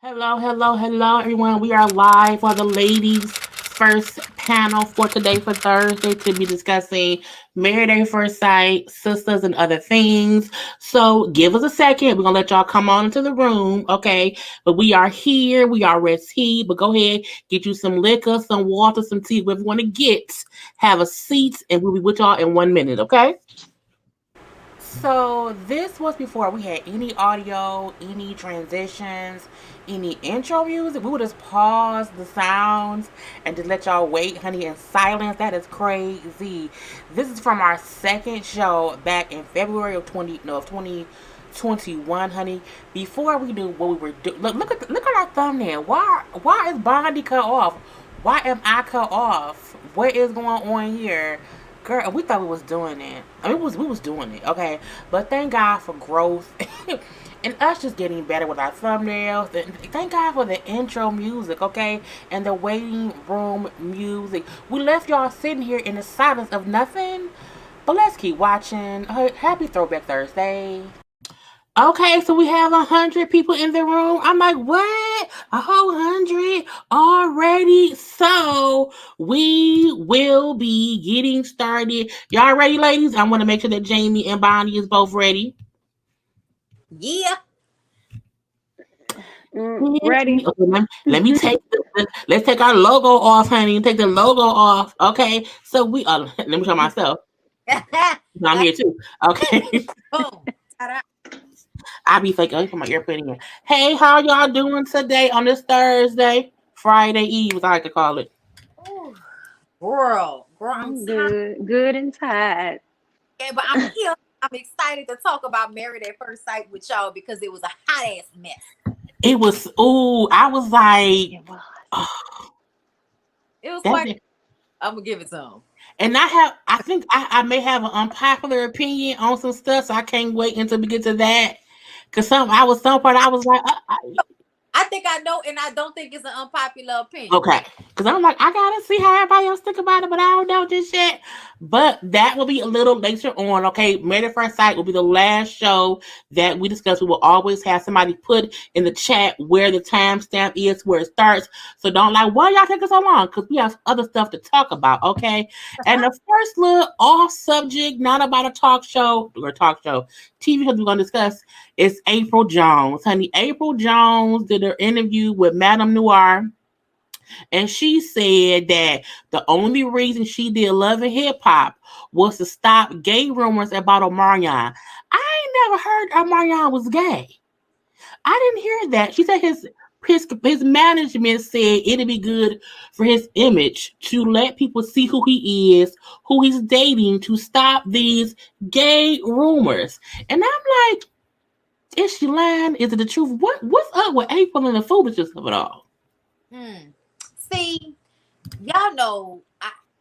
Hello, hello, hello, everyone. We are live for the ladies' first panel for today for Thursday to be discussing married at first sight, sisters, and other things. So give us a second. We're gonna let y'all come on into the room, okay? But we are here. We are ready. But go ahead, get you some liquor, some water, some tea, whatever you want to get. Have a seat, and we'll be with y'all in 1 minute, okay? So this was before we had any audio, any transitions, any intro music. We would just pause the sounds and just let y'all wait, honey, in silence. That is crazy. This is from our second show back in February of 2021, honey. Before we do what we were doing, look at our thumbnail. Why is Bondi cut off? Why am I cut off? What is going on here? Girl, we thought we was doing it. I mean, we was doing it, okay. But thank God for growth, and us just getting better with our thumbnails. And thank God for the intro music, okay, and the waiting room music. We left y'all sitting here in the silence of nothing. But let's keep watching. Happy Throwback Thursday. Okay, so we have 100 people in the room. I'm like, what? A whole 100 already? So we will be getting started. Y'all ready, ladies? I want to make sure that Jamie and Bonnie is both ready. Yeah. Ready? Okay, let me take let's take our logo off, honey. Take the logo off. Okay. So we let me show myself. I'm here too. Okay. Boom. Ta-da. I be thinking, let me put my earplug in. Hey, how y'all doing today on this Thursday? Friday Eve, as I like to call it. Ooh, girl, I'm I'm tired. good and tired. Yeah, but I'm here. I'm excited to talk about Married at First Sight with y'all because it was a hot ass mess. It was, ooh, I was like, It was. oh, It was that's quite. it. I'm gonna give it to them. And I think I may have an unpopular opinion on some stuff, so I can't wait until we get to that. Cause some part I was like, I think I know, and I don't think it's an unpopular opinion. okay. Because I'm like, I gotta see how everybody else think about it, but I don't know this yet. But that will be a little later on, okay? Married at First Sight will be the last show that we discuss. We will always have somebody put in the chat where the timestamp is, where it starts. So don't like, why y'all taking so long? Because we have other stuff to talk about, okay? And the first little off subject, not about a talk show or talk show, TV show we're gonna discuss is April Jones. Honey, April Jones did an interview with Madame Noir, and she said that the only reason she did Love and Hip Hop was to stop gay rumors about Omarion. I ain't never heard Omarion was gay. I didn't hear that. She said his management said it'd be good for his image to let people see who he is, who he's dating, to stop these gay rumors. And I'm like, is she lying? Is it the truth? What's up with April and the foolishness of it all? Hmm. See, y'all know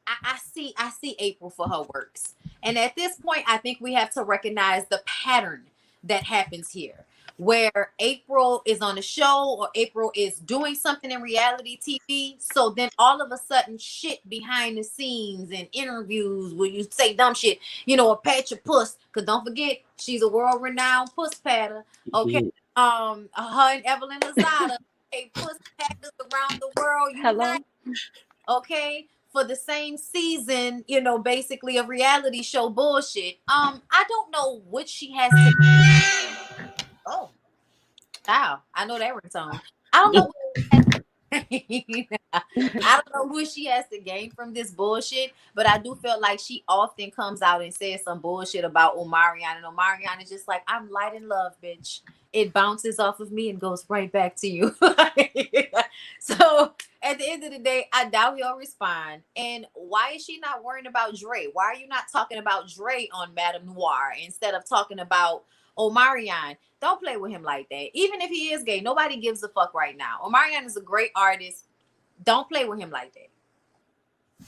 I see April for her works. And at this point, I think we have to recognize the pattern that happens here. Where April is on a show or April is doing something in reality TV. So then all of a sudden shit behind the scenes and interviews where you say dumb shit, or pat your puss. Cause don't forget, she's a world renowned puss patter. Okay. Yeah. Her and Evelyn Lozada, a puss patters around the world unite. Hello? Okay, for the same season, basically a reality show bullshit. I don't know what she has to. Oh, wow, I know that ringtone. I don't know what I don't know who she has to gain from this bullshit, but I do feel like she often comes out and says some bullshit about Omarion, and Omarion is just like, I'm light in love, bitch. It bounces off of me and goes right back to you. So at the end of the day, I doubt he'll respond. And why is she not worrying about Dre? Why are you not talking about Dre on Madame Noir instead of talking about Omarion? Don't play with him like that. Even if he is gay, nobody gives a fuck right now. Omarion is a great artist. Don't play with him like that.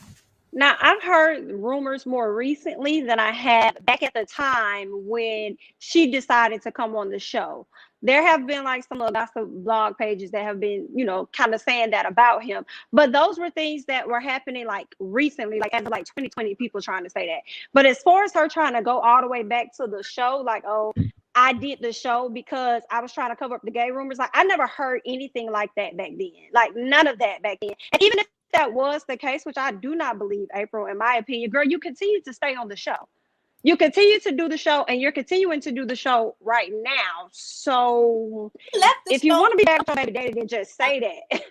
Now, I've heard rumors more recently than I have back at the time when she decided to come on the show. There have been like some little gossip blog pages that have been, kind of saying that about him. But those were things that were happening like recently, like as of like 2020, people trying to say that. But as far as her trying to go all the way back to the show, like, oh, I did the show because I was trying to cover up the gay rumors. Like I never heard anything like that back then. Like none of that back then. And even if that was the case, which I do not believe, April, in my opinion, girl, you continue to stay on the show. You continue to do the show, and you're continuing to do the show right now. So if you want to be back on baby daddy, then just say that.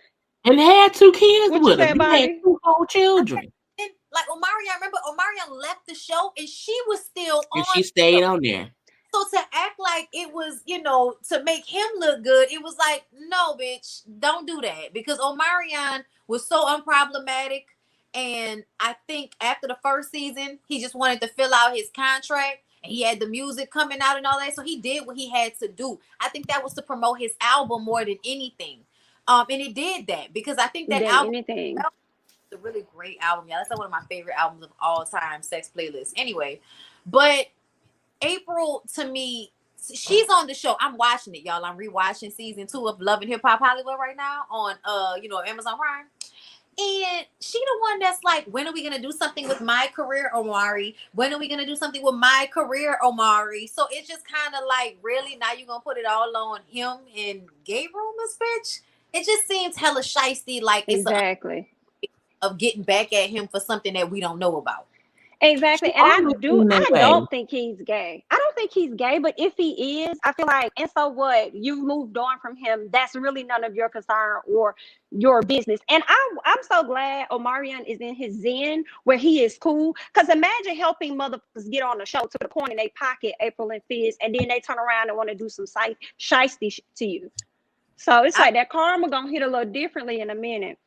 And had 2 kids What with you her. say, They had Bobby? 2 whole children. And like Omarion, remember Omarion left the show and she was still And on. she stayed on there. So to act like it was, to make him look good, it was like, no, bitch, don't do that. Because Omarion was so unproblematic. And I think after the first season, he just wanted to fill out his contract. And he had the music coming out and all that. So he did what he had to do. I think that was to promote his album more than anything. And it did that. Because I think that album is a really great album. Yeah, that's one of my favorite albums of all time, Sex Playlist. Anyway, but April, to me, she's on the show. I'm watching it, y'all. I'm rewatching season 2 of Love and Hip Hop Hollywood right now on Amazon Prime. And she the one that's like, when are we gonna do something with my career, Omari? When are we gonna do something with my career, Omari? So it's just kind of like, really, now you're gonna put it all on him and gay rumors, bitch? It just seems hella shiesty, like it's exactly of getting back at him for something that we don't know about. Exactly. And I don't think he's gay. I don't think he's gay, but if he is, I feel like, and so what? You've moved on from him. That's really none of your concern or your business. And I'm so glad Omarion is in his zen where he is cool. Because imagine helping motherfuckers get on the show to the point in their pocket, April and Fizz, and then they turn around and want to do some shiesty to you. So it's like that karma gonna hit a little differently in a minute.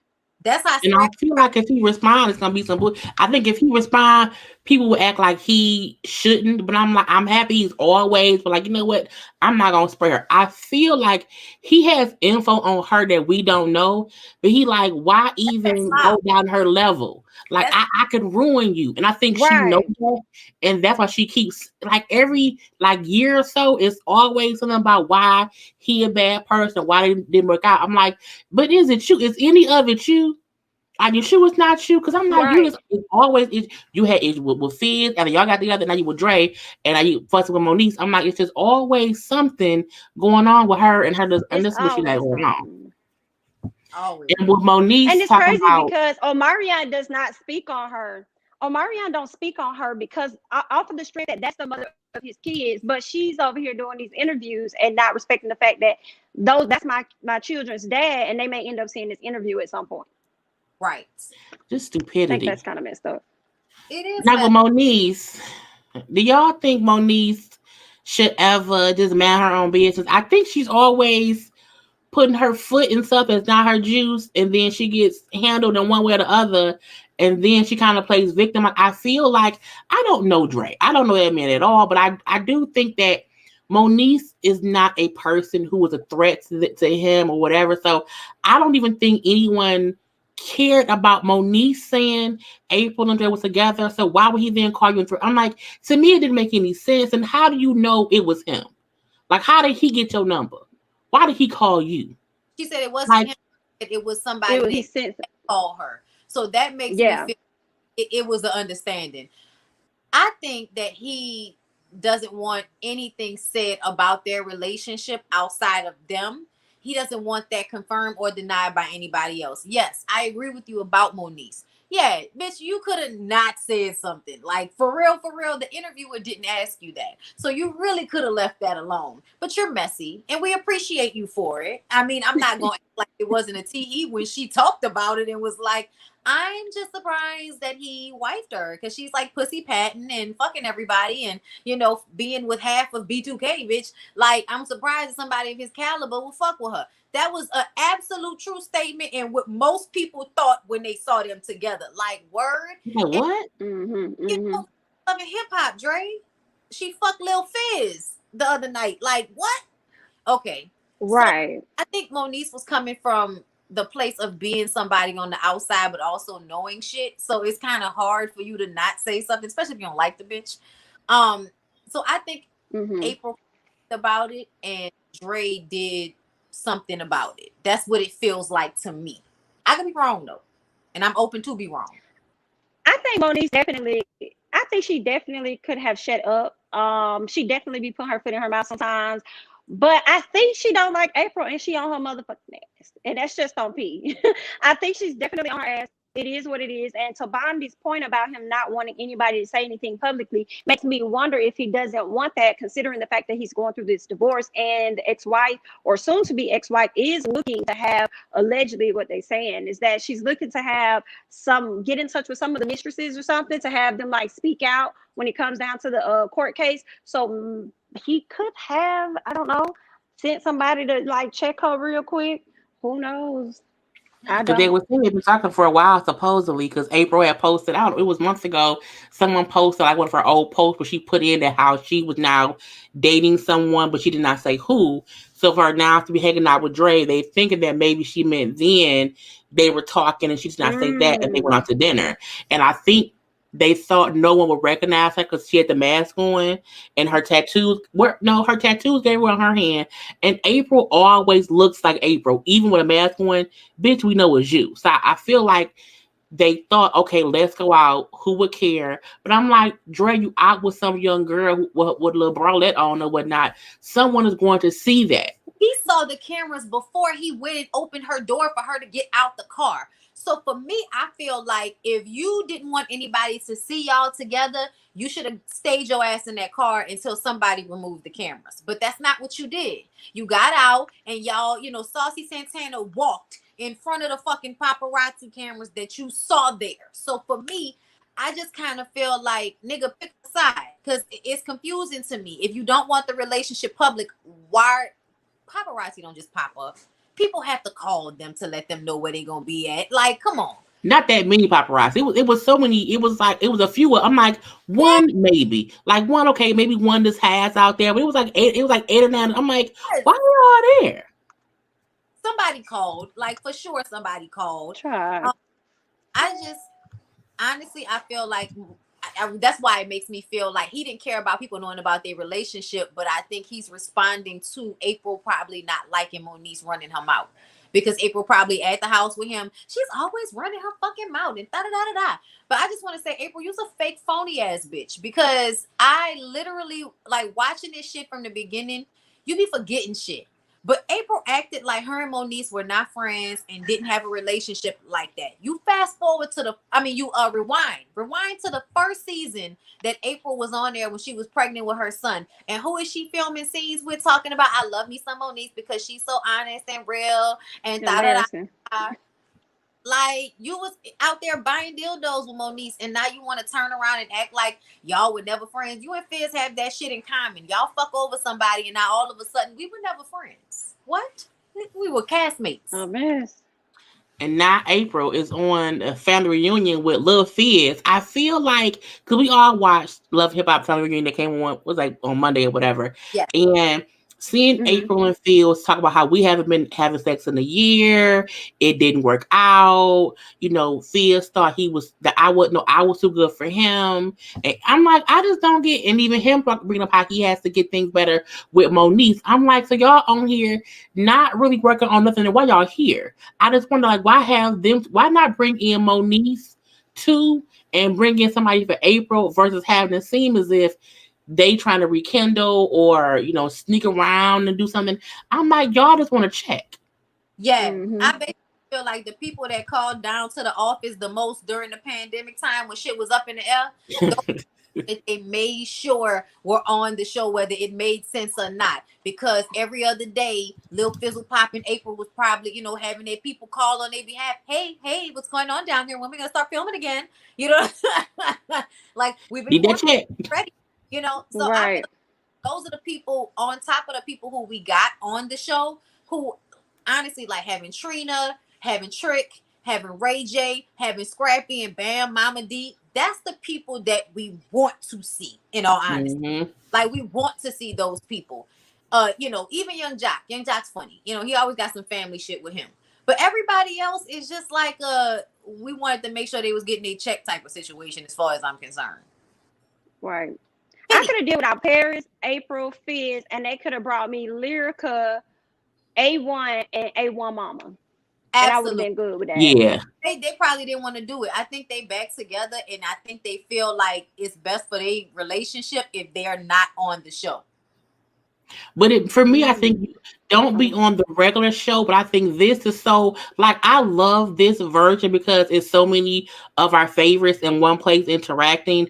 That's how. And I feel like if he responds, it's gonna be some bull. I think if he respond, people will act like he shouldn't. But I'm like, I'm happy he's always. But like, you know what? I'm not gonna spray her. I feel like he has info on her that we don't know. But he like, why even go down her level? Like I could ruin you. And I think she knows that. And that's why she keeps like every year or so, it's always something about why he a bad person, why they didn't work out. I'm like, but is it you? Is any of it you? Are you sure it's not you? Because I'm like, you just always you had it with Fizz, and y'all got together, now you with Dre, and now you fussing with Moniece. I'm like, it's just always something going on with her and her, and this is what she got going on. Always. And with Moniece, and it's crazy because Omarion does not speak on her. Omarion don't speak on her because off of the strength that's the mother of his kids, but she's over here doing these interviews and not respecting the fact that that's my children's dad, and they may end up seeing this interview at some point. Right. Just stupidity. I think that's kind of messed up. It is. Now with Moniece, do y'all think Moniece should ever just mind her own business? I think she's always putting her foot in stuff that's not her juice, and then she gets handled in one way or the other, and then she kind of plays victim. I feel like, I don't know Dre. I don't know that man at all, but I do think that Moniece is not a person who was a threat to him or whatever. So I don't even think anyone cared about Moniece saying April and Dre was together. So why would he then call you and I'm like, to me, it didn't make any sense. And how do you know it was him? Like, how did he get your number? Why did he call you? She said it wasn't him. It was somebody that called her. So that makes me feel it was an understanding. I think that he doesn't want anything said about their relationship outside of them. He doesn't want that confirmed or denied by anybody else. Yes, I agree with you about Moniece. Yeah, bitch, you could have not said something. Like, for real, the interviewer didn't ask you that. So you really could have left that alone. But you're messy, and we appreciate you for it. I mean, I'm not going to act like it wasn't a TE when she talked about it and was like, I'm just surprised that he wifed her because she's like pussy patting and fucking everybody and, being with half of B2K, bitch. Like, I'm surprised that somebody of his caliber will fuck with her. That was an absolute true statement and what most people thought when they saw them together. Like, word. What? Loving hip hop, Dre. She fucked Lil Fizz the other night. Like, what? Okay. Right. So I think Moniece was coming from the place of being somebody on the outside, but also knowing shit. So it's kind of hard for you to not say something, especially if you don't like the bitch. So I think April about it and Dre did something about it. That's what it feels like to me. I could be wrong though, and I'm open to be wrong. I think Moniece definitely. I think she definitely could have shut up She definitely be putting her foot in her mouth sometimes. But I think she don't like April, and she on her motherfucking ass. And that's just on P. I think she's definitely on her ass. It is what it is. And to Bondi's point about him not wanting anybody to say anything publicly makes me wonder if he doesn't want that, considering the fact that he's going through this divorce and the ex-wife or soon to be ex-wife is looking to have, allegedly what they're saying is that she's looking to have get in touch with some of the mistresses or something to have them like speak out when it comes down to the court case. So he could have, I don't know, sent somebody to like check her real quick. Who knows? Because they were saying they've been talking for a while, supposedly, because April had posted out. It was months ago. Someone posted like one of her old posts where she put in that how she was now dating someone, but she did not say who. So for her now to be hanging out with Dre, they thinking that maybe she meant then they were talking and she did not say that, and they went out to dinner. And I think they thought no one would recognize her because she had the mask on and her tattoos her tattoos they were on her hand. And April always looks like April, even with a mask on. Bitch, we know it's you. So I feel like they thought, okay, let's go out. Who would care? But I'm like, Dre, you out with some young girl with a little bralette on or whatnot. Someone is going to see that. He saw the cameras before he went and opened her door for her to get out the car. So for me, I feel like if you didn't want anybody to see y'all together, you should have stayed your ass in that car until somebody removed the cameras. But that's not what you did. You got out and y'all, Saucy Santana walked in front of the fucking paparazzi cameras that you saw there. So for me, I just kind of feel like, nigga, pick a side, because it's confusing to me. If you don't want the relationship public, why paparazzi don't just pop up? People have to call them to let them know where they're gonna be at. Like, come on. Not that many paparazzi. It was so many. It was a few. I'm like one maybe, like one. Okay, maybe one just has out there, but it was like eight. It was like 8 or 9. I'm like, why are you all there? Somebody called, like for sure. Somebody called. I just honestly, I feel like that's why it makes me feel like he didn't care about people knowing about their relationship, but I think he's responding to April probably not liking Moniece running her mouth, because April probably at the house with him. She's always running her fucking mouth and da-da-da-da-da. But I just want to say, April, you's a fake phony ass bitch, because I literally like watching this shit from the beginning. You be forgetting shit. But April acted like her and Moniece were not friends and didn't have a relationship like that. You fast forward to rewind to the first season that April was on there when she was pregnant with her son. And who is she filming scenes with, talking about, I love me some Moniece because she's so honest and real and da-da-da. Like, you was out there buying dildos with Moniece, and now you want to turn around and act like y'all were never friends. You and Fizz have that shit in common. Y'all fuck over somebody, and now all of a sudden we were never friends. What? We were castmates. Oh, man. And now April is on a family reunion with Lil Fizz. I feel like, because we all watched Love Hip Hop family reunion that came on, was like on Monday or whatever. Yeah. And seeing April and Fizz talk about how we haven't been having sex in a year, it didn't work out. Fizz thought I was too good for him. And I'm like, I just don't get. And even him bringing up how he has to get things better with Moniece. I'm like, so y'all on here not really working on nothing. And why y'all here? I just wonder, like, why not bring in Moniece too and bring in somebody for April versus having it seem as if they trying to rekindle or, sneak around and do something. I'm like, y'all just want to check. Yeah. I basically feel like the people that called down to the office the most during the pandemic time when shit was up in the air, they made sure we're on the show whether it made sense or not. Because every other day, Lil Fizzle Pop and April was probably, having their people call on their behalf. Hey, what's going on down here? When we gonna start filming again? Like, we've been ready. So right. Those are the people on top of the people who we got on the show, who honestly, like, having Trina, having Trick, having Ray J, having Scrappy and Bam Mama D. That's the people that we want to see, in all honesty. Like, we want to see those people. Even Young Jock. Young Jock's funny. He always got some family shit with him. But everybody else is just like, we wanted to make sure they was getting a check type of situation, as far as I'm concerned. Right. I could have did without Paris, April, Fizz, and they could have brought me Lyrica, A1, and A1 Mama. And I would have Absolutely. been good with that. Yeah. They probably didn't want to do it. I think they back together, and I think they feel like it's best for their relationship if they're not on the show. But for me, I think don't be on the regular show. But I think this is so like I love this version because it's so many of our favorites in one place interacting.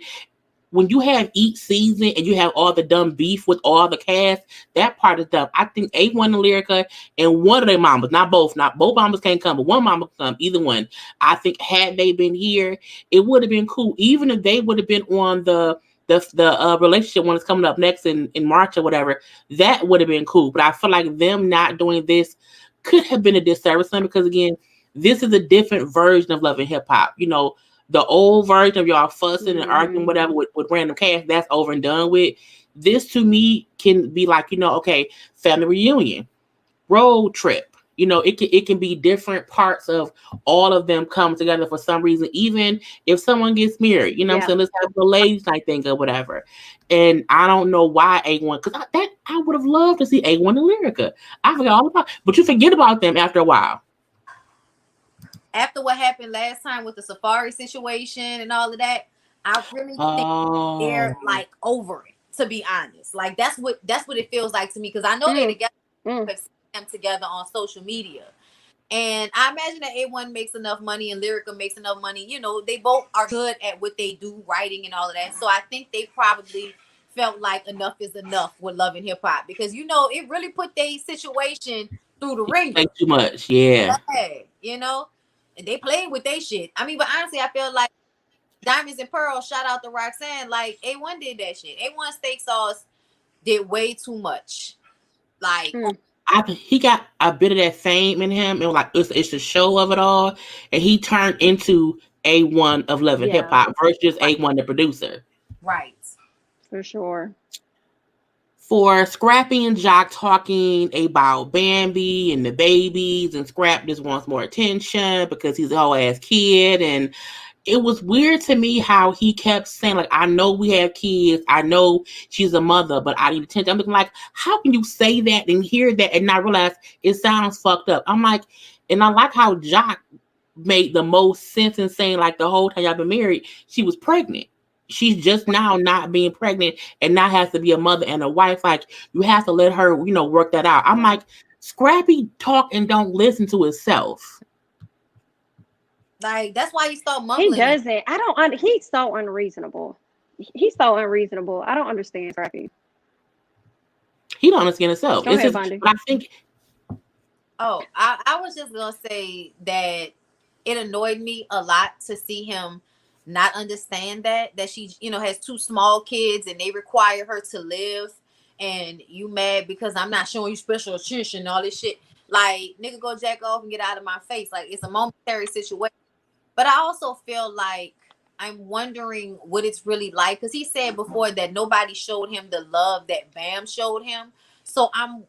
When you have each season and you have all the dumb beef with all the cast, that part is dumb. I think A1 and Lyrica and one of their mamas, not both mamas can't come, but one mama can come, either one. I think had they been here, it would have been cool. Even if they would have been on the relationship when it's coming up next in March or whatever, that would have been cool. But I feel like them not doing this could have been a disservice to them because again, this is a different version of Love and Hip Hop. You know, the old version of y'all fussing and arguing whatever with random cast, that's over and done with. This to me can be like, okay, family reunion, road trip. It can be different parts of all of them come together for some reason. Even if someone gets married, what I'm saying, let's have a ladies' night thing or whatever. And I don't know why A1, because I would have loved to see A1 and Lyrica. I forgot all about, but you forget about them after a while. After what happened last time with the Safari situation and all of that, I really think they're like over it. To be honest, like that's what it feels like to me because I know they're together. I've seen them together on social media, and I imagine that A1 makes enough money and Lyrica makes enough money. They both are good at what they do, writing and all of that. So I think they probably felt like enough is enough with Love and Hip Hop because it really put their situation through the ringer. Like too much, yeah. And they played with their shit. I mean, but honestly, I feel like Diamonds and Pearls, shout out to Roxanne, like A1 did that shit. A1 Steak Sauce did way too much. Like he got a bit of that fame in him, and like it's the show of it all, and he turned into A1 of Love and Hip Hop versus A1 the producer. Right. For sure. For Scrappy and Jock talking about Bambi and the babies, and Scrap just wants more attention because he's a whole ass kid. And it was weird to me how he kept saying, like, I know we have kids, I know she's a mother, but I need attention. I'm looking like, how can you say that and hear that and not realize it sounds fucked up? I'm like, and I like how Jock made the most sense in saying, like, the whole time y'all been married, she was pregnant. She's just now not being pregnant and now has to be a mother and a wife. Like, you have to let her, work that out. I'm like, Scrappy talk and don't listen to himself. Like, that's why he started mumbling. He doesn't. He's so unreasonable. He's so unreasonable. I don't understand Scrappy. He don't understand himself. Go ahead, Bondi. I think. Oh, I was just gonna say that it annoyed me a lot to see him not understand that she has two small kids and they require her to live, and you mad because I'm not showing you special attention and all this shit. Like, nigga, go jack off and get out of my face. Like, it's a momentary situation. But I also feel like I'm wondering what it's really like because he said before that nobody showed him the love that Bam showed him. So I'm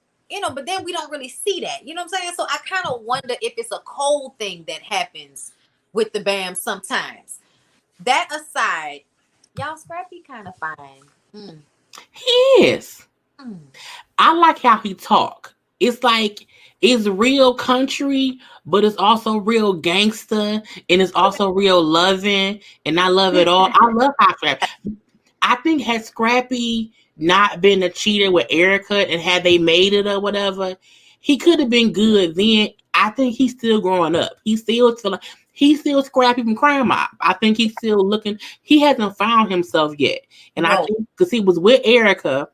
but then we don't really see that. You know what I'm saying? So I kind of wonder if it's a cold thing that happens with the Bam sometimes. That aside, y'all, Scrappy kind of fine. He is. I like how he talk. It's like it's real country, but it's also real gangster, and it's also real loving, and I love it all. I love how Scrappy. I think had Scrappy not been a cheater with Erica and had they made it or whatever, he could have been good then. I think he's still growing up. He's still Scrappy from Crime Mob. I think he's still looking. He hasn't found himself yet. And I think because he was with Erica,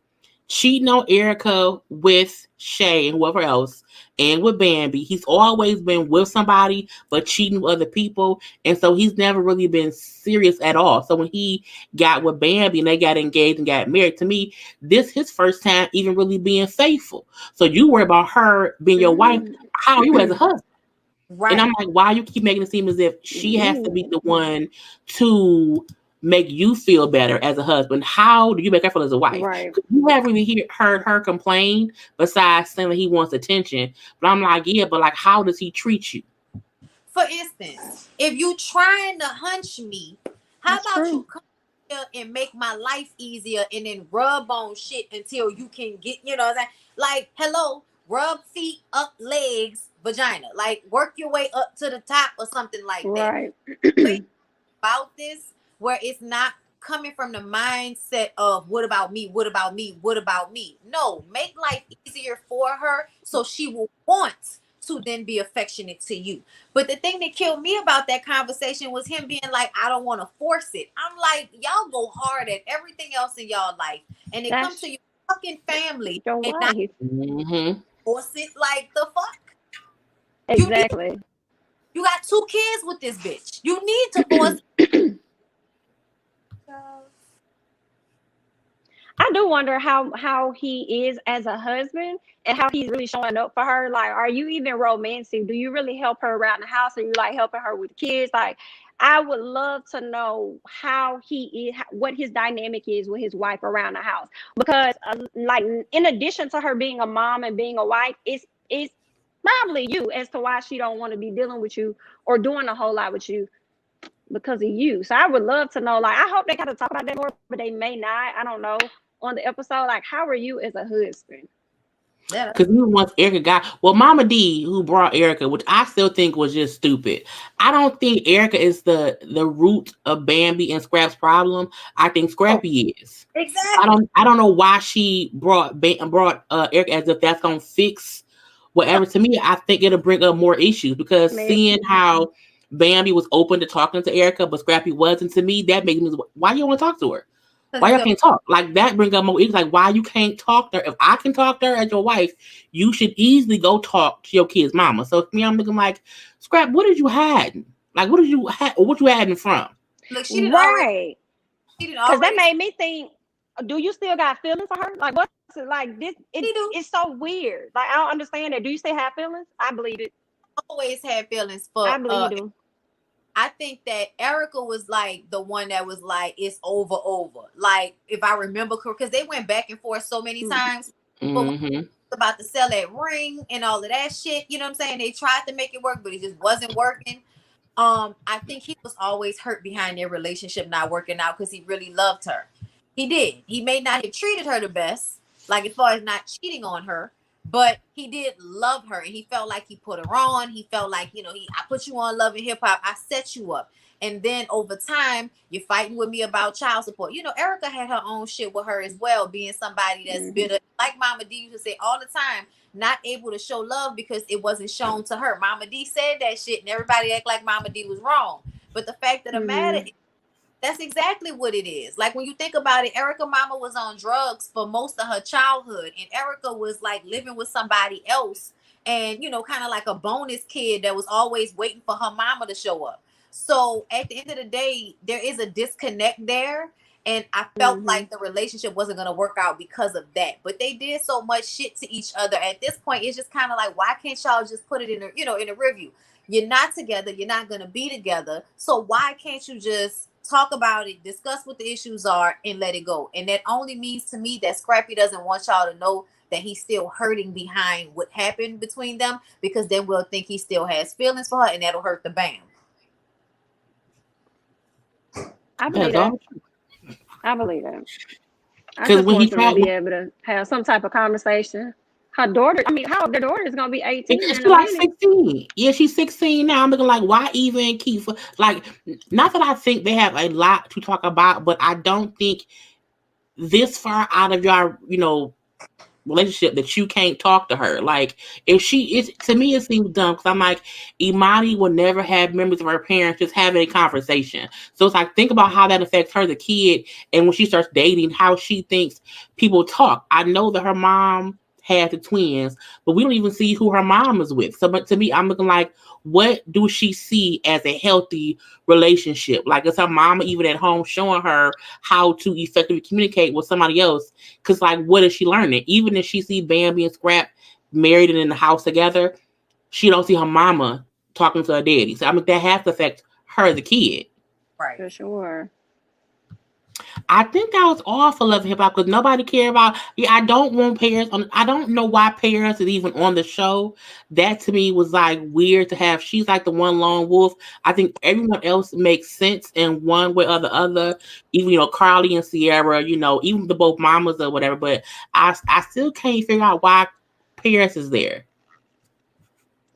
cheating on Erica with Shay and whoever else, and with Bambi. He's always been with somebody, but cheating with other people. And so he's never really been serious at all. So when he got with Bambi and they got engaged and got married, to me, this his first time even really being faithful. So you worry about her being your wife. How are you as a husband? Right. And I'm like, why you keep making it seem as if she has to be the one to make you feel better as a husband? How do you make her feel as a wife? Right. You haven't really heard her complain besides saying that he wants attention. But I'm like, yeah, but like, how does he treat you? For instance, if you trying to hunch me, how about you come here and make my life easier and then rub on shit until you can get, what I'm saying? Like, hello, rub feet up legs vagina. Like work your way up to the top or something like that. Right. About this where it's not coming from the mindset of what about me, what about me, what about me. No, make life easier for her so she will want to then be affectionate to you. But the thing that killed me about that conversation was him being like, I don't want to force it. I'm like, y'all go hard at everything else in y'all life, and it comes That's to your fucking family your and not wife. force it. Like the fuck. Exactly. You got 2 kids with this bitch. You need to force. I do wonder how he is as a husband and how he's really showing up for her. Like, are you even romantic? Do you really help her around the house? Are you like helping her with kids? Like, I would love to know how he is, what his dynamic is with his wife around the house. Because, like, in addition to her being a mom and being a wife, it's probably you as to why she don't want to be dealing with you or doing a whole lot with you because of you. So I would love to know. Like, I hope they kind of talk about that more, but they may not. I don't know. On the episode, like, how are you as a husband? Because even once Erica got, well, Mama D, who brought Erica, which I still think was just stupid. I don't think Erica is the root of Bambi and Scrap's problem. I think Scrappy is. Exactly. I don't know why she brought Erica as if that's gonna fix whatever. To me, I think it'll bring up more issues because seeing how Bambi was open to talking to Erica, but Scrappy wasn't, to me, that makes me, why you want to talk to her? Why y'all can't talk? Like, that brings up more issues. Like, why you can't talk to her? If I can talk to her as your wife, you should easily go talk to your kid's mama. So for me, I'm looking like, Scrap, what did you hide? Like, what you hiding from? Look, she didn't right. Because that already. made me think, do you still got feelings for her? Like, what's it like this? It's so weird. Like, I don't understand that. Do you still have feelings? I believe it. Always had feelings for. I believe you do. I think that Erica was like the one that was like, it's over. Like, if I remember correctly, because they went back and forth so many times. Mm-hmm. About to sell that ring and all of that shit. You know what I'm saying? They tried to make it work, but it just wasn't working. I think he was always hurt behind their relationship not working out because he really loved her. He did. He may not have treated her the best, like as far as not cheating on her, but he did love her, and he felt like he put her on. He felt like, I put you on Love and Hip Hop. I set you up. And then over time, you're fighting with me about child support. Erica had her own shit with her as well, being somebody that's bitter. Like Mama D used to say all the time, not able to show love because it wasn't shown to her. Mama D said that shit, and everybody act like Mama D was wrong. But the fact of the matter is, that's exactly what it is. Like, when you think about it, Erica mama was on drugs for most of her childhood, and Erica was like living with somebody else, and kind of like a bonus kid that was always waiting for her mama to show up. So at the end of the day, there is a disconnect there, and I felt like the relationship wasn't going to work out because of that. But they did so much shit to each other. At this point, it's just kind of like, why can't y'all just put it in a review? You're not together. You're not going to be together. So why can't you just talk about it, discuss what the issues are, and let it go? And that only means to me that Scrappy doesn't want y'all to know that he's still hurting behind what happened between them, because then we'll think he still has feelings for her, and that'll hurt the band. I believe that. I believe that. I Because just when want them to be able to have some type of conversation. Her daughter, how their daughter is gonna be 18? She's like 16. Yeah, she's 16 now. I'm looking like, why even keep, like, not that I think they have a lot to talk about, but I don't think this far out of your, relationship that you can't talk to her. Like, if she is, to me, it seems dumb, because I'm like, Imani will never have memories of her parents just having a conversation. So it's like, think about how that affects her, the kid, and when she starts dating, how she thinks people talk. I know that her mom had the twins, but we don't even see who her mom is with. So, but to me, I'm looking like, what do she see as a healthy relationship? Like, is her mama even at home showing her how to effectively communicate with somebody else? Because, like, what is she learning? Even if she see Bambi and Scrap married and in the house together, she don't see her mama talking to her daddy. So, I mean, that has to affect her, the kid. Right. For sure. I think that was all for Love and Hip Hop, because nobody cared about. Yeah, I don't want Paris on. I don't know why Paris is even on the show. That to me was like weird to have. She's like the one lone wolf. I think everyone else makes sense in one way or the other. Even Carly and Sierra. Even the both mamas or whatever. But I still can't figure out why Paris is there.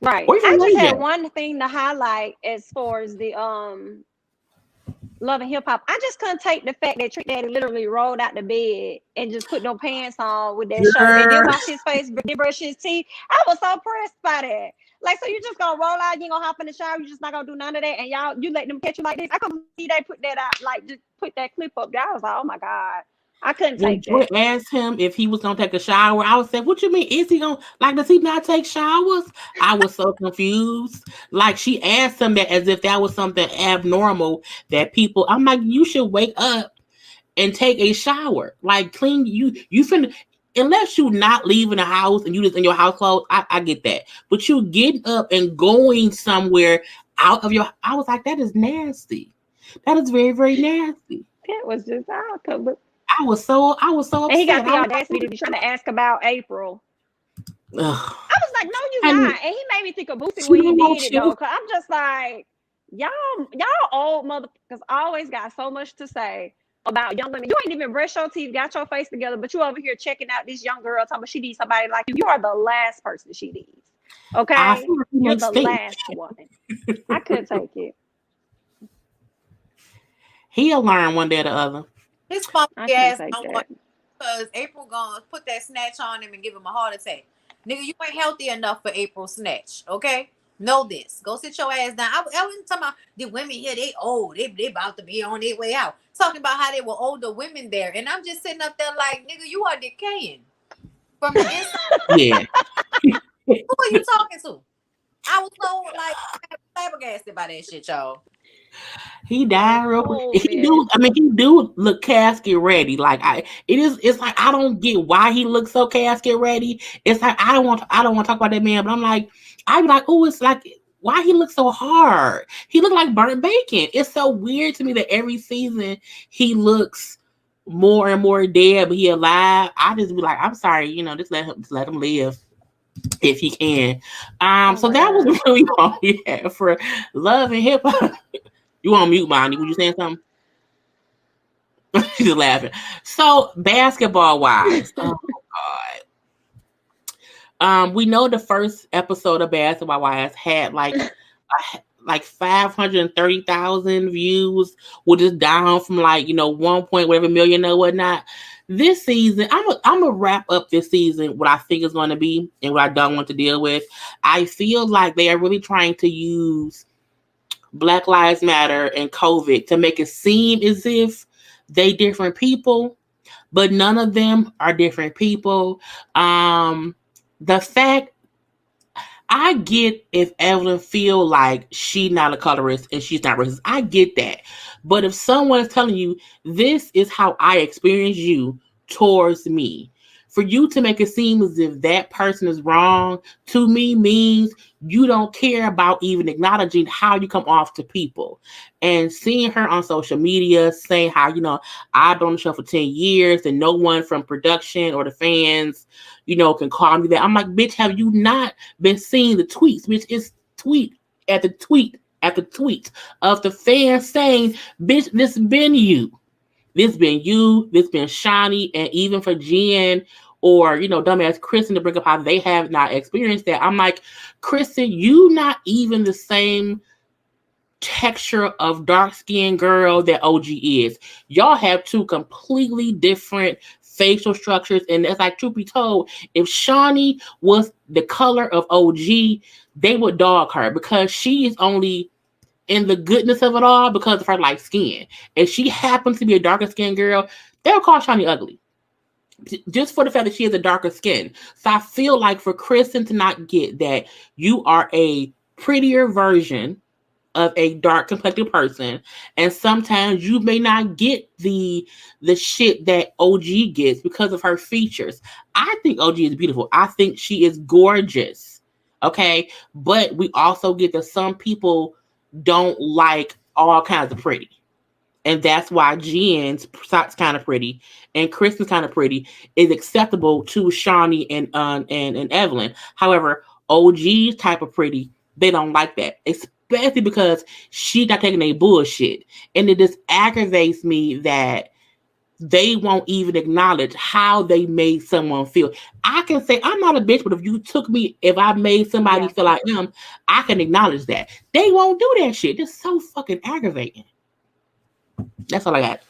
Right. Or even I just Ray J. had one thing to highlight as far as the Love and Hip Hop. I just couldn't take the fact that Trick Daddy literally rolled out the bed and just put no pants on with that shirt and then wash his face, then brush his teeth. I was so pressed by that. Like, so you just gonna roll out, you ain't gonna hop in the shower, you just not gonna do none of that, and y'all, you let them catch you like this. I couldn't see they put that out, like just put that clip up there. I was like, oh my God. I couldn't When take Joy that. asked him if he was gonna take a shower, I was saying, "What you mean? Is he gonna like? Does he not take showers?" I was so confused. Like she asked him that as if that was something abnormal that people. I'm like, you should wake up and take a shower. Like clean you finna unless you not leaving the house and you just in your house clothes, I get that. But you getting up and going somewhere out of your I was like, that is nasty. That is very, very nasty. That was just I couldn't. I was so And he got upset. the I was audacity to be trying to ask about April. like, ugh. I was like, no, you And not. And he made me think of Boosie she when he don't did want it you. though. Cause I'm just like, y'all old motherfuckers always got so much to say about young women. You ain't even brushed your teeth, got your face together, but you over here checking out this young girl talking about she needs somebody like you. You are the last person she needs. I Okay? feel like he You're makes the stink. last one. I couldn't take it. He'll learn one day or the other. His funky I couldn't ass take don't that. want because April gonna put that snatch on him and give him a heart attack. Nigga, you ain't healthy enough for April snatch. Okay, know this. Go sit your ass down. I wasn't talking about the women here. They old. They about to be on their way out. Talking about how they were older women there, and I'm just sitting up there like, nigga, you are decaying from the inside. Yeah. Who are you talking to? I was so like flabbergasted by that shit, y'all. He The died real quick. whole He do. mess. I mean, he do look casket ready. Like it is. It's like I don't get why he looks so casket ready. It's like I don't want. I don't want to talk about that man. But I'm like, I'm like, oh, it's like why he looks so hard. He looked like burnt bacon. It's so weird to me that every season he looks more and more dead, but he alive. I just be like, I'm sorry, just let him live if he can. Oh So my that was God. really all we had for love and hip hop. You on mute, Bonnie? Were you saying something? She's laughing. So basketball wise, oh god. We know the first episode of Basketball Wives had like 530,000 views, which is down from 1 point whatever million or whatnot. This season, I'm gonna wrap up this season what I think is going to be and what I don't want to deal with. I feel like they are really trying to use Black Lives Matter and COVID to make it seem as if they different people, but none of them are different people. The fact I get if Evelyn feel like she not a colorist and she's not racist. I get that. But if someone is telling you this is how I experience you towards me, for you to make it seem as if that person is wrong to me means you don't care about even acknowledging how you come off to people. And seeing her on social media saying how, I've been on the show for 10 years and no one from production or the fans, can call me that. I'm like, bitch, have you not been seeing the tweets? Bitch, it's tweet after tweet after tweet of the fans saying, bitch, this been you. This been you, this been Shawnee, and even for Jen or, dumbass Kristen to bring up how they have not experienced that. I'm like, Kristen, you not even the same texture of dark-skinned girl that OG is. Y'all have two completely different facial structures, and it's like, truth be told, if Shawnee was the color of OG, they would dog her because she is only in the goodness of it all because of her light skin. If she happens to be a darker skinned girl, they'll call Shawnee ugly. Just for the fact that she has a darker skin. So I feel like for Kristen to not get that you are a prettier version of a dark complected person, and sometimes you may not get the shit that OG gets because of her features. I think OG is beautiful. I think she is gorgeous. Okay, but we also get that some people don't like all kinds of pretty. And that's why Jen's kind of pretty and Kristen's kind of pretty is acceptable to Shawnee and Evelyn. However, OG's type of pretty, they don't like that, especially because she not taking a bullshit. And it just aggravates me that they won't even acknowledge how they made someone feel. I can say I'm not a bitch, but if I made somebody feel like them, I can acknowledge that. They won't do that shit. It's so fucking aggravating. That's all I got.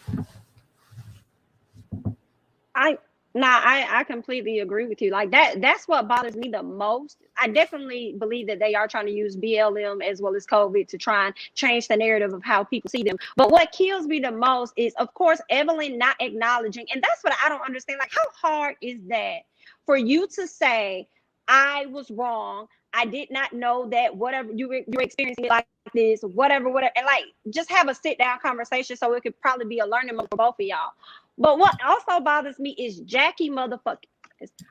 I completely agree with you. Like that's what bothers me the most. I definitely believe that they are trying to use BLM as well as COVID to try and change the narrative of how people see them. But what kills me the most is, of course, Evelyn not acknowledging, and that's what I don't understand. Like, how hard is that for you to say, I was wrong, I did not know that whatever you're experiencing it like this, whatever, and like just have a sit down conversation so it could probably be a learning moment for both of y'all. But what also bothers me is Jackie motherfucking,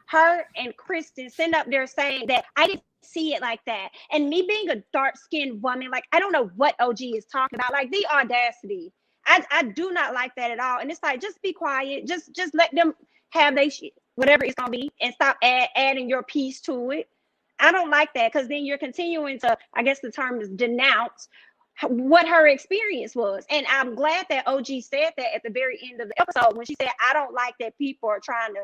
her and Kristen sitting up there saying that I didn't see it like that. And me being a dark-skinned woman, like, I don't know what OG is talking about. Like, the audacity. I do not like that at all. And it's like, just be quiet. Just let them have their shit, whatever it's gonna be, and stop adding your piece to it. I don't like that, because then you're continuing to, I guess the term is, denounce what her experience was. And I'm glad that OG said that at the very end of the episode, when she said, I don't like that people are trying to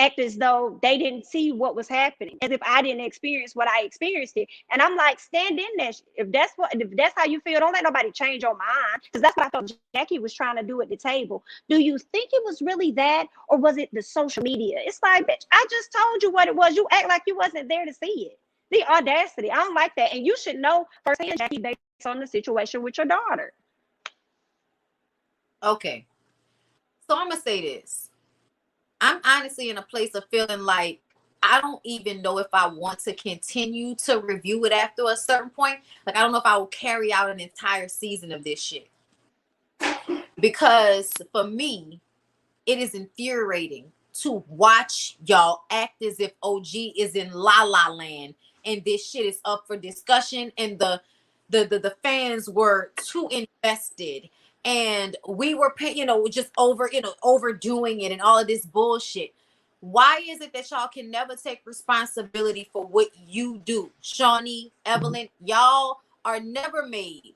act as though they didn't see what was happening, as if I didn't experience what I experienced it. And I'm like, stand in that. If that's how you feel, don't let nobody change your mind, because that's what I thought Jackie was trying to do at the table. Do you think it was really that, or was it the social media? It's like, bitch, I just told you what it was. You act like you wasn't there to see it. The audacity. I don't like that. And you should know firsthand, Jackie, based on the situation with your daughter. Okay. So I'm going to say this. I'm honestly in a place of feeling like I don't even know if I want to continue to review it after a certain point. Like, I don't know if I will carry out an entire season of this shit. Because for me, it is infuriating to watch y'all act as if OG is in La La Land and this shit is up for discussion, and the fans were too invested, and we were just overdoing it and all of this bullshit. Why is it that y'all can never take responsibility for what you do? Shawnee, Evelyn, y'all are never made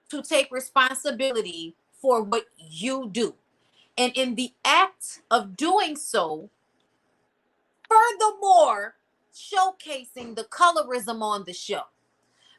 to take responsibility for what you do. And in the act of doing so, furthermore, showcasing the colorism on the show.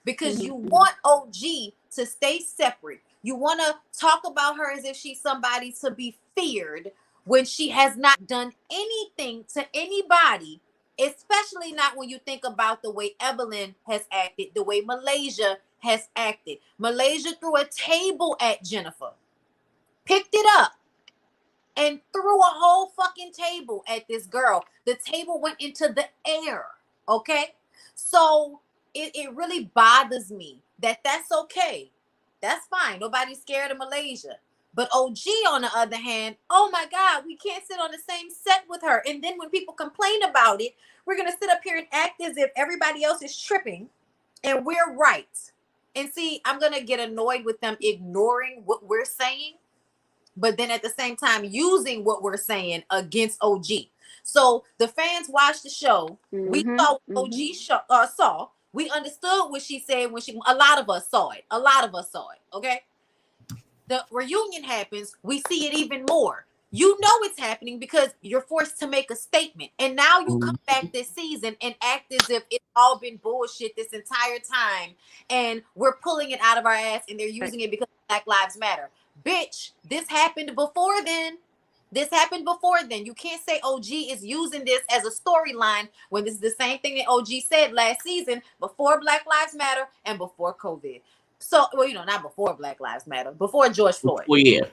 Because you want OG to stay separate. You want to talk about her as if she's somebody to be feared when she has not done anything to anybody, especially not when you think about the way Evelyn has acted, the way Malaysia has acted. Malaysia threw a table at Jennifer, picked it up, and threw a whole fucking table at this girl. The table went into the air, okay? So it really bothers me that that's okay. That's fine. Nobody's scared of Malaysia. But OG, on the other hand, oh my God, we can't sit on the same set with her. And then when people complain about it, we're going to sit up here and act as if everybody else is tripping and we're right. And see, I'm going to get annoyed with them ignoring what we're saying, but then at the same time using what we're saying against OG. So the fans watched the show. We saw what OG saw. We understood what she said when a lot of us saw it. Okay. The reunion happens. We see it even more. You know it's happening because you're forced to make a statement. And now you come back this season and act as if it's all been bullshit this entire time. And we're pulling it out of our ass and they're using it because Black Lives Matter. Bitch, this happened before then. You can't say OG is using this as a storyline when this is the same thing that OG said last season, before Black Lives Matter and before COVID. So, well, not before Black Lives Matter, before George Floyd. Well, yeah.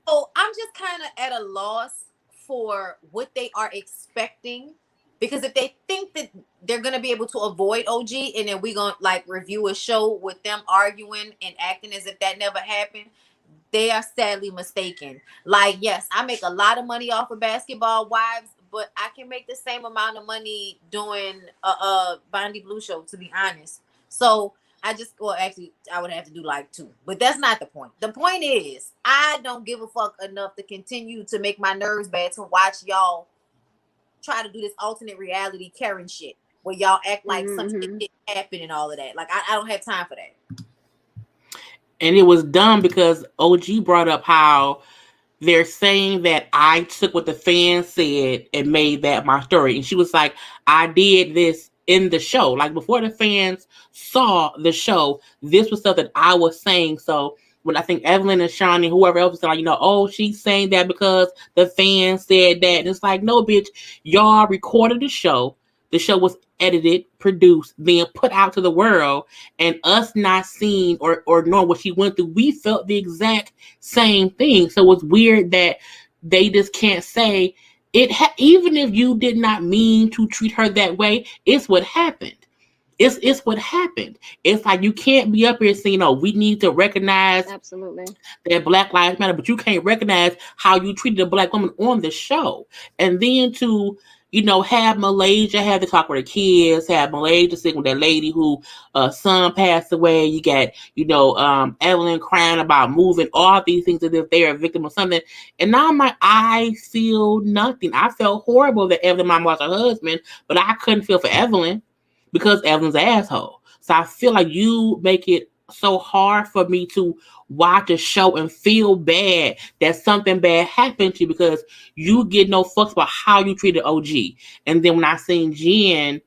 So I'm just kind of at a loss for what they are expecting, because if they think that they're going to be able to avoid OG and then we're going to review a show with them arguing and acting as if that never happened, they are sadly mistaken. Yes, I make a lot of money off of Basketball Wives, but I can make the same amount of money doing a Bondi Blue show, to be honest. So I would have to do 2, but that's not the point. The point is, I don't give a fuck enough to continue to make my nerves bad to watch y'all try to do this alternate reality Karen shit where y'all act like something didn't happen and all of that. I don't have time for that. And it was dumb because OG brought up how they're saying that I took what the fans said and made that my story. And she was like, I did this in the show. Like before the fans saw the show, this was stuff that I was saying. So when I think Evelyn and Shawnee, whoever else was like, oh, she's saying that because the fans said that. And it's like, no, bitch, y'all recorded the show. The show was edited, produced, then put out to the world, and us not seeing or knowing what she went through, we felt the exact same thing. So it's weird that they just can't say it. Even if you did not mean to treat her that way, it's what happened. It's what happened. It's like you can't be up here saying, we need to recognize Absolutely that Black Lives Matter, but you can't recognize how you treated a Black woman on the show. And then to, have Malaysia have to talk with her kids, have Malaysia sitting with that lady who son passed away. You got, Evelyn crying about moving, all these things as if they're a victim of something. And now I feel nothing. I felt horrible that Evelyn mom lost her husband, but I couldn't feel for Evelyn because Evelyn's an asshole. So I feel like you make it so hard for me to watch a show and feel bad that something bad happened to you because you get no fucks about how you treated OG. And then when I seen Jen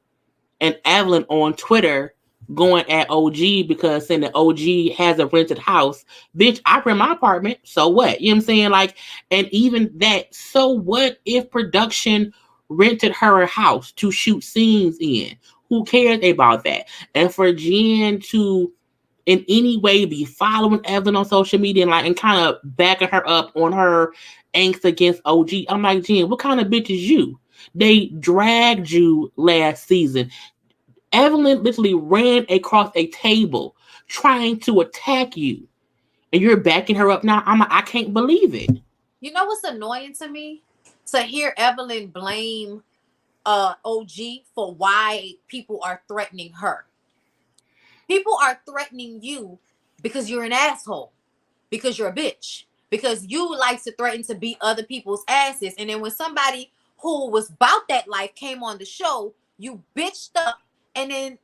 and Evelyn on Twitter going at OG because saying that OG has a rented house, bitch, I rent my apartment. So what? You know what I'm saying? Like, and even that, so what if production rented her a house to shoot scenes in? Who cares about that? And for Jen to in any way be following Evelyn on social media and kind of backing her up on her angst against OG, I'm like, Jen, what kind of bitch is you? They dragged you last season. Evelyn literally ran across a table trying to attack you, and you're backing her up now. I'm like, I can't believe it. You know what's annoying to me? To hear Evelyn blame OG for why people are threatening her. People are threatening you because you're an asshole, because you're a bitch, because you like to threaten to beat other people's asses. And then when somebody who was about that life came on the show, you bitched up and then,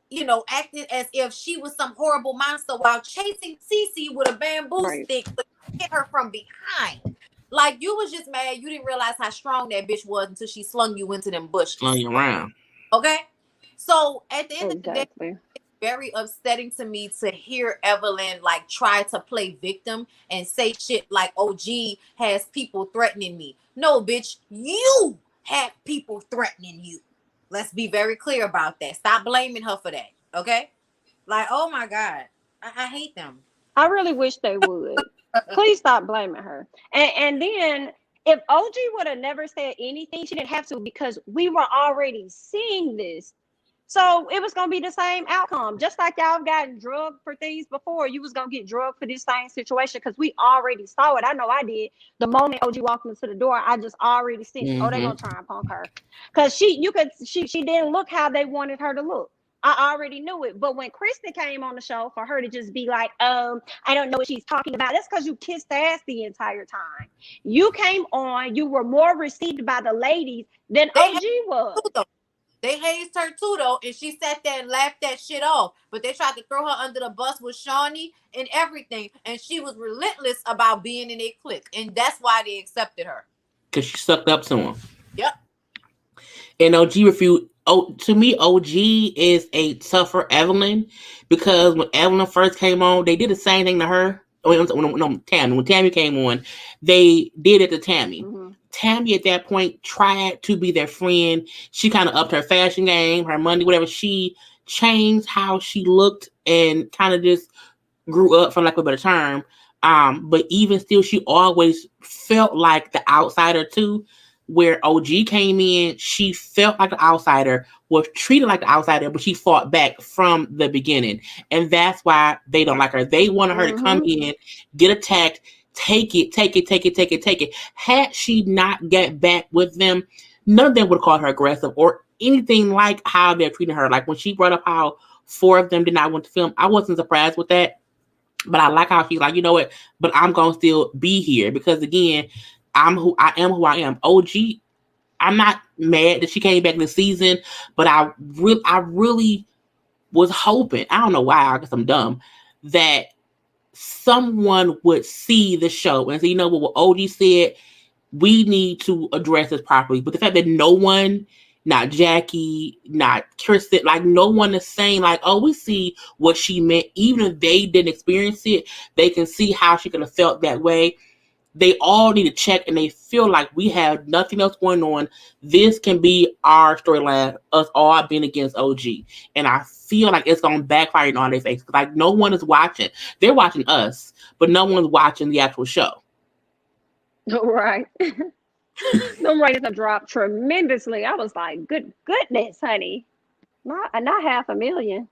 acted as if she was some horrible monster while chasing Cece with a bamboo stick to hit her from behind. Like, you was just mad. You didn't realize how strong that bitch was until she slung you into them bushes. Slung you around. Okay? So, at the end of the day, it's very upsetting to me to hear Evelyn, try to play victim and say shit like OG has people threatening me. No, bitch, you have people threatening you. Let's be very clear about that. Stop blaming her for that, okay? Like, oh my God. I hate them. I really wish they would. Please stop blaming her. And then if OG would have never said anything, she didn't have to because we were already seeing this. So it was going to be the same outcome. Just like y'all gotten drugged for things before, you was going to get drugged for this same situation because we already saw it. I know I did. The moment OG walked into the door, I just already seen, they're going to try and punk her. Because she didn't look how they wanted her to look. I already knew it. But when Kristen came on the show, for her to just be like, I don't know what she's talking about. That's because you kissed ass the entire time. You came on, you were more received by the ladies than OG was. They hazed her too, though, and she sat there and laughed that shit off. But they tried to throw her under the bus with Shawnee and everything, and she was relentless about being in a clique, and that's why they accepted her. Because she sucked up to him. Yep. And OG refused. To me, OG is a tougher Evelyn because when Evelyn first came on, they did the same thing to her. Tammy. When Tammy came on, they did it to Tammy. Mm-hmm. Tammy at that point tried to be their friend. She kind of upped her fashion game, her money, whatever. She changed how she looked and kind of just grew up, for lack of a better term. But even still, she always felt like the outsider too. Where OG came in, she felt like the outsider, was treated like the outsider, but she fought back from the beginning. And that's why they don't like her. They wanted her to come in, get attacked, take it. Had she not get back with them, none of them would have called her aggressive or anything like how they're treating her. Like when she brought up how 4 of them did not want to film, I wasn't surprised with that. But I like how she's like, you know what? But I'm going to still be here because, again, I am who I am. OG, I'm not mad that she came back this season, but I really was hoping, I don't know why, I guess I'm dumb, that someone would see the show and say, you know what OG said, we need to address this properly. But the fact that no one, not Jackie, not Tristan, like no one is saying like, oh, we see what she meant. Even if they didn't experience it, they can see how she could have felt that way. They all need to check, and they feel like we have nothing else going on. This can be our storyline, us all being against OG. And I feel like it's going to backfire on their face. Like, no one is watching. They're watching us, but no one's watching the actual show. Right. Them ratings have dropped tremendously. I was like, goodness, honey. Not 500,000.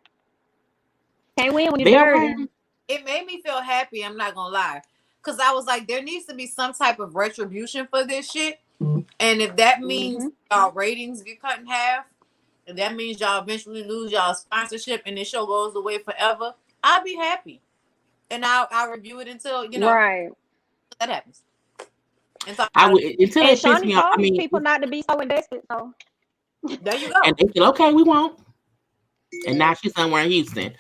Can't win when you're hurting. It made me feel happy, I'm not gonna lie. Because I was like, there needs to be some type of retribution for this shit. And if that means y'all ratings get cut in half, if that means y'all eventually lose y'all sponsorship and this show goes away forever, I'll be happy. And I'll review it until, right. that happens. And so I would, until it pisses me off. I mean, people not to be so invested. So there you go. And they said, okay, we won't. And now she's somewhere in Houston.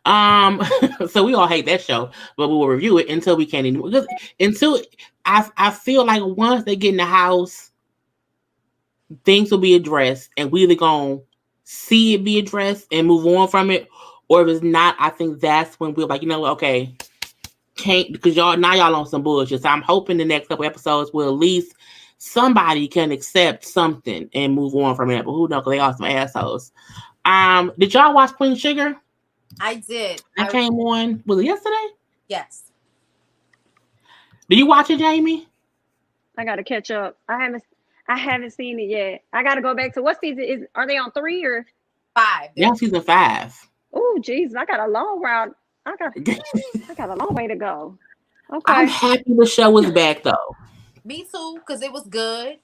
So we all hate that show, but we will review it until we can't anymore. Because until I feel like once they get in the house, things will be addressed, and we either gonna see it be addressed and move on from it, or if it's not, I think that's when we're like, okay, can't, because y'all on some bullshit. So I'm hoping the next couple episodes will at least somebody can accept something and move on from it. But who knows? Because they are some assholes. Did y'all watch Queen Sugar? I did. I came on. Was it yesterday? Yes. Did you watch it, Jamie? I gotta catch up. I haven't seen it yet. I gotta go back to what season are they on 3 or 5? Yeah, season 5. Oh, Jesus, I got a long route. I got a long way to go. Okay. I'm happy the show is back though. Me too, because it was good.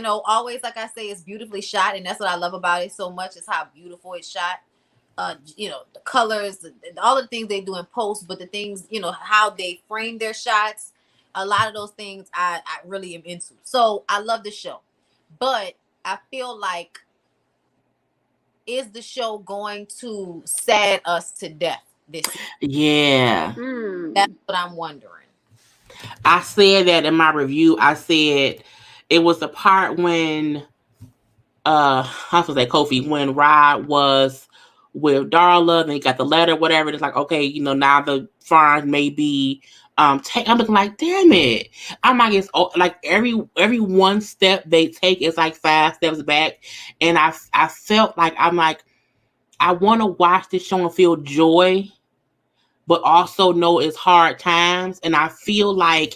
Always, like I say, it's beautifully shot, and that's what I love about it so much, is how beautiful it's shot. The colors, all the things they do in post, but the things, how they frame their shots, a lot of those things I really am into. So I love the show, but I feel like, is the show going to sad us to death this year? Yeah. That's what I'm wondering. I said that in my review. I said it was the part when I was gonna say Kofi, when Rod was with Darla, and he got the letter, whatever. It's like, okay, now the farms may be I'm looking like, damn it. I'm like, it's like every one step they take is like 5 steps back. And I felt like, I'm like, I want to watch this show and feel joy, but also know it's hard times. And I feel like,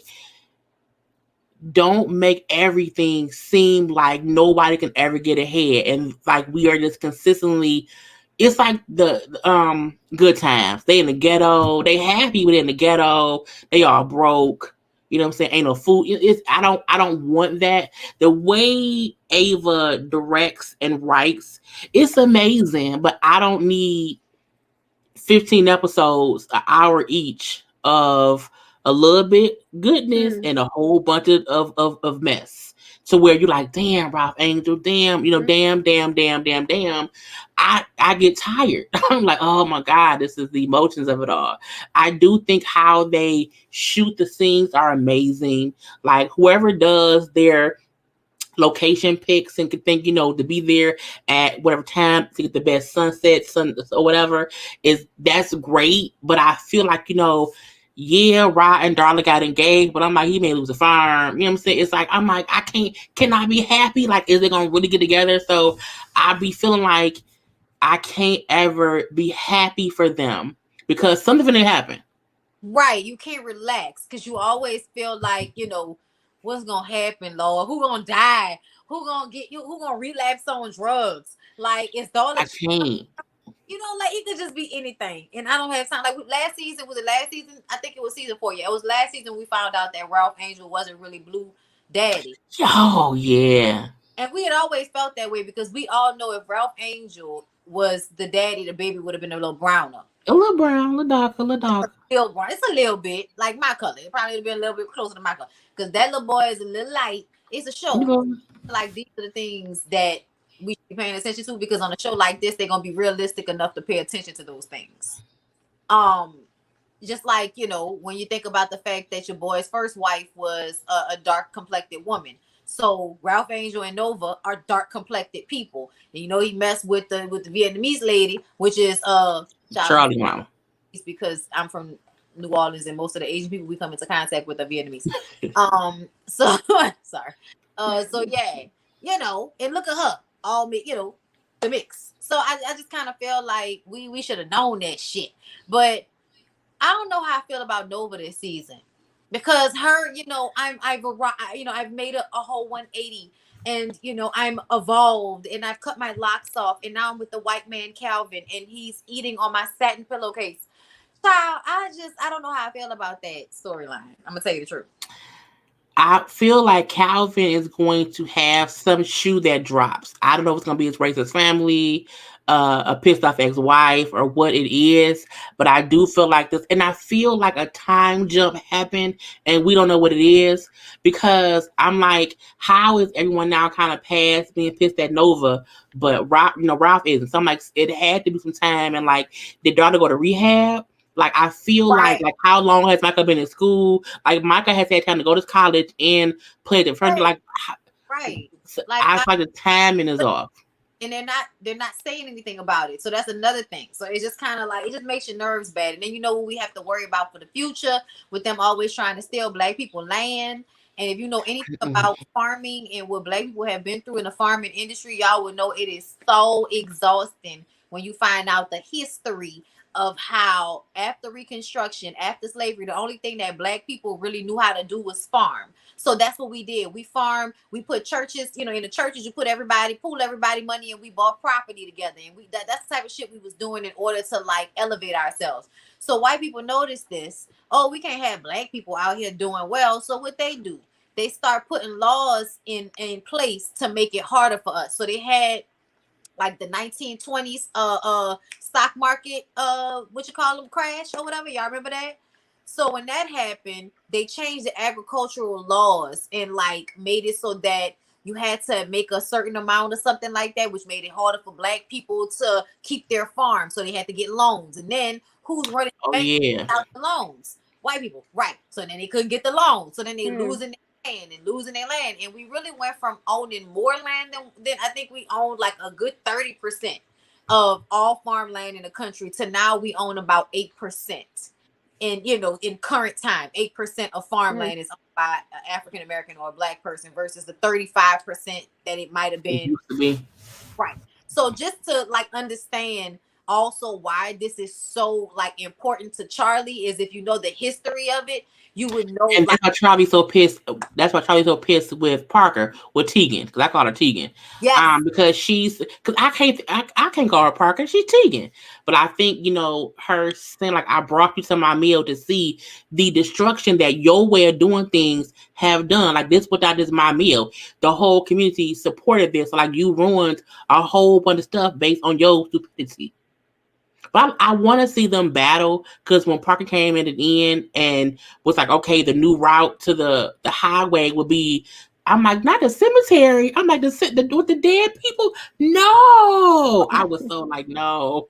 don't make everything seem like nobody can ever get ahead, and like we are just consistently. It's like the Good Times. They in the ghetto. They happy, but in the ghetto, they all broke. You know what I'm saying? Ain't no food. I don't want that. The way Ava directs and writes, it's amazing. But I don't need 15 episodes, an hour each, of a little bit goodness and a whole bunch of mess, to where you're like, damn, Ralph Angel, damn, damn. I get tired. I'm like, oh my God, this is the emotions of it all. I do think how they shoot the scenes are amazing. Like, whoever does their location picks and could think, to be there at whatever time to get the best sunset, or whatever, that's great. But I feel like, yeah, Rod and Darla got engaged, but I'm like, he may lose a farm. You know what I'm saying? It's like, I'm like, can I be happy? Like, is they gonna really get together? So I be feeling like I can't ever be happy for them, because something didn't happen. Right. You can't relax, because you always feel like, what's gonna happen, Lord? Who gonna die? Who gonna get you? Who gonna relapse on drugs? Like, it's all I can't. Like, it could just be anything. And I don't have time. Like, last season, I think it was season 4. Yeah, it was last season we found out that Ralph Angel wasn't really Blue daddy. Oh, yeah. And we had always felt that way, because we all know if Ralph Angel was the daddy, the baby would have been a little browner. A little brown, a little dark. It's a little bit like my color. It probably would have been a little bit closer to my color, because that little boy is a little light. It's a show. Like, these are the things that we should be paying attention to, because on a show like this, they're gonna be realistic enough to pay attention to those things. just like, you know, when you think about the fact that your boy's first wife was a dark complected woman. So Ralph Angel and Nova are dark complected people. And you know, he messed with the Vietnamese lady, which is Charlie Mama. because I'm from New Orleans and most of the Asian people we come into contact with are Vietnamese. So sorry. So yeah, you know, and look at her, all me, you know, the mix. So I just kind of feel like we should have known that shit. But I don't know how I feel about Nova this season because her, you know, I've made a whole 180, and you know, I'm evolved, and I've cut my locks off, and now I'm with the white man Calvin, and he's eating on my satin pillowcase. So I don't know how I feel about that storyline. I'm gonna tell you the truth. I feel like Calvin is going to have some shoe that drops. I don't know if it's going to be his racist family, a pissed off ex-wife, or what it is. But I do feel like this, and I feel like a time jump happened, and we don't know what it is because I'm like, how is everyone now kind of past being pissed at Nova, but Ralph isn't? So I'm like, it had to be some time, and like, did daughter go to rehab? Like, I feel Right. like how long has Michael been in school? Like, Michael has had time to go to college and play the front. Like, right. I feel like the timing is off. And they're not saying anything about it. So that's another thing. So it's just kind of like, it just makes your nerves bad. And then you know what we have to worry about for the future with them always trying to steal black people land. And if you know anything about farming and what black people have been through in the farming industry, y'all would know it is so exhausting when you find out the history of how after Reconstruction, after slavery, the only thing that black people really knew how to do was farm. So that's what we did. We farmed. We put churches, you know, in the churches, you put everybody, pool everybody money, and we bought property together. And that's the type of shit we was doing in order to like elevate ourselves. So white people notice this. Oh, we can't have black people out here doing well. So what they do? They start putting laws in place to make it harder for us. So they had like the 1920s stock market what you call them, crash or whatever. Y'all remember that? So when that happened, they changed the agricultural laws and like made it so that you had to make a certain amount or something like that, which made it harder for black people to keep their farm. So they had to get loans. And then who's running out the loans? White people, right? So then they couldn't get the loan. So then they losing their land. And we really went from owning more land than I think we owned like a good 30% of all farmland in the country to now we own about 8%. And you know, in current time, 8% of farmland is owned by an African American or a black person versus the 35% that it might have been. It used to be. Right. So just to like understand also why this is so like important to Charlie is if you know the history of it, you would know. And that's why Charlie's so pissed. That's why Charlie's so pissed with Parker, with Tegan, because I call her Tegan. Yeah. Because I can't call her Parker. She's Tegan. But I think, you know, her saying like, I brought you to my meal to see the destruction that your way of doing things have done. Like this without this my meal. The whole community supported this. So, like you ruined a whole bunch of stuff based on your stupidity. But I want to see them battle because when Parker came in at the end and was like, okay, the new route to the highway will be, I'm like, not the cemetery. I'm like, with the dead people. No. I was so like, no.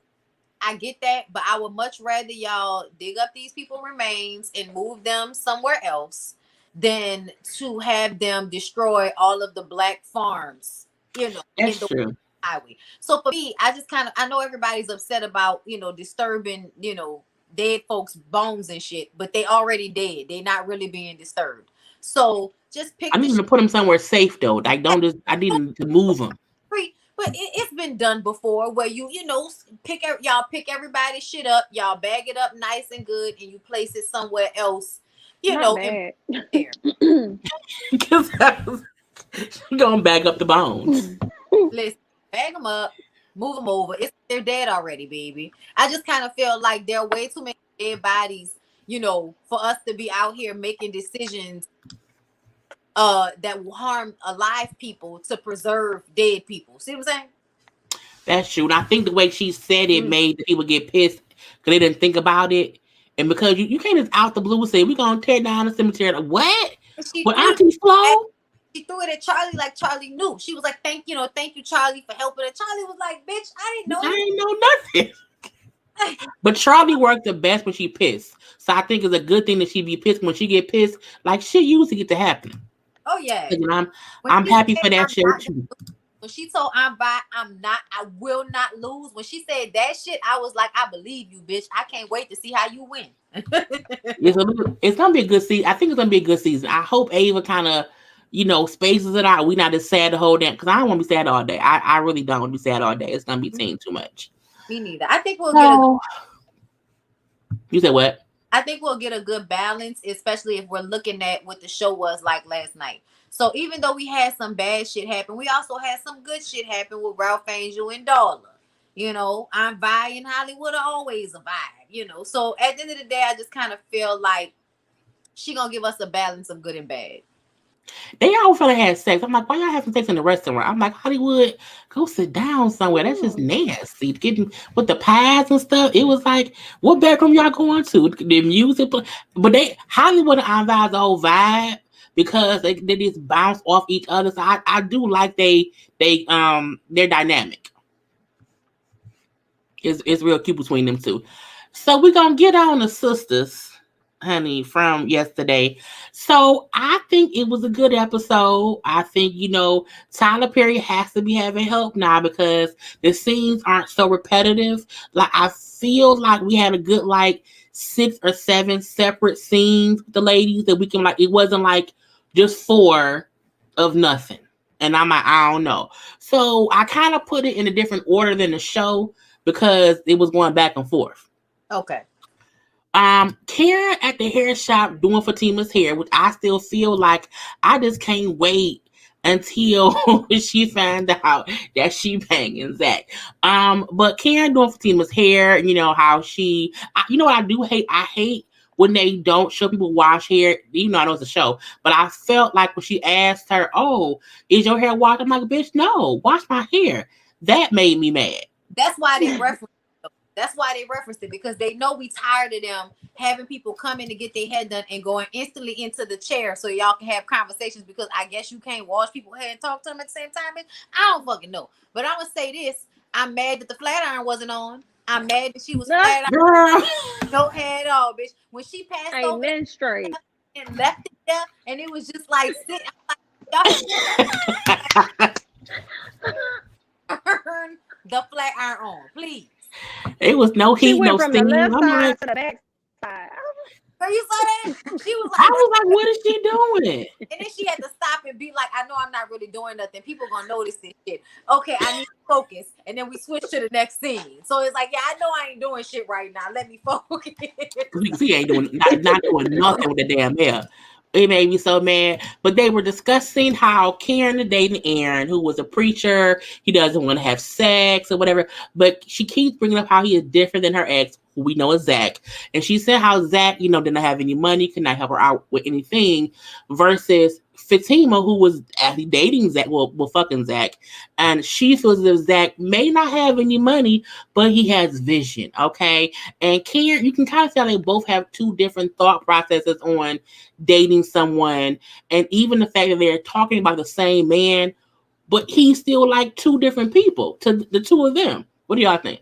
I get that, but I would much rather y'all dig up these people's remains and move them somewhere else than to have them destroy all of the black farms, you know. That's true. Highway. So for me, I know everybody's upset about, you know, disturbing, you know, dead folks' bones and shit, but they already dead. They're not really being disturbed. So just pick. I need to put them somewhere safe though. Like I need to move them. But it's been done before where you know, pick everybody's shit up, y'all bag it up nice and good, and you place it somewhere else. You know, because you're gonna bag up the bones. Listen. Bag them up, move them over. They're dead already, baby. I just kind of feel like there are way too many dead bodies, you know, for us to be out here making decisions that will harm alive people to preserve dead people. See what I'm saying? That's true. And I think the way she said it made the people get pissed because they didn't think about it. And because you can't just out the blue say, we're going to tear down the cemetery. Like, what? With Auntie Flo? She threw it at Charlie like Charlie knew. She was like, thank you, Charlie, for helping. And Charlie was like, bitch, I didn't know nothing. But Charlie worked the best when she pissed. So I think it's a good thing that she be pissed when she get pissed. Like shit usually get to happen. Oh yeah. You know, When I'm she happy said for that I'm shit not too. when she told I will not lose. When she said that shit, I was like, I believe you, bitch. I can't wait to see how you win. It's gonna be a good season. I think it's gonna be a good season. I hope Ava kind of, spaces it out. We not just sad the whole day because I don't want to be sad all day. I really don't want to be sad all day. It's gonna be team too much. Me neither. I think we'll get a So, you said what? I think we'll get a good balance, especially if we're looking at what the show was like last night. So even though we had some bad shit happen, we also had some good shit happen with Ralph Angel and Darla. I'm Vi and Hollywood are always a vibe. So at the end of the day, I just kind of feel like she gonna give us a balance of good and bad. They all feel like had sex. I'm like, why y'all having sex in the restaurant? I'm like, Hollywood, go sit down somewhere. That's just nasty. Getting with the pies and stuff. It was like, what bedroom y'all going to? The music, but Hollywood and Envy the whole vibe because they just bounce off each other. So I do like their dynamic. It's real cute between them two. So we're gonna get on the sisters, honey, from yesterday. So I think it was a good episode. I think, Tyler Perry has to be having help now because the scenes aren't so repetitive. Like I feel like we had a good 6 or 7 separate scenes with the ladies that we can it wasn't like just 4 of nothing. And I'm like, I don't know. So I kind of put it in a different order than the show because it was going back and forth. Okay. Karen at the hair shop doing Fatima's hair, which I still feel like I just can't wait until she found out that she banging Zach. But Karen doing Fatima's hair, how you know what I do hate? I hate when they don't show people wash hair. I know it's a show, but I felt like when she asked her, "Oh, is your hair washed?" I'm like, "Bitch, no, wash my hair." That made me mad. That's why they reference. That's why they referenced it because they know we tired of them having people come in to get their hair done and going instantly into the chair so y'all can have conversations because I guess you can't wash people's hair and talk to them at the same time. I don't fucking know. But I'm going to say this. I'm mad that the flat iron wasn't on. I'm mad that she was flat iron. No hair at all, bitch. When she passed over straight and left it there and it was just like sitting, turn the flat iron on, please. It was no heat, no steam. From the left side to the back side. So you saw that? She was like, I was like, what is she doing? And then she had to stop and be like, I know I'm not really doing nothing. People gonna notice this shit. Okay, I need to focus. And then we switch to the next scene. So it's like, yeah, I know I ain't doing shit right now. Let me focus. She ain't doing not doing nothing with the damn hair. It made me so mad. But they were discussing how Karen is dating Aaron, who was a preacher. He doesn't want to have sex or whatever. But she keeps bringing up how he is different than her ex, who we know is Zach. And she said how Zach, didn't have any money, could not help her out with anything, versus Fatima, who was actually dating Zach, well, fucking Zach. And she feels as if Zach may not have any money, but he has vision, okay? And Karen, you can kind of tell they both have 2 different thought processes on dating someone. And even the fact that they're talking about the same man, but he's still like 2 different people to the 2 of them. What do y'all think?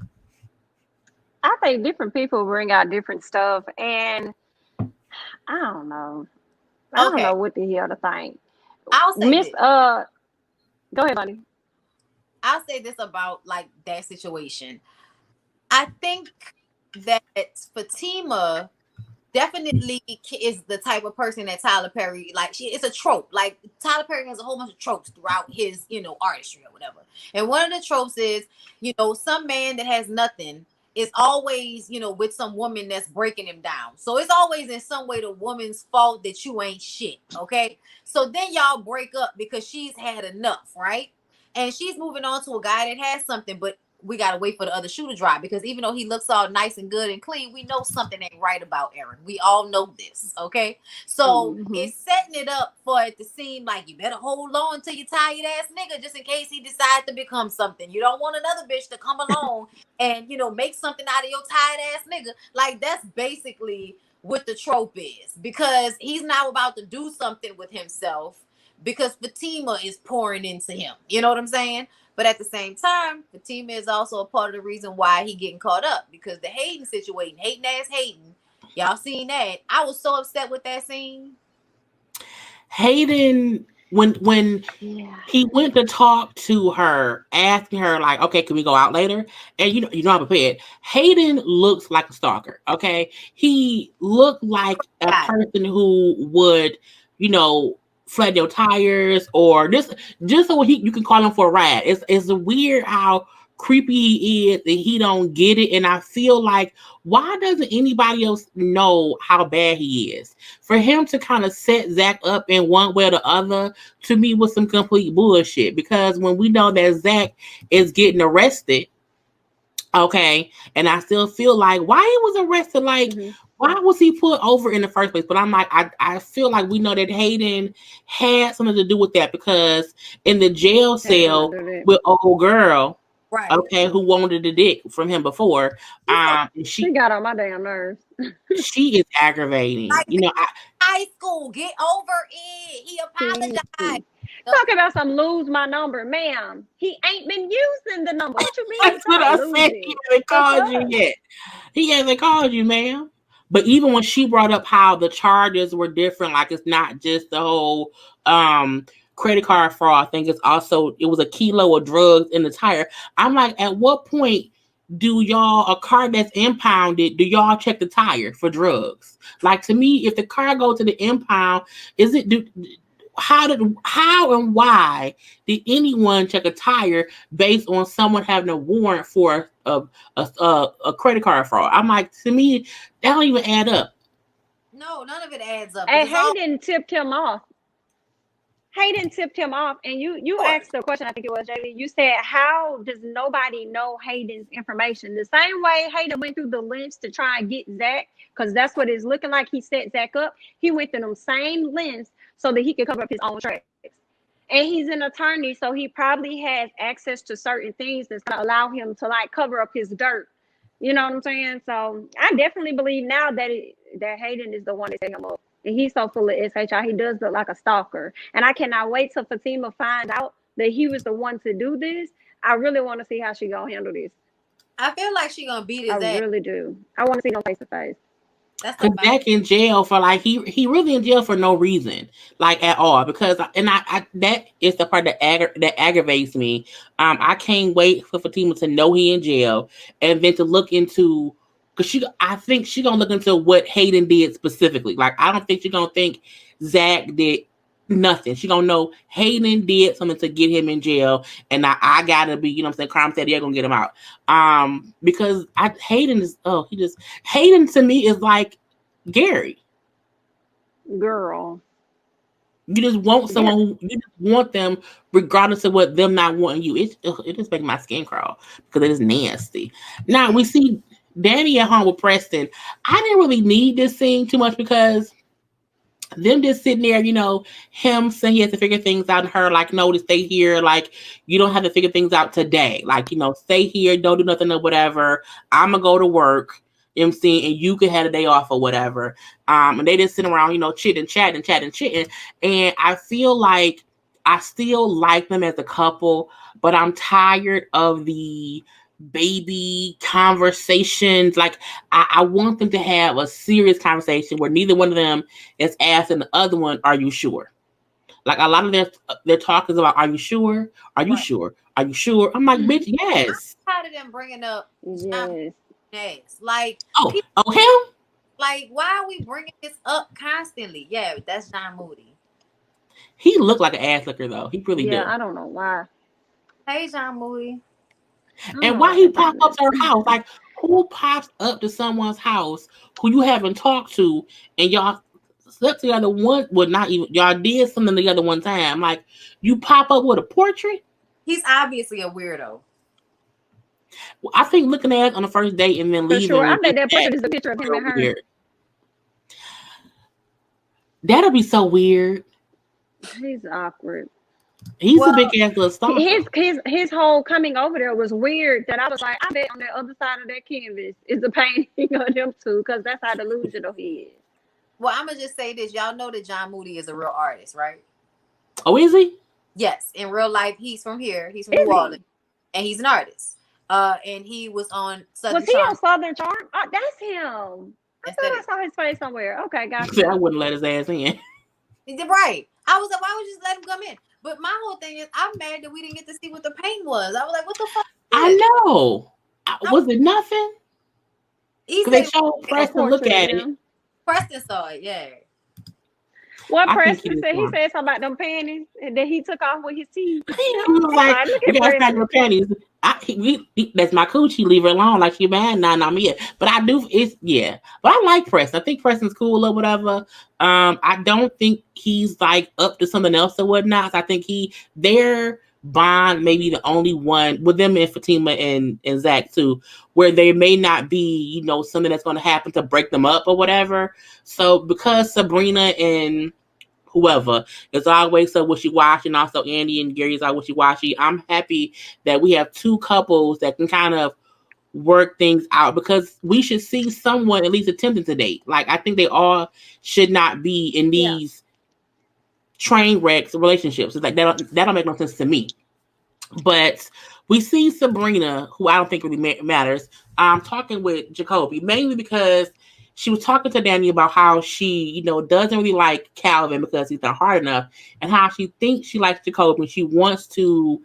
I think different people bring out different stuff, and I don't know. I don't know what the hell to think. I'll say this. Go ahead, buddy. I'll say this about that situation. I think that Fatima definitely is the type of person that Tyler Perry it's a trope. Tyler Perry has a whole bunch of tropes throughout his artistry or whatever. And one of the tropes is some man that has nothing is always, with some woman that's breaking him down. So it's always in some way the woman's fault that you ain't shit. Okay. So then y'all break up because she's had enough, right? And she's moving on to a guy that has something, but we got to wait for the other shoe to drop because even though he looks all nice and good and clean, we know something ain't right about Aaron. We all know this. Okay. So it's setting it up for it to seem like you better hold on to your tired ass nigga just in case he decides to become something. You don't want another bitch to come along and, make something out of your tired ass nigga. That's basically what the trope is because he's now about to do something with himself because Fatima is pouring into him. You know what I'm saying? But at the same time, Fatima is also a part of the reason why he getting caught up, because the Hayden situation, hating ass Hayden. Y'all seen that? I was so upset with that scene. Hayden, when he went to talk to her, asking her like, "Okay, can we go out later?" And you know I'm prepared. Hayden looks like a stalker. Okay, he looked like a person who would, flat your tires or just so you can call him for a ride. It's weird how creepy he is and he don't get it. And I feel like, why doesn't anybody else know how bad he is? For him to kind of set Zach up in one way or the other, to me, was some complete bullshit. Because when we know that Zach is getting arrested, okay, and I still feel like, why he was arrested, like, why was he put over in the first place? But I'm like, I feel like we know that Hayden had something to do with that, because in the jail cell with old girl, right, okay, who wanted the dick from him before, she got on my damn nerves. She is aggravating. Like, high school, get over it. He apologized. Talking about some lose my number, ma'am. He ain't been using the number. What you mean? That's what I said. He hasn't called you yet. He hasn't called you, ma'am. But even when she brought up how the charges were different, like it's not just the whole credit card fraud. I think it was a kilo of drugs in the tire. I'm like, at what point do a car that's impounded, do y'all check the tire for drugs? Like, to me, if the car goes to the impound, how and why did anyone check a tire based on someone having a warrant for a credit card fraud? I'm like, to me, that don't even add up. No, none of it adds up. And Hayden tipped him off. And you asked the question, I think it was, Jaylee. You said, how does nobody know Hayden's information? The same way Hayden went through the lengths to try and get Zach, because that's what it's looking like. He set Zach up. He went through them same lengths so that he could cover up his own tracks. And he's an attorney, so he probably has access to certain things that's going to allow him to like cover up his dirt. You know what I'm saying? So I definitely believe now that Hayden is the one that set him up. And he's so full of SHI. He does look like a stalker. And I cannot wait till Fatima finds out that he was the one to do this. I really want to see how she gonna handle this. I feel like she gonna beat his ass. I really do. I want to see him face to face. That's Zach in jail for like he really in jail for no reason, like at all. Because I that is the part that aggravates me. I can't wait for Fatima to know he in jail, and then to look into, because I think she gonna look into what Hayden did specifically. Like, I don't think she's gonna think Zach did nothing. She gonna know Hayden did something to get him in jail, and I gotta be, Crime said, yeah, gonna get him out. Because Hayden to me is like Gary. Girl. You just want someone who you just want them, regardless of what them not wanting you. It just makes my skin crawl because it is nasty. Now we see Danny at home with Preston. I didn't really need this scene too much, because them just sitting there, him saying he has to figure things out, and her like, no, to stay here. Like, you don't have to figure things out today. Like, stay here, don't do nothing or whatever. I'm gonna go to work. You know what I'm saying? And you could have a day off or whatever. And they just sit around, chatting. And I feel like I still like them as a couple, but I'm tired of the baby conversations. Like, I want them to have a serious conversation where neither one of them is asking the other one, are you sure? Like, a lot of their talk is about, are you sure? Are you sure? Are you sure? I'm like, bitch, yes. I'm tired of them bringing up yes. Like, him? Like, why are we bringing this up constantly? Yeah, that's John Moody. He looked like an ass licker, though. He really did. Yeah, I don't know why. Hey, John Moody. And why he popped up to her house? Like, who pops up to someone's house who you haven't talked to, and y'all slept together y'all did something together one time? Like, you pop up with a portrait? He's obviously a weirdo. Well, I think looking at it on the first date and then leaving. Sure. I bet that portrait is a picture of him and her. Weird. That'll be so weird. He's awkward. He's a big ass little stalker. His whole coming over there was weird. That I was like, I bet on the other side of that canvas is the painting of them two, because that's how delusional he is. Well, I'm gonna just say this. Y'all know that John Moody is a real artist, right? Oh, is he? Yes, in real life, he's from here. He's from Is New he? Orleans, and he's an artist. And he was on Southern Was he Charm. on Southern Charm? Oh, that's him. I Yes, that thought I is saw his face somewhere. Okay, got I you. wouldn't let his ass in. right. I was like, why would you just let him come in? But my whole thing is, I'm mad that we didn't get to see what the paint was. I was like, what the fuck? I know. Was it nothing? He Because they said showed A Preston look portrait of at it. him. Preston saw it. Yeah. What I think Preston said? He said something about them panties that he took off with his teeth. He was like, Look you at gotta pack Preston. your panties. That's my coochie. Leave her alone. Like she mad. Nah, not me. But I do. It's yeah. But I like Preston. I think Preston's cool or whatever. I don't think he's like up to something else or whatnot. I think their bond maybe the only one with them and Fatima and Zach too, where they may not be something that's going to happen to break them up or whatever. So because Sabrina and whoever is always so wishy-washy, and also Andy and Gary is all wishy-washy. I'm happy that we have two couples that can kind of work things out, because we should see someone at least attempting to date. Like, I think they all should not be in these train wrecks relationships. It's like that don't make no sense to me. But we see Sabrina, who I don't think really matters, talking with Jacoby, mainly because she was talking to Danny about how she, doesn't really like Calvin because he's not hard enough, and how she thinks she likes Jacoby and she wants to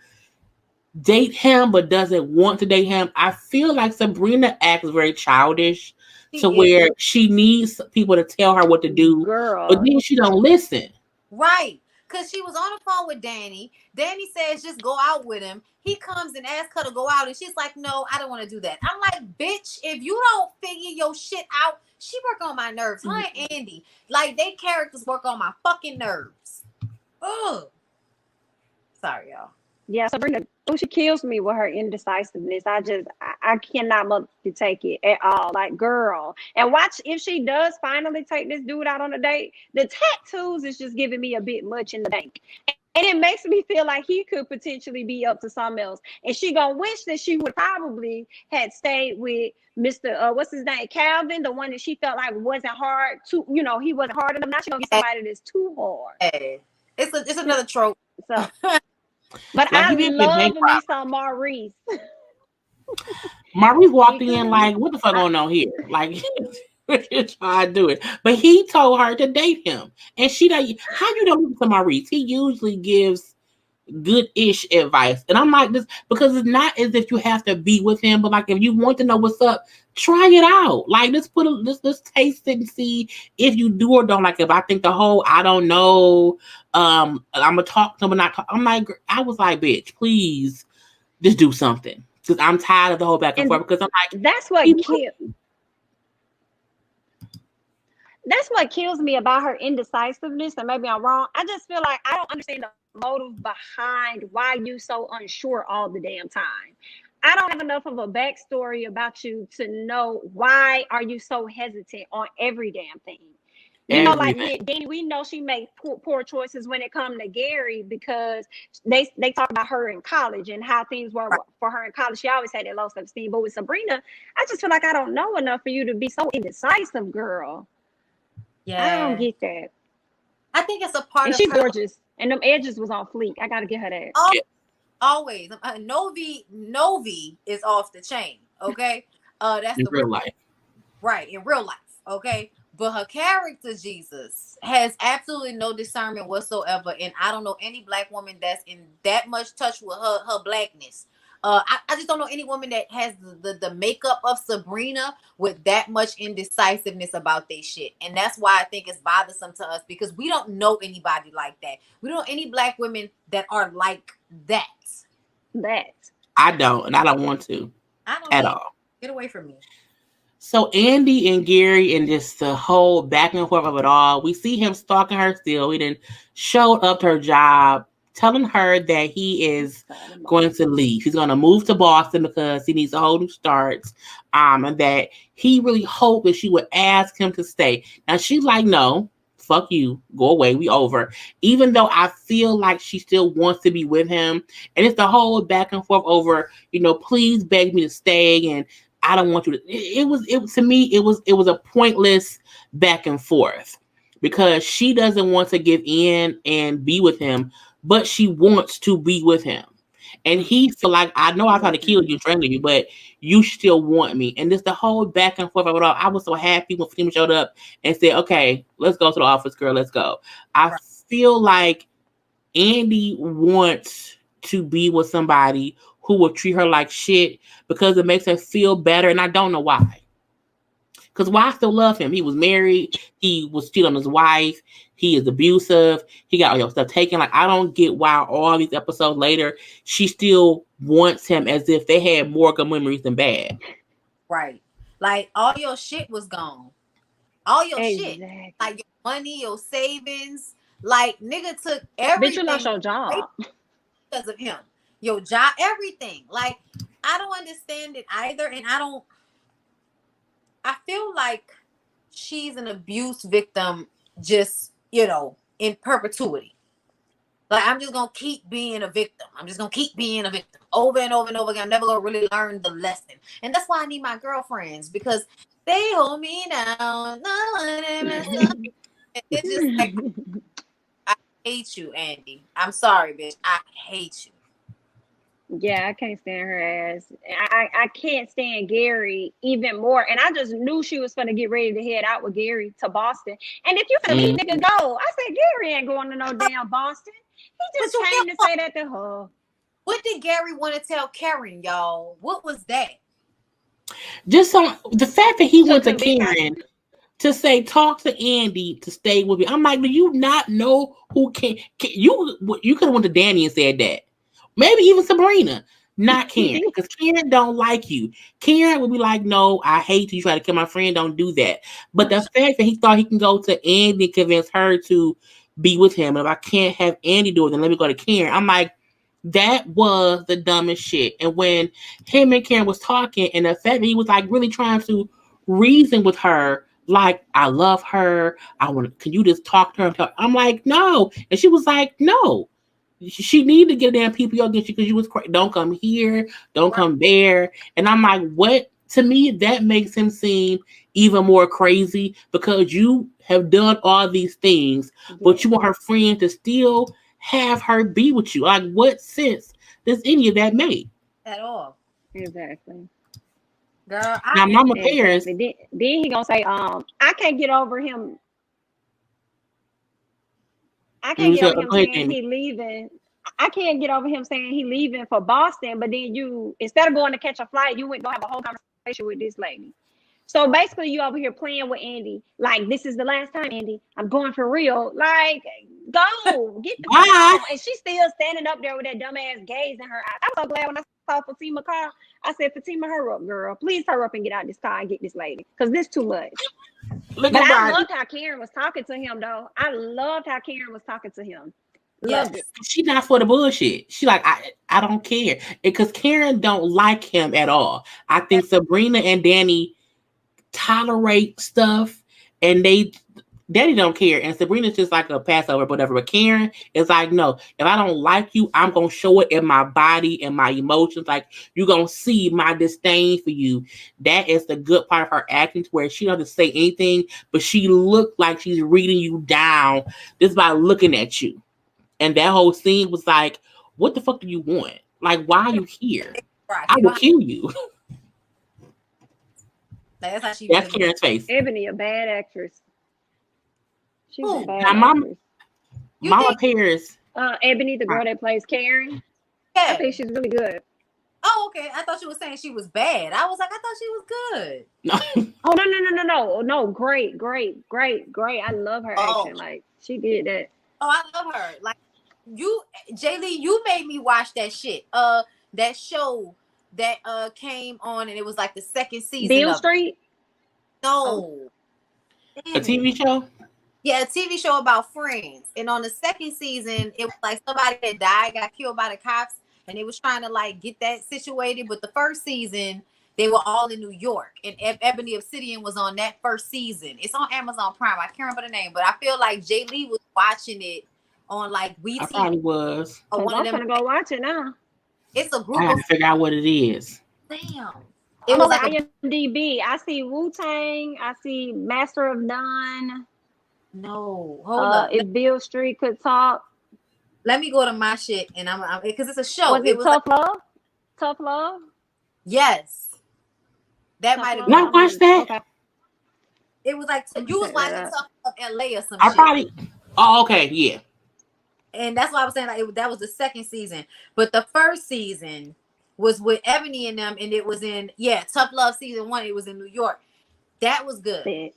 date him but doesn't want to date him. I feel like Sabrina acts very childish where she needs people to tell her what to do, Girl. but then she don't listen. Right. Because she was on the phone with Danny. Danny says just go out with him. He comes and asks her to go out, and she's like, no, I don't want to do that. I'm like, bitch, if you don't figure your shit out, she work on my nerves. Her and Andy, like, they characters work on my fucking nerves. Ugh. Sorry, y'all. Yeah, Sabrina, she kills me with her indecisiveness. I cannot take it at all. Like, girl. And watch, if she does finally take this dude out on a date, the tattoos is just giving me a bit much in the bank. And it makes me feel like he could potentially be up to something else. And she gonna wish that she would probably had stayed with Mr. What's his name? Calvin, the one that she felt like wasn't hard to, he wasn't hard enough. Now she gonna get somebody that's too hard. Hey, it's another trope. So but Like, I love me some Maurice. Maurice walked in like, what the fuck going on here? Like, try to do it. But he told her to date him. And she don't, how you don't listen to Maurice? He usually gives good-ish advice. And I'm like, this, because it's not as if you have to be with him, but like, if you want to know what's up, try it out. Like, let's taste it and see if you do or don't like it. But I think the whole, I don't know, I'm gonna talk to him, but not talk. I was like, bitch, please just do something. Because I'm tired of the whole back and forth. Because I'm like, that's what kills me about her indecisiveness. And maybe I'm wrong. I just feel like I don't understand the motive behind why you so unsure all the damn time. I don't have enough of a backstory about you to know why are you so hesitant on every damn thing. Like Danny, we know she made poor choices when it comes to Gary, because they talk about her in college and how things were for her in college. She always had that low self-esteem. But with Sabrina, I just feel like I don't know enough for you to be so indecisive, girl. Yeah, I don't get that. I think it's a part and of she's her. Gorgeous, and them edges was on fleek. I gotta get her that. Always. Novi is off the chain. Okay, that's in the real life, right? In real life, okay. But her character, Jesus, has absolutely no discernment whatsoever, and I don't know any black woman that's in that much touch with her blackness. I just don't know any woman that has the makeup of Sabrina with that much indecisiveness about their shit. And that's why I think it's bothersome to us, because we don't know anybody like that. We don't know any black women that are like that. I don't, and I don't want to. I don't at all. Get away from me. So Andy and Gary and just the whole back and forth of it all, we see him stalking her still. He then showed up to her job, telling her that he is going to leave. He's going to move to Boston because he needs a whole new start. And that he really hoped that she would ask him to stay. Now she's like, no, fuck you, go away, we over. Even though I feel like she still wants to be with him. And it's the whole back and forth over, please beg me to stay, and I don't want you to. It was to me, it was a pointless back and forth, because she doesn't want to give in and be with him, but she wants to be with him. And he feel like, I know I tried to kill you, strangle you, but you still want me. And this the whole back and forth of it all. I was so happy when Fatima showed up and said, okay, let's go to the office, girl, let's go. I feel like Andy wants to be with somebody who will treat her like shit because it makes her feel better. And I don't know why. Because why I still love him. He was married. He was cheating on his wife. He is abusive. He got all your stuff taken. Like, I don't get why all these episodes later, she still wants him as if they had more good memories than bad. Right. Like, all your shit was gone. All your shit. Like, your money, your savings. Like, nigga took everything. Bitch, you lost your job. Because of him. Your job, everything. Like, I don't understand it either. And I feel like she's an abuse victim just, in perpetuity. Like, I'm just going to keep being a victim. I'm just going to keep being a victim over and over and over again. I'm never going to really learn the lesson. And that's why I need my girlfriends, because they hold me down. It's just like, I hate you, Andy. I'm sorry, bitch. I hate you. Yeah, I can't stand her ass. I can't stand Gary even more. And I just knew she was going to get ready to head out with Gary to Boston. And if you finna leave, nigga, go. I said, Gary ain't going to no damn Boston. He just came to say that to her. What did Gary want to tell Karen, y'all? What was that? Just the fact that he went to Karen to say, talk to Andy to stay with me. I'm like, do you not know who can you could have went to Danny and said that. Maybe even Sabrina, not Karen, because Karen don't like you. Karen would be like, no, I hate you. You try to kill my friend. Don't do that. But the fact that he thought he can go to Andy and convince her to be with him. And if I can't have Andy do it, then let me go to Karen. I'm like, that was the dumbest shit. And when him and Karen was talking, and the fact that he was like really trying to reason with her, like, I love her. Can you just talk to her? I'm like, no. And she was like, no. She needed to get a damn PPO against you because you was crazy. Don't come here. Don't come there. And I'm like, what? To me, that makes him seem even more crazy because you have done all these things, but you want her friend to still have her be with you. Like, what sense does any of that make? At all. Exactly. Girl, now Mama Paris. Then he gonna say, I can't get over him. I can't get over him saying he leaving. I can't get over him saying he leaving for Boston, but then you, instead of going to catch a flight, you went go have a whole conversation with this lady. So basically, you over here playing with Andy. Like, this is the last time, Andy. I'm going for real. Like, go. Get the fuck on. And she's still standing up there with that dumbass gaze in her eyes. I was so glad when I saw Fatima car. I said, Fatima, hurry up, girl. Please hurry up and get out this car and get this lady. Because this too much. But I loved how Karen was talking to him, though. I loved how Karen was talking to him. Loved it. She not for the bullshit. She like, I don't care. Because Karen don't like him at all. I think Sabrina and Danny tolerate stuff, and Danny don't care, and Sabrina's just like a passover, whatever. But Karen is like, no, if I don't like you, I'm gonna show it in my body and my emotions. Like, you're gonna see my disdain for you. That is the good part of her acting, to where she doesn't say anything, but she looked like she's reading you down just by looking at you. And that whole scene was like, what the fuck do you want? Like, why are you here? I will kill you. That's how she. That's Karen's face. Ebony, a bad actress. She's a bad actress. Mama Paris. Ebony, the girl that plays Karen. Yeah. I think she's really good. Oh, okay. I thought you were saying she was bad. I was like, I thought she was good. No. Great. I love her acting. Like, she did that. Oh, I love her. Like, Jaylee, you made me watch that shit. That show that came on, and it was like the second season. Beale Street? No. A TV show? Yeah, a TV show about friends. And on the second season, it was like somebody that died, got killed by the cops, and they was trying to like get that situated. But the first season, they were all in New York, and Ebony Obsidian was on that first season. It's on Amazon Prime. I can't remember the name, but I feel like Jaylee was watching it on like WeTV. I probably was. I'm gonna go watch it now. It's a group. I have to figure out what it is. Damn. It was like IMDb. I see Wu-Tang. I see Master of None. No, hold up. If Beale Street could talk. Let me go to my shit, and I'm because it's a show. Was it was Tough Love? Tough Love? Yes, that Tough might have Love? been. Not watch that. Okay. It was like you was Check that watching out. Tough Love LA or some I shit. probably. Oh, okay, yeah. And that's why I was saying like that was the second season, but the first season was with Ebony and them, and it was in Tough Love season 1. It was in New York. That was good.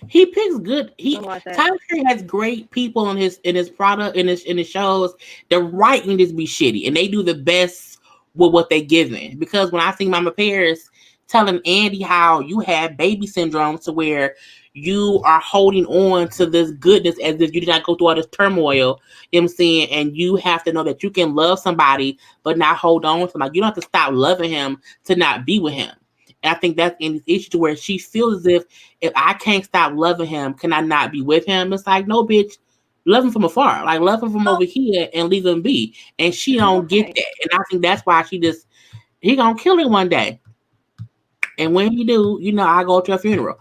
He picks good. Like that. Tyler Perry has great people in his product in his shows. The writing just be shitty, and they do the best with what they given. Because when I see Mama Paris telling Andy how you have baby syndrome to where you are holding on to this goodness as if you did not go through all this turmoil, you know what I'm saying? And you have to know that you can love somebody but not hold on to them. Like, you don't have to stop loving him to not be with him. And I think that's Andy's issue to where she feels as if I can't stop loving him, can I not be with him? It's like, no, bitch, love him from afar. Like, love him from over here and leave him be. And she don't get that. And I think that's why he gonna kill her one day. And when he do, I go to a funeral.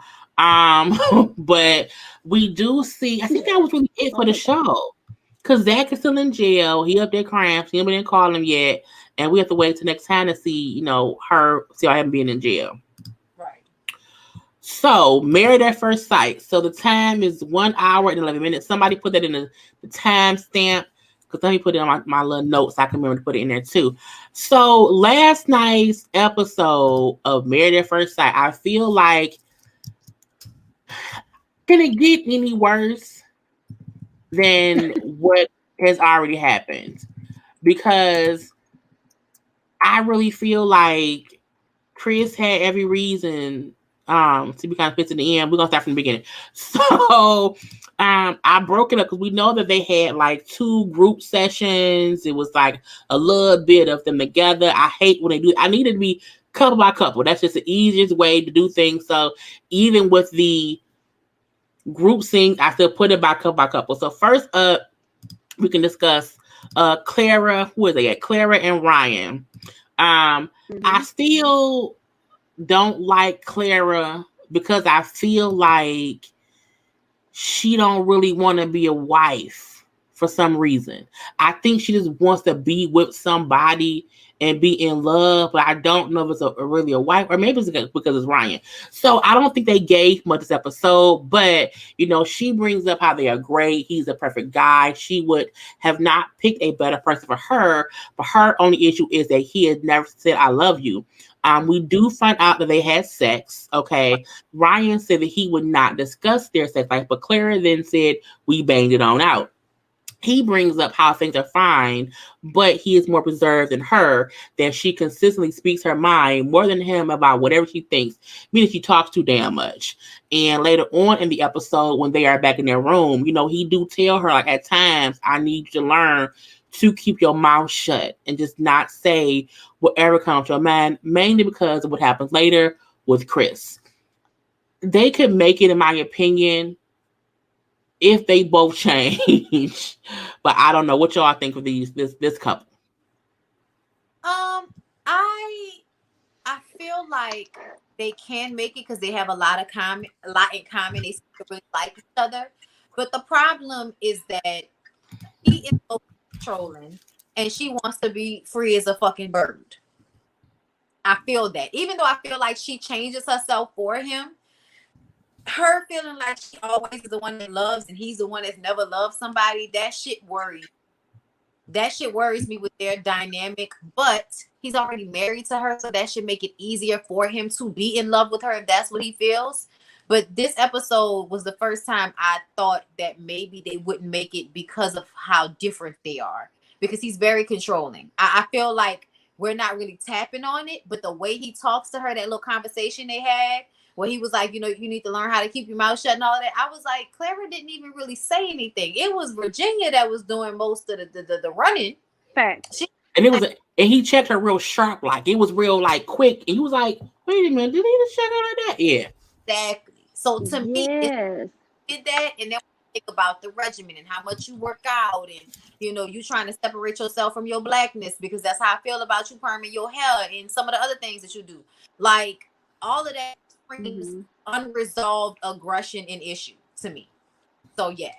But we do see, I think that was really it for the show. Because Zach is still in jail. He up there crying. She didn't call him yet. And we have to wait till next time to see, see how him being in jail. Right. So, Married at First Sight. So, the time is 1 hour and 11 minutes. Somebody put that in the time stamp. Because let me put it on my little notes. So I can remember to put it in there too. So, last night's episode of Married at First Sight, I feel like, can it get any worse than what has already happened? Because I really feel like Chris had every reason to be kind of fit to the end. We're gonna start from the beginning. So I broke it up because we know that they had like 2 group sessions. It was like a little bit of them together. I hate when they do. I need it to be couple by couple. That's just the easiest way to do things. So even with the group scenes, I still put it by couple. So first up, we can discuss Clara. Who is it? Clara and Ryan. I still don't like Clara because I feel like she don't really want to be a wife for some reason. I think she just wants to be with somebody and be in love, but I don't know if it's really a wife, or maybe it's because it's Ryan. So I don't think they gave much this episode, but she brings up how they are great. He's a perfect guy. She would have not picked a better person for her, but her only issue is that he has never said I love you. We do find out that they had sex. Okay. Ryan said that he would not discuss their sex life, but Clara then said we banged it on out. He brings up how things are fine, but he is more preserved than her, that she consistently speaks her mind more than him about whatever she thinks, meaning she talks too damn much. And later on in the episode, when they are back in their room, he do tell her, like, at times, I need you to learn to keep your mouth shut and just not say whatever comes to your mind, mainly because of what happens later with Chris. They could make it, in my opinion, if they both change. But I don't know what y'all think of this couple. I feel like they can make it because they have a lot in common. They really like each other. But the problem is that he is so controlling and she wants to be free as a fucking bird. I feel that. Even though I feel like she changes herself for him, her feeling like she always is the one that loves and he's the one that's never loved somebody, that shit worries me with their dynamic. But he's already married to her, so that should make it easier for him to be in love with her if that's what he feels. But this episode was the first time I thought that maybe they wouldn't make it because of how different they are, because he's very controlling. I feel like we're not really tapping on it, but the way he talks to her, that little conversation they had where he was like, you need to learn how to keep your mouth shut and all that. I was like, Clara didn't even really say anything. It was Virginia that was doing most of the running. Fact. And it was, and he checked her real sharp, like it was real, like quick. And he was like, "Wait a minute, did he just check her like that?" Yeah, exactly. So to me, it did that, and then think about the regimen and how much you work out, and you trying to separate yourself from your blackness, because that's how I feel about you perming your hair and some of the other things that you do. Like all of that brings unresolved aggression and issue to me. So yeah,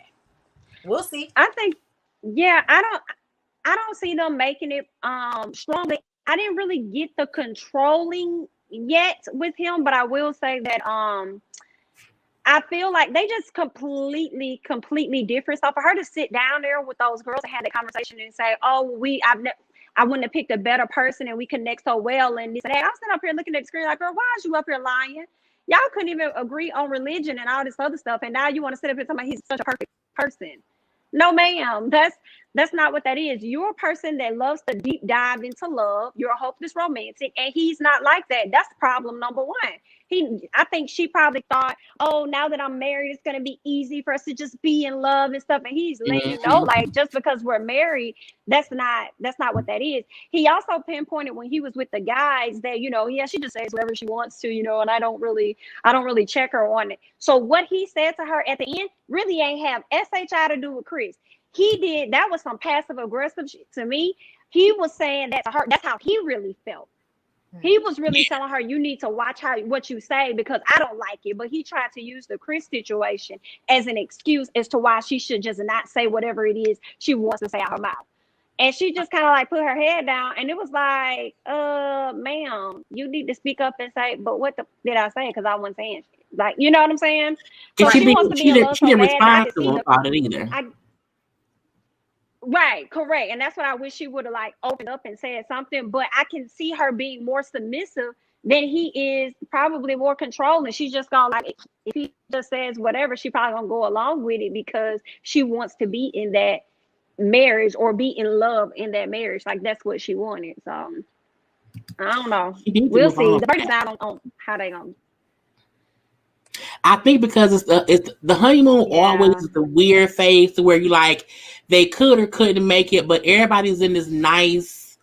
we'll see. I think Yeah, I don't see them making it strong. I didn't really get the controlling yet with him, but I will say that I feel like they just completely different. So for her to sit down there with those girls and have that conversation and say, "Oh, I wouldn't have picked a better person, and we connect so well," and this and that. I was sitting up here looking at the screen like, "Girl, why is you up here lying? Y'all couldn't even agree on religion and all this other stuff, and now you want to sit up here talking about he's such a perfect person." No, ma'am. That's not what that is. You're a person that loves to deep dive into love. You're a hopeless romantic, and he's not like that. That's problem number one. I think she probably thought, oh, now that I'm married, it's gonna be easy for us to just be in love and stuff. And he's letting you know, Mhm. like, just because we're married, that's not what that is. He also pinpointed when he was with the guys that, yeah, she just says whatever she wants to, and I don't really check her on it. So what he said to her at the end really ain't have SHI to do with Chris. He did that was some passive aggressive shit to me. He was saying that to her. That's how he really felt. He was really telling her, you need to watch what you say because I don't like it. But he tried to use the Chris situation as an excuse as to why she should just not say whatever it is she wants to say out her mouth. And she just kind of like put her head down, and it was like, ma'am, you need to speak up and say, but what did I say? Because I wasn't saying shit. Like, you know what I'm saying? And So she wants to be in love she so didn't bad that I respond can to see him the about it either. I Right, correct. And that's what I wish she would have like opened up and said something. But I can see her being more submissive than he is, probably more controlling. She's just gonna like if he just says whatever, she probably gonna go along with it because she wants to be in that marriage or be in love in that marriage. Like that's what she wanted. So I don't know. She needs to We'll move see. on. The bird's out on how they gonna. I think because it's the honeymoon always Yeah. is the weird phase to where you like they could or couldn't make it, but everybody's in this nice,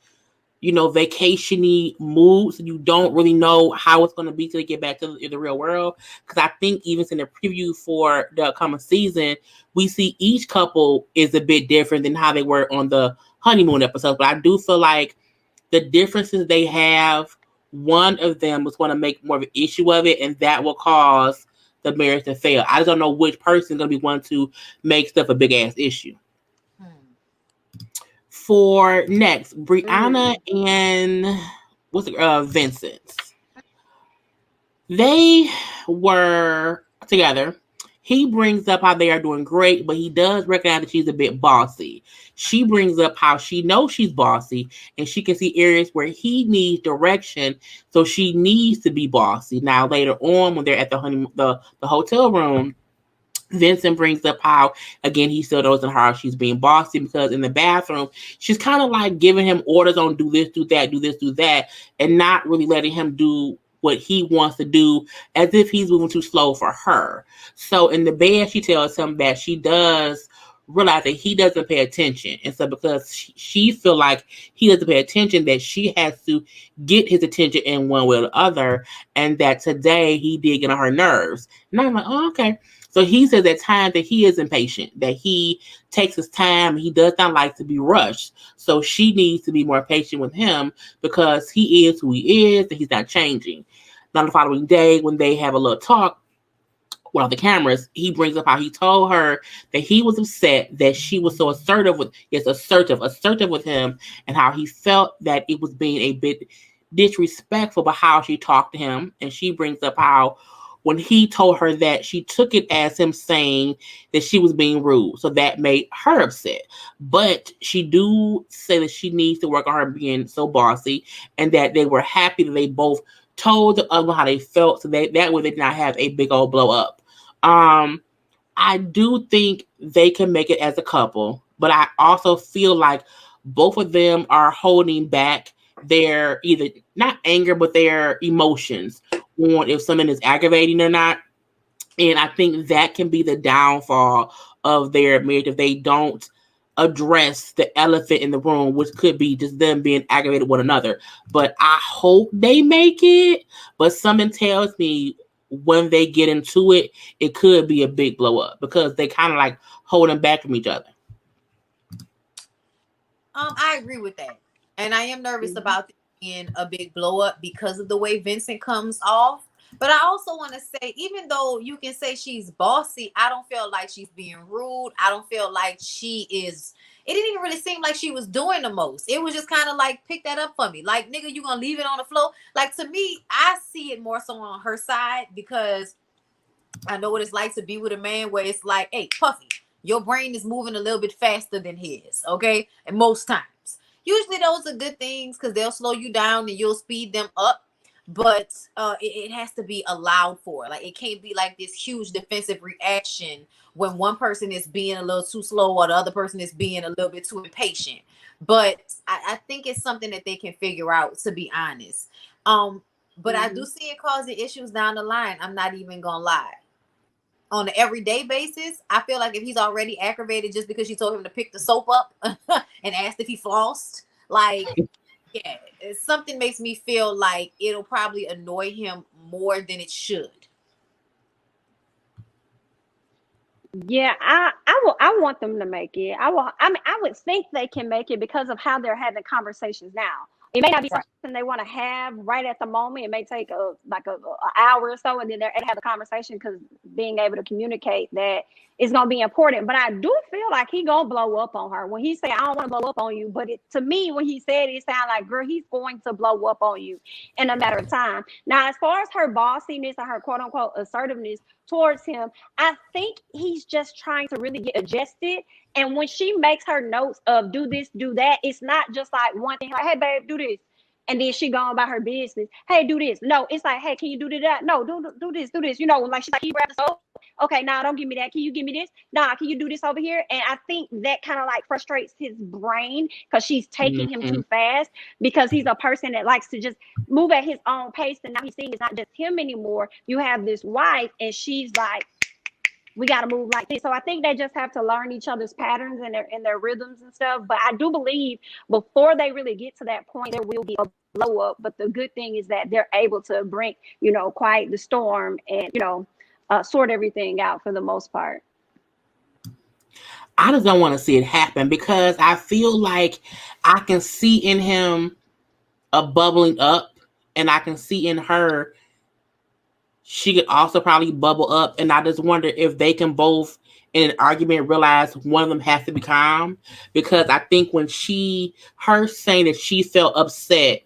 vacationy mood, so you don't really know how it's going to be till they get back to the real world. Because I think even in the preview for the upcoming season, we see each couple is a bit different than how they were on the honeymoon episode. But I do feel like the differences they have, one of them was going to make more of an issue of it, and that will cause the marriage to fail. I just don't know which person is going to be one to make stuff a big ass issue. For next, Brianna and Vincent. They were together. He brings up how they are doing great, but he does recognize that she's a bit bossy. She brings up how she knows she's bossy and she can see areas where he needs direction, so she needs to be bossy. Now, later on, when they're at the hotel room, Vincent brings up how, again, he still knows in her she's being bossy because in the bathroom, she's kind of like giving him orders on do this, do that, do this, do that, and not really letting him do what he wants to do as if he's moving too slow for her. So in the bed, she tells him that she does realize that he doesn't pay attention. And so because she feel like he doesn't pay attention, that she has to get his attention in one way or the other, and that today he did get on her nerves. And I'm like, oh, okay. So he says at times that he is impatient, that he takes his time, he does not like to be rushed. So she needs to be more patient with him because he is who he is and he's not changing. Now the following day, when they have a little talk with the cameras, he brings up how he told her that he was upset that she was so assertive with him, and how he felt that it was being a bit disrespectful by how she talked to him. And she brings up how when he told her that, she took it as him saying that she was being rude. So that made her upset. But she do say that she needs to work on her being so bossy, and that they were happy that they both told the other how they felt, so that way they did not have a big old blow up. I do think they can make it as a couple, but I also feel like both of them are holding back their either not anger, but their emotions on if someone is aggravating or not. And I think that can be the downfall of their marriage if they don't address the elephant in the room, which could be just them being aggravated with one another. But I hope they make it. But something tells me when they get into it, it could be a big blow up because they kind of like holding back from each other. I agree with that, and I am nervous about this being a big blow up because of the way Vincent comes off. But I also want to say, even though you can say she's bossy, I don't feel like she's being rude. I don't feel like she is. It didn't even really seem like she was doing the most. It was just kind of like, pick that up for me. Like, nigga, you gonna leave it on the floor? Like, to me, I see it more so on her side, because I know what it's like to be with a man where it's like, hey, Puffy, your brain is moving a little bit faster than his, okay? And most times. Usually those are good things because they'll slow you down and you'll speed them up. But it has to be allowed for. Like, it can't be like this huge defensive reaction when one person is being a little too slow or the other person is being a little bit too impatient. But I think it's something that they can figure out, to be honest. But I do see it causing issues down the line. I'm not even gonna lie. On an everyday basis, I feel like if he's already aggravated just because she told him to pick the soap up and asked if he flossed, like, yeah, something makes me feel like it'll probably annoy him more than it should. Yeah, I want them to make it. I mean, I would think they can make it because of how they're having conversations now. It may not be Right. something they want to have right at the moment. It may take a hour or so, and then they're able to have a conversation, because being able to communicate that is gonna be important. But I do feel like he gonna blow up on her when he say, "I don't want to blow up on you." But to me, when he said it sounded like, girl, he's going to blow up on you in a matter of time. Now, as far as her bossiness and her quote unquote assertiveness towards him, I think he's just trying to really get adjusted. And when she makes her notes of do this, do that, it's not just like one thing, like, hey, babe, do this. And then she gone about her business. Hey, do this. No, it's like, hey, can you do that? No, do this, do this. You know, like, she's like, can you grab the soap? Okay, nah, don't give me that. Can you give me this? Nah, can you do this over here? And I think that kind of like frustrates his brain, because she's taking him too fast, because he's a person that likes to just move at his own pace. And now he's seeing it's not just him anymore. You have this wife, and she's like, we got to move like this. So I think they just have to learn each other's patterns and their rhythms and stuff. But I do believe before they really get to that point, there will be a blow up. But the good thing is that they're able to bring, quiet the storm and, sort everything out for the most part. I just don't want to see it happen, because I feel like I can see in him a bubbling up, and I can see in her, she could also probably bubble up. And I just wonder if they can both, in an argument, realize one of them has to be calm. Because I think when her saying that she felt upset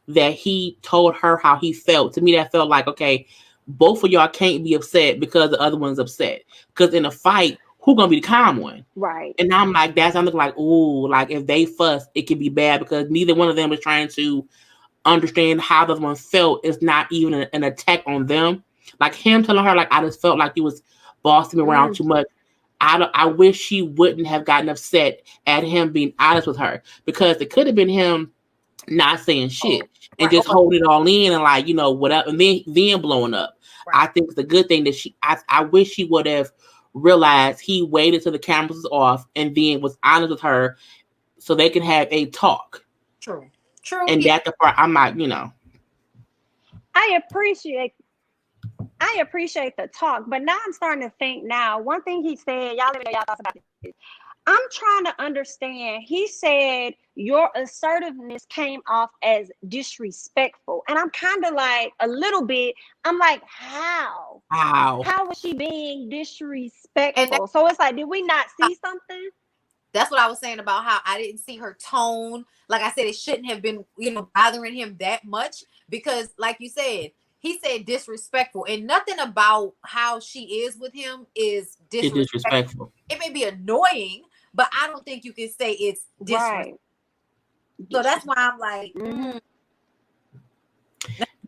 that he told her how he felt, to me that felt like, okay, both of y'all can't be upset because the other one's upset. Because in a fight, who's gonna be the calm one? Right. And I'm like, I'm looking like, ooh, like if they fuss, it could be bad, because neither one of them is trying to understand how the other one felt. It's not even an attack on them. Like him telling her, like, I just felt like he was bossing me around too much. I wish she wouldn't have gotten upset at him being honest with her, because it could have been him not saying shit and just holding it all in and like, whatever, and then blowing up. Right. I think it's a good thing that I wish she would have realized he waited till the cameras was off and then was honest with her so they can have a talk. True. And that's the part I'm like, I appreciate the talk, but now I'm starting to think now. One thing he said, y'all let me know y'all thoughts about this. I'm trying to understand. He said your assertiveness came off as disrespectful. And I'm kind of like a little bit, I'm like, how? How was she being disrespectful? So it's like, did we not see something? That's what I was saying about how I didn't see her tone. Like I said, it shouldn't have been, bothering him that much, because like you said, he said disrespectful, and nothing about how she is with him is disrespectful. It may be annoying, but I don't think you can say it's disrespectful. Right. So that's why I'm like,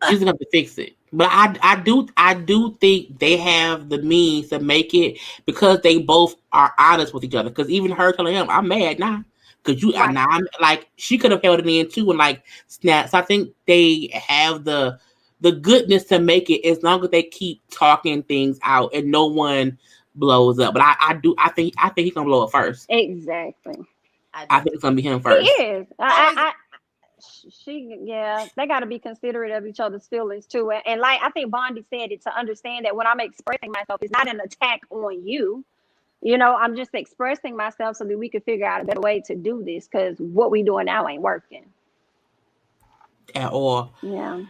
She's gonna have to fix it. But I do think they have the means to make it, because they both are honest with each other. Because even her telling him, I'm mad now. Because I'm like, she could have held it in too and like snapped. So I think they have the goodness to make it, as long as they keep talking things out and no one blows up. But I think he's gonna blow up first. Exactly. I think it's gonna be him first. He is. They got to be considerate of each other's feelings too. And like I think Bondi said it, to understand that when I'm expressing myself, it's not an attack on you. I'm just expressing myself so that we can figure out a better way to do this, because what we doing now ain't working at all. Yeah.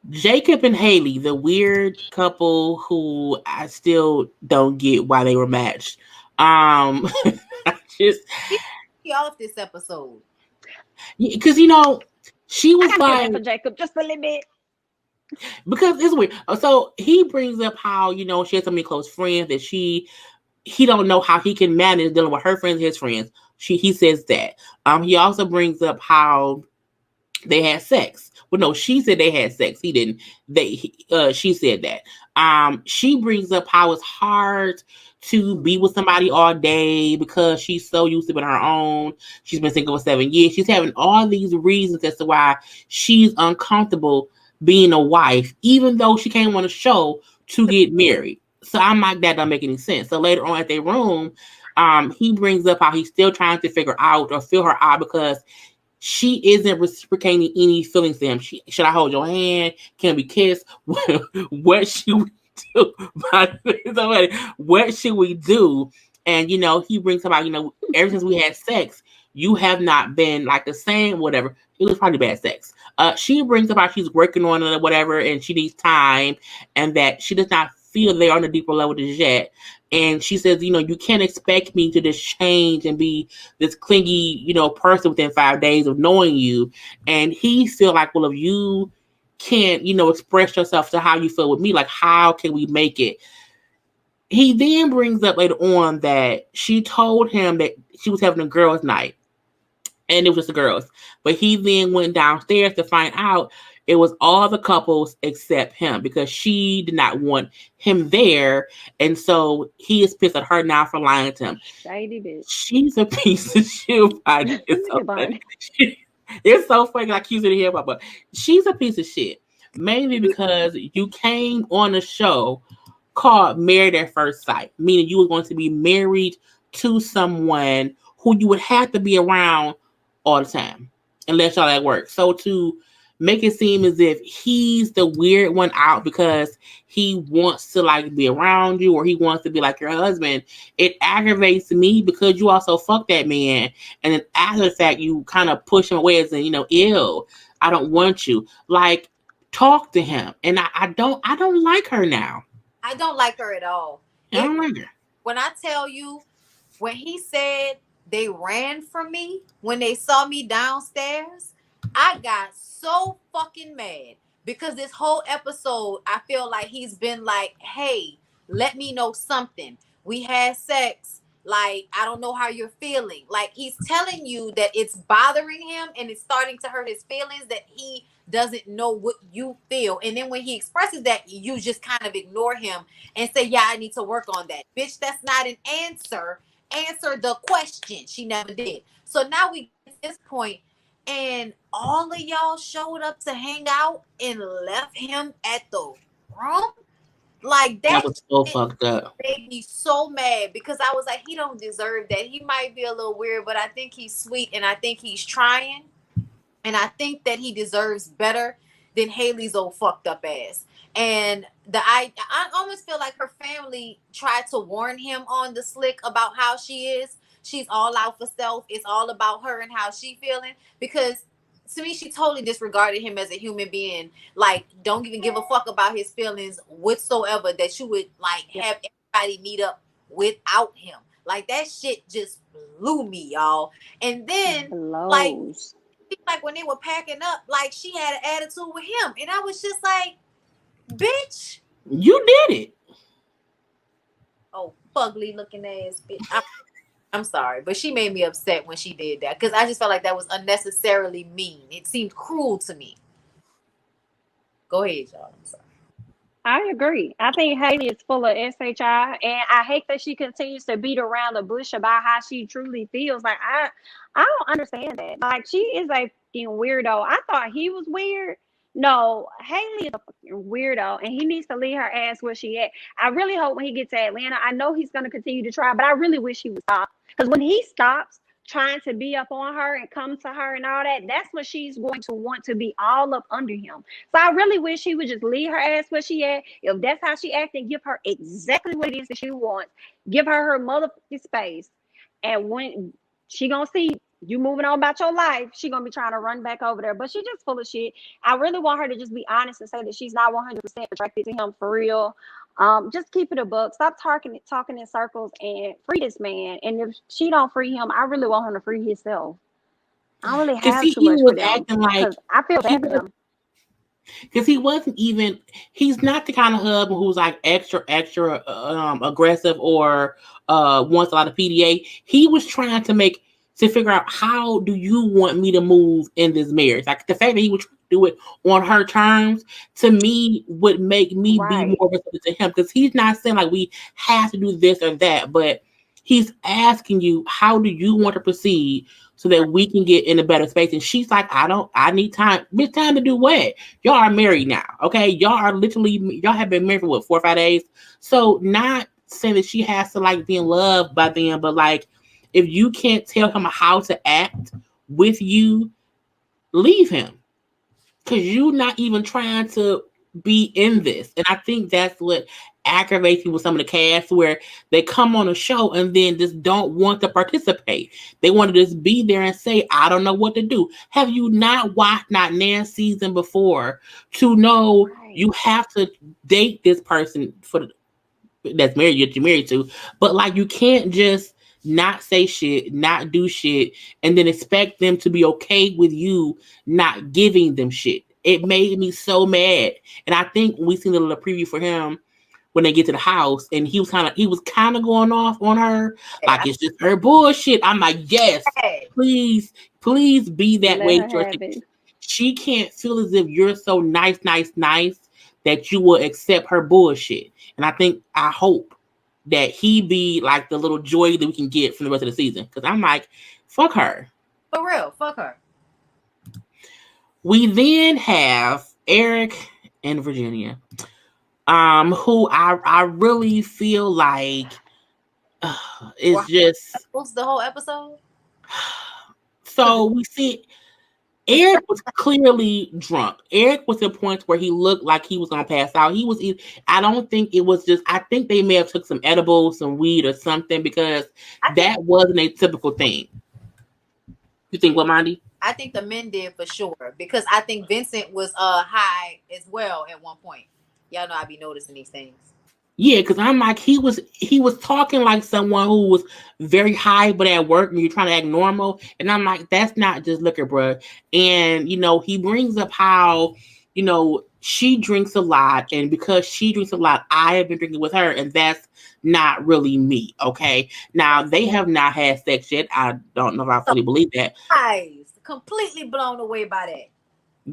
Jacob and Haley, the weird couple who I still don't get why they were matched. I just He off this episode. because she I was gotta feel like bad for Jacob just a little bit. because it's weird. So he brings up how she has so many close friends that he don't know how he can manage dealing with her friends, and his friends. He says that. He also brings up how they had sex. Well, no, she said they had sex. He didn't. She said that. She brings up how it's hard to be with somebody all day because she's so used to being her own. She's been single for 7 years. She's having all these reasons as to why she's uncomfortable being a wife, even though she came on a show to get married. So I'm like, that don't make any sense. So later on at their room, he brings up how he's still trying to figure out or feel her out because she isn't reciprocating any feelings to him. Should I hold your hand? Can we kiss? What should we do? What should we do? And he brings about, ever since we had sex, you have not been like the same, whatever. It was probably bad sex. She brings about she's working on it or whatever, and she needs time, and that she does not feel they're on a deeper level just yet. And she says, you can't expect me to just change and be this clingy, person within 5 days of knowing you. And he feel like, well, if you can't, express yourself to how you feel with me, like how can we make it? He then brings up later on that she told him that she was having a girls' night. And it was just the girls. But he then went downstairs to find out it was all the couples except him because she did not want him there. And so he is pissed at her now for lying to him. Shady bitch. She's a piece of shit. It's so funny. It's so funny. I keep sitting here, but she's a piece of shit. Mainly because you came on a show called Married at First Sight, meaning you were going to be married to someone who you would have to be around all the time, unless y'all at work. So to make it seem as if he's the weird one out because he wants to like be around you or he wants to be like your husband, it aggravates me because you also fuck that man, and then after the fact you kind of push him away as in, ew, I don't want you. Like, talk to him. And I don't like her now. I don't like her at all. I don't like her. When I tell you, when he said they ran from me when they saw me downstairs, I got so fucking mad because this whole episode, I feel like he's been like, hey, let me know something. We had sex. Like, I don't know how you're feeling. Like, he's telling you that it's bothering him and it's starting to hurt his feelings, that he doesn't know what you feel. And then when he expresses that, you just kind of ignore him and say, yeah, I need to work on that. Bitch, that's not an answer. Answer the question. She never did. So now we get to this point, and all of y'all showed up to hang out and left him at the room. Like, that was so fucked up. Made me so mad because I was like, he don't deserve that. He might be a little weird, but I think he's sweet and I think he's trying. And I think that he deserves better than Haley's old fucked up ass. And I almost feel like her family tried to warn him on the slick about how she is. She's all out for self. It's all about her and how she feeling. Because to me, she totally disregarded him as a human being. Like, don't even give a fuck about his feelings whatsoever, that you would like have everybody meet up without him. Like, that shit just blew me, y'all. And then like when they were packing up, like, she had an attitude with him. And I was just like, bitch, you did it. Oh, fugly looking ass bitch. I'm sorry, but she made me upset when she did that because I just felt like that was unnecessarily mean. It seemed cruel to me. Go ahead, y'all. I'm sorry. I agree. I think Haley is full of SHI, and I hate that she continues to beat around the bush about how she truly feels. Like, I don't understand that. Like, she is a fucking weirdo. I thought he was weird. No, Haley is a fucking weirdo, and he needs to leave her ass where she at. I really hope when he gets to Atlanta, I know he's going to continue to try, but I really wish he would stop. Because when he stops trying to be up on her and come to her and all that, that's when she's going to want to be all up under him. So I really wish he would just leave her ass where she at. If that's how she acting, give her exactly what it is that she wants. Give her motherfucking space. And when she gonna see You moving on about your life, she gonna be trying to run back over there. But she just full of shit. I really want her to just be honest and say that she's not 100% attracted to him for real. Just keep it a buck. Stop talking in circles and free this man. And if she don't free him, I really want him to free himself. I don't really Because have he too even much for was them acting like because I feel he bad for them. because he wasn't even he's not the kind of husband who's like extra aggressive or wants a lot of PDA. He was trying to figure out, how do you want me to move in this marriage? Like, the fact that he would try to do it on her terms, to me, would make me be Right. more receptive to him, because he's not saying like we have to do this or that, but he's asking you, how do you want to proceed so that we can get in a better space? And she's like, I need time. It's time to do what? Y'all are married now, okay? Y'all have been married for what, 4 or 5 days? So, not saying that she has to like be in love by then, but like, if you can't tell him how to act with you, leave him, because you're not even trying to be in this. And I think that's what aggravates me with some of the cast, where they come on a show and then just don't want to participate. They want to just be there and say, I don't know what to do. Have you not watched not Nan's season before to know Right. you have to date this person that's married, you're married to, but like, you can't just not say shit, not do shit, and then expect them to be okay with you not giving them shit. It made me so mad. And I think we seen a little preview for him when they get to the house, and he was kind of going off on her, like I it's just her bullshit. I'm like, yes, said, please be that Let way her with your. have it. She can't feel as if you're so nice that you will accept her bullshit. And I hope that he be like the little joy that we can get from the rest of the season. Because I'm like, fuck her. for real, fuck her. We then have Eric and Virginia, who I really feel like Or is just. what's the whole episode? Because So we see Eric was clearly drunk. Eric was at points where he looked like he was gonna pass out. I don't think it was just. I think they may have took some edibles, some weed, or something, because I think that wasn't a typical thing. You think what, Mandy? I think the men did for sure, because I think Vincent was high as well at one point. Y'all know I be noticing these things. Yeah, because I'm like, he was talking like someone who was very high, but at work and you're trying to act normal. And I'm like, that's not just liquor, bro. And he brings up how she drinks a lot, and because she drinks a lot, I have been drinking with her, and that's not really me. Okay, now they have not had sex yet. I don't know if I fully believe that. Eyes completely blown away by that.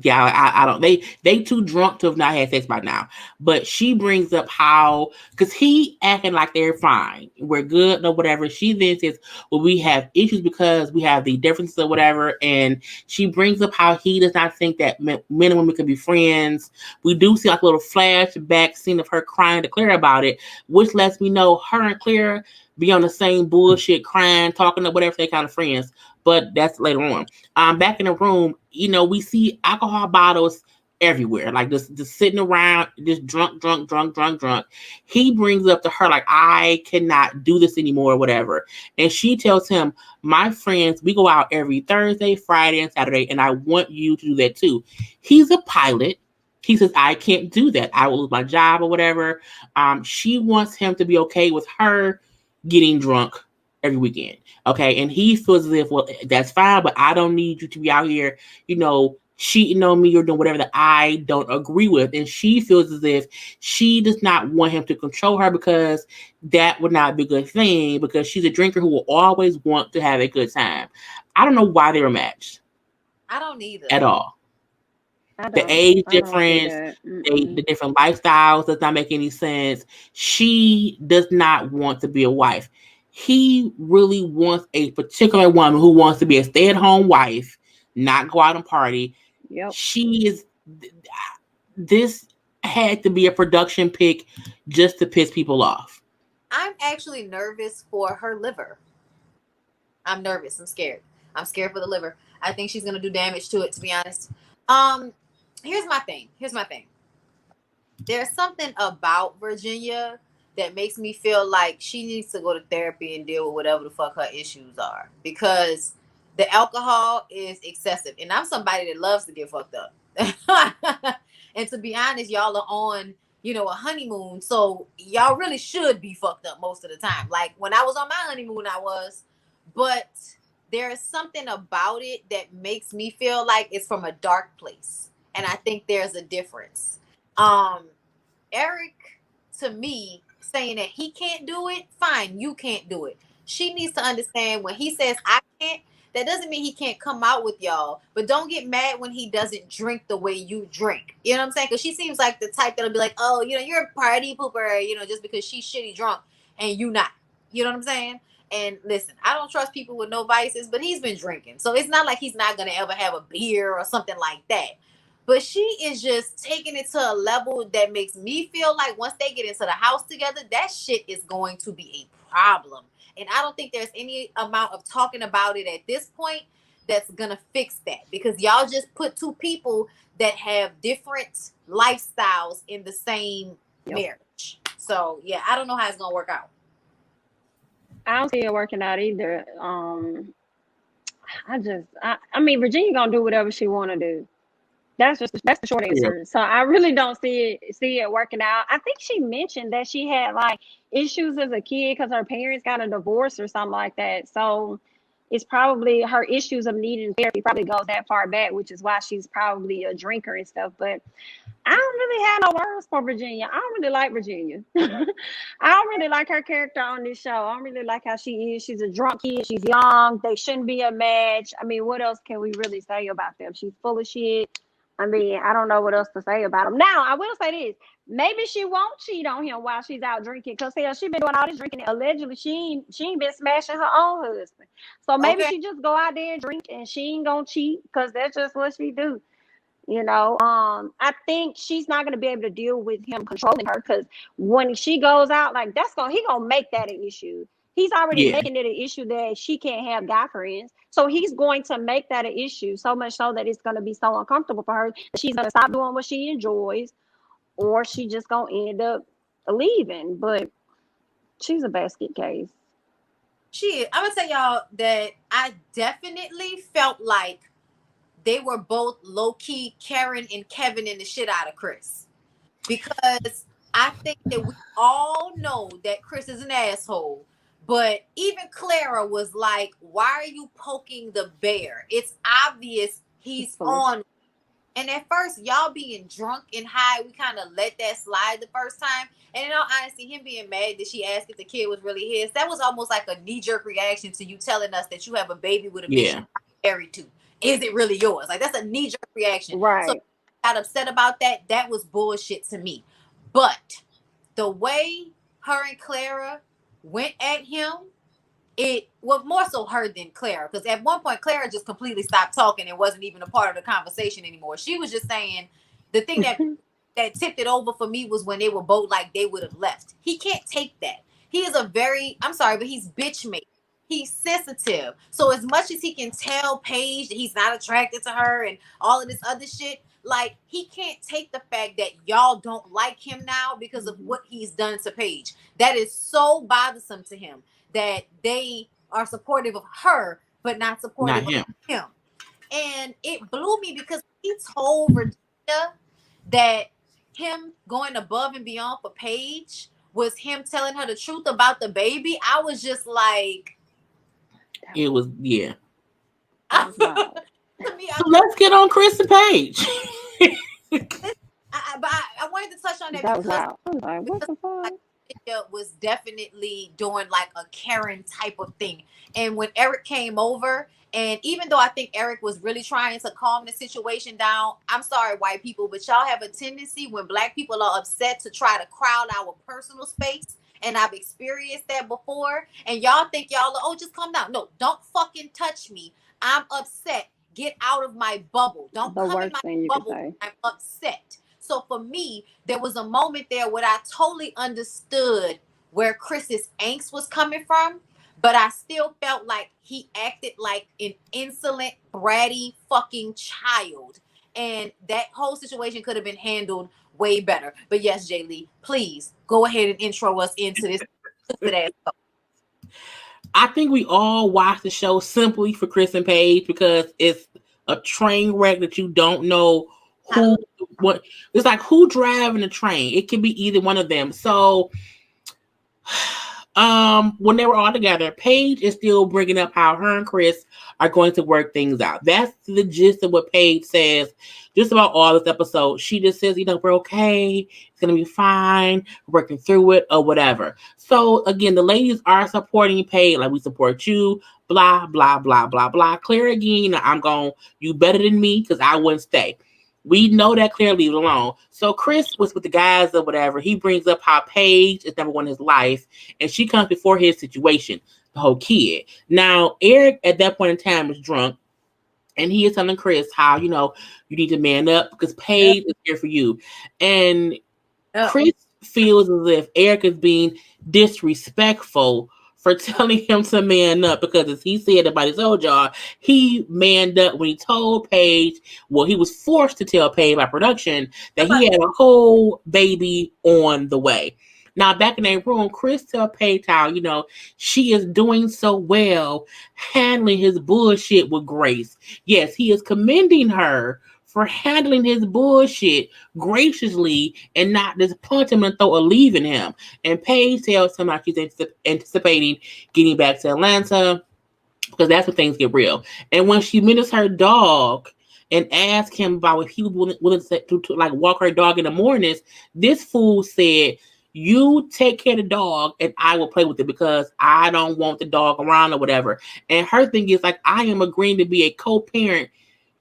Yeah, I don't. They too drunk to have not had sex by now. But she brings up how, because he acting like they're fine, we're good or whatever. She then says, well, we have issues because we have the differences or whatever. And she brings up how he does not think that men and women can be friends. We do see like a little flashback scene of her crying to Claire about it, which lets me know her and Claire be on the same bullshit, crying, talking or whatever, they kind of friends. But that's later on. Back in the room, we see alcohol bottles everywhere, like just sitting around, just drunk. He brings up to her like, I cannot do this anymore, or whatever. And she tells him, my friends, we go out every Thursday, Friday, and Saturday, and I want you to do that too. He's a pilot. He says, I can't do that. I will lose my job or whatever. She wants him to be okay with her getting drunk every weekend. Okay. And he feels as if, well, that's fine, but I don't need you to be out here, cheating on me or doing whatever that I don't agree with. And she feels as if she does not want him to control her, because that would not be a good thing, because she's a drinker who will always want to have a good time. I don't know why they were matched I don't either. at all. I The don't. age I don't see difference, that. the different lifestyles does not make any sense. She does not want to be a wife. He really wants a particular woman who wants to be a stay-at-home wife, not go out and party. Yep. She is. This had to be a production pick just to piss people off. I'm actually nervous for her liver. I'm nervous. I'm scared. I'm scared for the liver. I think she's gonna do damage to it, to be honest. Here's my thing. There's something about Virginia that makes me feel like she needs to go to therapy and deal with whatever the fuck her issues are. Because The alcohol is excessive, and I'm somebody that loves to get fucked up. And to be honest, y'all are on, a honeymoon, so y'all really should be fucked up most of the time. Like when I was on my honeymoon, I was, but there is something about it that makes me feel like it's from a dark place, and I think there's a difference. Eric, to me, saying that he can't do it, fine, you can't do it. She needs to understand when he says I can't, that doesn't mean he can't come out with y'all. But don't get mad when he doesn't drink the way you drink. You know what I'm saying? Because she seems like the type that'll be like, oh, you're a party pooper, just because she's shitty drunk and you not. You know what I'm saying? And listen, I don't trust people with no vices, but he's been drinking. So it's not like he's not going to ever have a beer or something like that. But she is just taking it to a level that makes me feel like once they get into the house together, that shit is going to be a problem. And I don't think there's any amount of talking about it at this point that's going to fix that, because y'all just put two people that have different lifestyles in the same marriage. So, yeah, I don't know how it's going to work out. I don't see it working out either. I mean, Virginia gonna do whatever she want to do. That's the short answer. Yeah. So I really don't see it working out. I think she mentioned that she had like issues as a kid because her parents got a divorce or something like that. So it's probably her issues of needing therapy probably goes that far back, which is why she's probably a drinker and stuff. But I don't really have no words for Virginia. I don't really like Virginia. I don't really like her character on this show. I don't really like how she is. She's a drunk kid. She's young. They shouldn't be a match. I mean, what else can we really say about them? She's full of shit. I mean, I don't know what else to say about him. Now, I will say this. Maybe she won't cheat on him while she's out drinking, because hell, she been doing all this drinking. Allegedly, she ain't been smashing her own husband. So maybe she just go out there and drink and she ain't gonna cheat because that's just what she do. I think she's not gonna be able to deal with him controlling her, because when she goes out, like he gonna make that an issue. He's already making it an issue that she can't have guy friends. So he's going to make that an issue, so much so that it's going to be so uncomfortable for her that she's going to stop doing what she enjoys, or she just going to end up leaving. But she's a basket case. I'm going to tell y'all that I definitely felt like they were both low-key Karen and Kevin in the shit out of Chris. Because I think that we all know that Chris is an asshole. But even Clara was like, why are you poking the bear? It's obvious he's on. And at first, y'all being drunk and high, we kind of let that slide the first time. And in all honesty, him being mad that she asked if the kid was really his, that was almost like a knee-jerk reaction to you telling us that you have a baby with a bitch you're married to. Is it really yours? Like, that's a knee-jerk reaction. Right. So I got upset about that. That was bullshit to me. But the way her and Clara went at him, it was more so her than Clara, because at one point Clara just completely stopped talking and wasn't even a part of the conversation anymore. She was just saying the thing that tipped it over for me was when they were both like they would have left. He can't take that. He is I'm sorry, but he's bitch made. He's sensitive. So as much as he can tell Paige that he's not attracted to her and all of this other shit, like, he can't take the fact that y'all don't like him now because of what he's done to Paige. That is so bothersome to him that they are supportive of her, but not supportive of him. And it blew me because he told Virginia that him going above and beyond for Paige was him telling her the truth about the baby. I was just like... It was, Me, so let's get on Chris and Paige. But I wanted to touch on that because what the fuck? Was definitely doing like a Karen type of thing. And when Eric came over, and even though I think Eric was really trying to calm the situation down, I'm sorry, white people, but y'all have a tendency when black people are upset to try to crowd our personal space. And I've experienced that before. And y'all think y'all are, oh, just calm down. No, don't fucking touch me. I'm upset. Get out of my bubble. Don't come in my bubble. I'm upset. So for me, there was a moment there where I totally understood where Chris's angst was coming from, but I still felt like he acted like an insolent, bratty fucking child. And that whole situation could have been handled way better. But yes, Jaylee, please go ahead and intro us into this stupid ass. I think we all watch the show simply for Chris and Paige because it's a train wreck that you don't know who what. It's like who driving the train. It can be either one of them. So when they were all together, Paige is still bringing up how her and Chris are going to work things out. That's the gist of what Paige says just about all this episode. She just says, we're okay, it's gonna be fine, we're working through it or whatever. So again, the ladies are supporting Paige like we support you, blah blah blah blah blah. Claire again, I'm going, you better than me because I wouldn't stay. We know that Claire leave it alone. So Chris was with the guys or whatever. He brings up how Paige is number one in his life, and she comes before his situation, the whole kid. Now, Eric at that point in time is drunk, and he is telling Chris how, you need to man up because Paige is here for you. And Chris feels as if Eric is being disrespectful for telling him to man up because, as he said about his old job, he manned up when he told Paige, well, he was forced to tell Paige by production that he had a whole baby on the way. Now, back in that room, Chris tells Paige how, she is doing so well handling his bullshit with grace. Yes, he is commending her for handling his bullshit graciously and not just punch him and throw a leaving him. And Paige tells him how she's anticipating getting back to Atlanta because that's when things get real. And when she mentions her dog and asks him about if he was willing to like walk her dog in the mornings, this fool said, you take care of the dog and I will play with it because I don't want the dog around or whatever. And her thing is like, I am agreeing to be a co-parent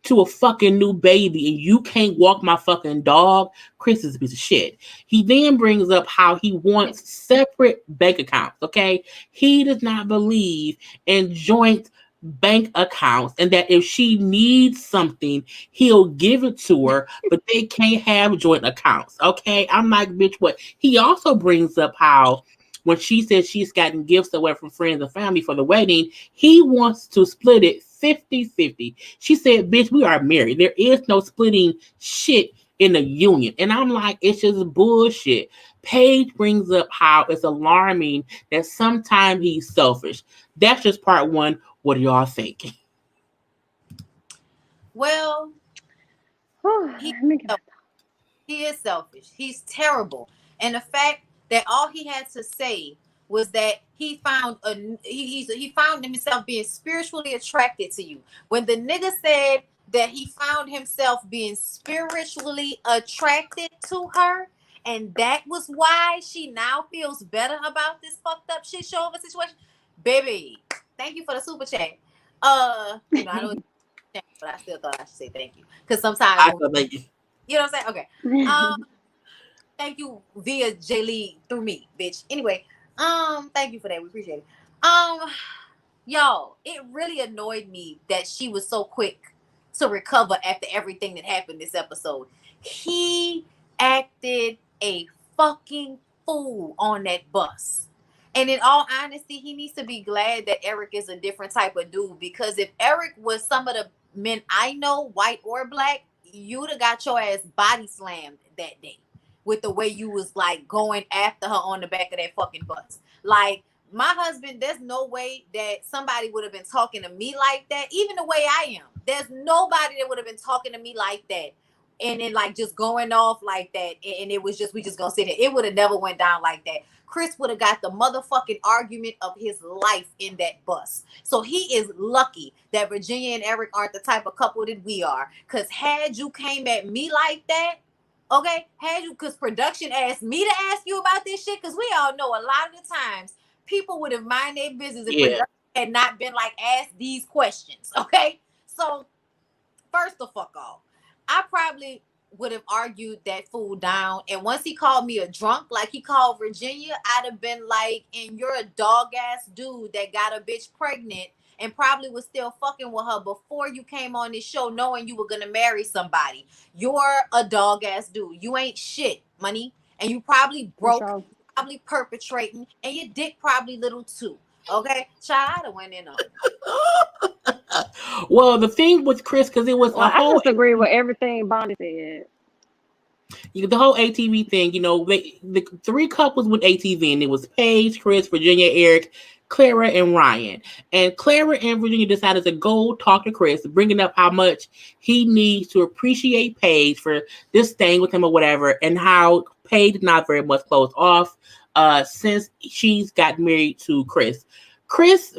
to a fucking new baby and you can't walk my fucking dog. Chris is a piece of shit. He then brings up how he wants separate bank accounts, okay? He does not believe in joint bank accounts and that if she needs something, he'll give it to her, but they can't have joint accounts, okay? I'm like, bitch, what? He also brings up how when she says she's gotten gifts away from friends and family for the wedding, he wants to split it 50-50. She said, bitch, we are married. There is no splitting shit in a union. And I'm like, it's just bullshit. Paige brings up how it's alarming that sometimes he's selfish. That's just part one. What do y'all think? Well, he is selfish. He's terrible. And the fact that all he had to say was that he found he found himself being spiritually attracted to you. When the nigga said that he found himself being spiritually attracted to her, and that was why she now feels better about this fucked up shit show of a situation. Baby, thank you for the super chat. I know, but I still thought I should say thank you because sometimes thank you. You know what I'm saying? Okay. Thank you via Jaylee through me, bitch. Anyway, thank you for that. We appreciate it. Y'all, it really annoyed me that she was so quick to recover after everything that happened this episode. He acted a fucking fool on that bus. And in all honesty, he needs to be glad that Eric is a different type of dude because if Eric was some of the men I know, white or black, you'd have got your ass body slammed that day with the way you was like going after her on the back of that fucking bus. Like my husband, there's no way that somebody would have been talking to me like that, even the way I am. There's nobody that would have been talking to me like that. And then like just going off like that. And it was just, we just gonna sit there. It would have never went down like that. Chris would have got the motherfucking argument of his life in that bus. So he is lucky that Virginia and Eric aren't the type of couple that we are. Because had you came at me like that, okay, because production asked me to ask you about this shit, because we all know a lot of the times people would have mind their business if production had not been like, ask these questions, okay? So, first the fuck off, I probably would have argued that fool down. And once he called me a drunk, like he called Virginia, I'd have been like, and you're a dog-ass dude that got a bitch pregnant and probably was still fucking with her before you came on this show knowing you were going to marry somebody. You're a dog-ass dude. You ain't shit, money. And you probably broke, probably perpetrating, and your dick probably little too. Okay? Child, I'd have went in on it. Well, the thing with Chris, because it was I just agree with everything Bonnie said. The whole ATV thing, the three couples with ATV, and it was Paige, Chris, Virginia, Eric. Clara and Ryan. And Clara and Virginia decided to go talk to Chris, bringing up how much he needs to appreciate Paige for this staying with him or whatever, and how Paige is not very much closed off since she's got married to Chris. Chris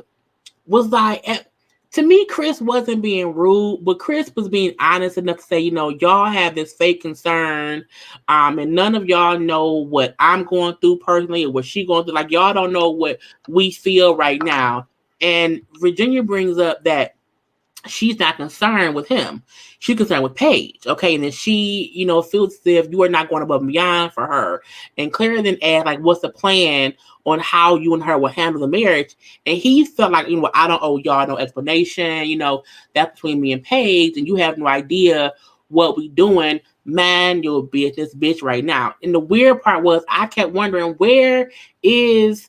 was like, to me, Chris wasn't being rude, but Chris was being honest enough to say, y'all have this fake concern, and none of y'all know what I'm going through personally or what she going through. Like, y'all don't know what we feel right now. And Virginia brings up that she's not concerned with him. She's concerned with Paige. Okay. And then she, feels as if you are not going above and beyond for her. And Clara then asked, like, what's the plan on how you and her will handle the marriage? And he felt like, I don't owe y'all no explanation. That's between me and Paige, and you have no idea what we doing. Man, your business, bitch, right now. And the weird part was I kept wondering, where is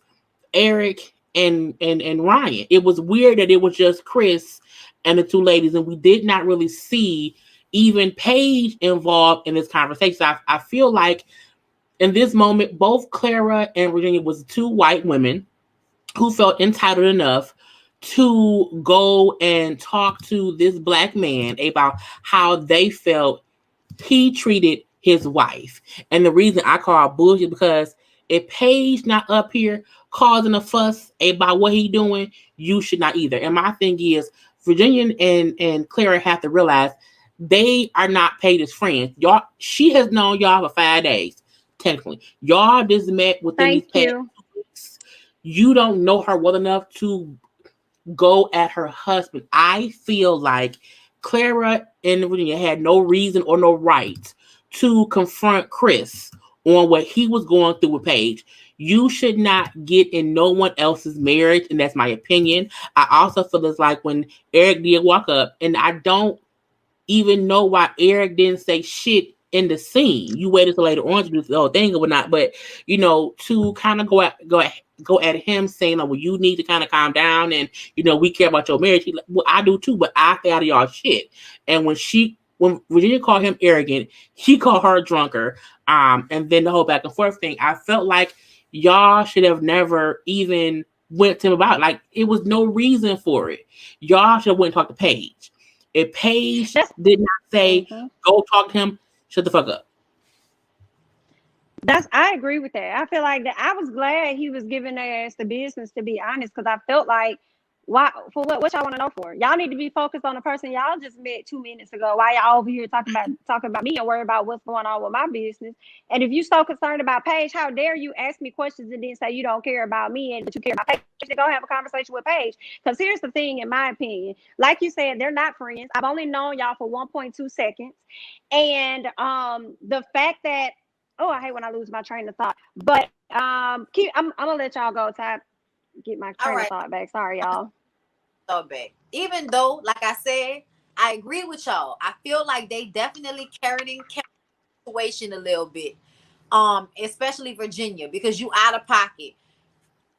Eric and Ryan? It was weird that it was just Chris and the two ladies, and we did not really see even Paige involved in this conversation. I feel like in this moment, both Clara and Virginia was two white women who felt entitled enough to go and talk to this black man about how they felt he treated his wife. And the reason I call bullshit because if Paige not up here causing a fuss about what he doing, you should not either. And my thing is, Virginia and Clara have to realize they are not Paige's friends. Y'all, she has known y'all for 5 days, technically. Y'all just met within these past 2 weeks. You don't know her well enough to go at her husband. I feel like Clara and Virginia had no reason or no right to confront Chris on what he was going through with Paige. You should not get in no one else's marriage, and that's my opinion. I also feel it's like when Eric did walk up, and I don't even know why Eric didn't say shit in the scene. You waited till later on to do the whole thing or whatnot, but to kind of go at him saying, well, you need to kind of calm down, and we care about your marriage. He's like, well, I do too, but I stay out of y'all shit. And when Virginia called him arrogant, he called her a drunker. And then the whole back and forth thing, I felt like y'all should have never even went to him about it. Like, it was no reason for it. Y'all should have went and talked to Paige. If Paige did not say, go talk to him, shut the fuck up. I agree with that. I feel like that. I was glad he was giving their ass the business, to be honest, because I felt like, why, for what y'all want to know for? Y'all need to be focused on the person y'all just met 2 minutes ago. Why y'all over here talking about me and worry about what's going on with my business? And if you so concerned about Paige, how dare you ask me questions and then say you don't care about me but you care about Paige? To go have a conversation with Paige. Because here's the thing, in my opinion, like you said, they're not friends. I've only known y'all for 1.2 seconds, and the fact that, oh, I hate when I lose my train of thought. But I'm gonna let y'all go. Get my train of thought back. Sorry, y'all. Back. Even though, like I said, I agree with y'all. I feel like they definitely carried the situation a little bit. Especially Virginia, because you out of pocket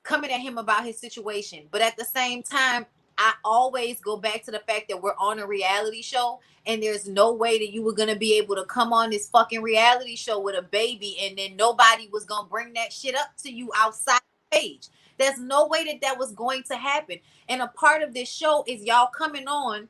coming at him about his situation. But at the same time, I always go back to the fact that we're on a reality show, and there's no way that you were going to be able to come on this fucking reality show with a baby and then nobody was going to bring that shit up to you outside the page. There's no way that was going to happen. And a part of this show is y'all coming on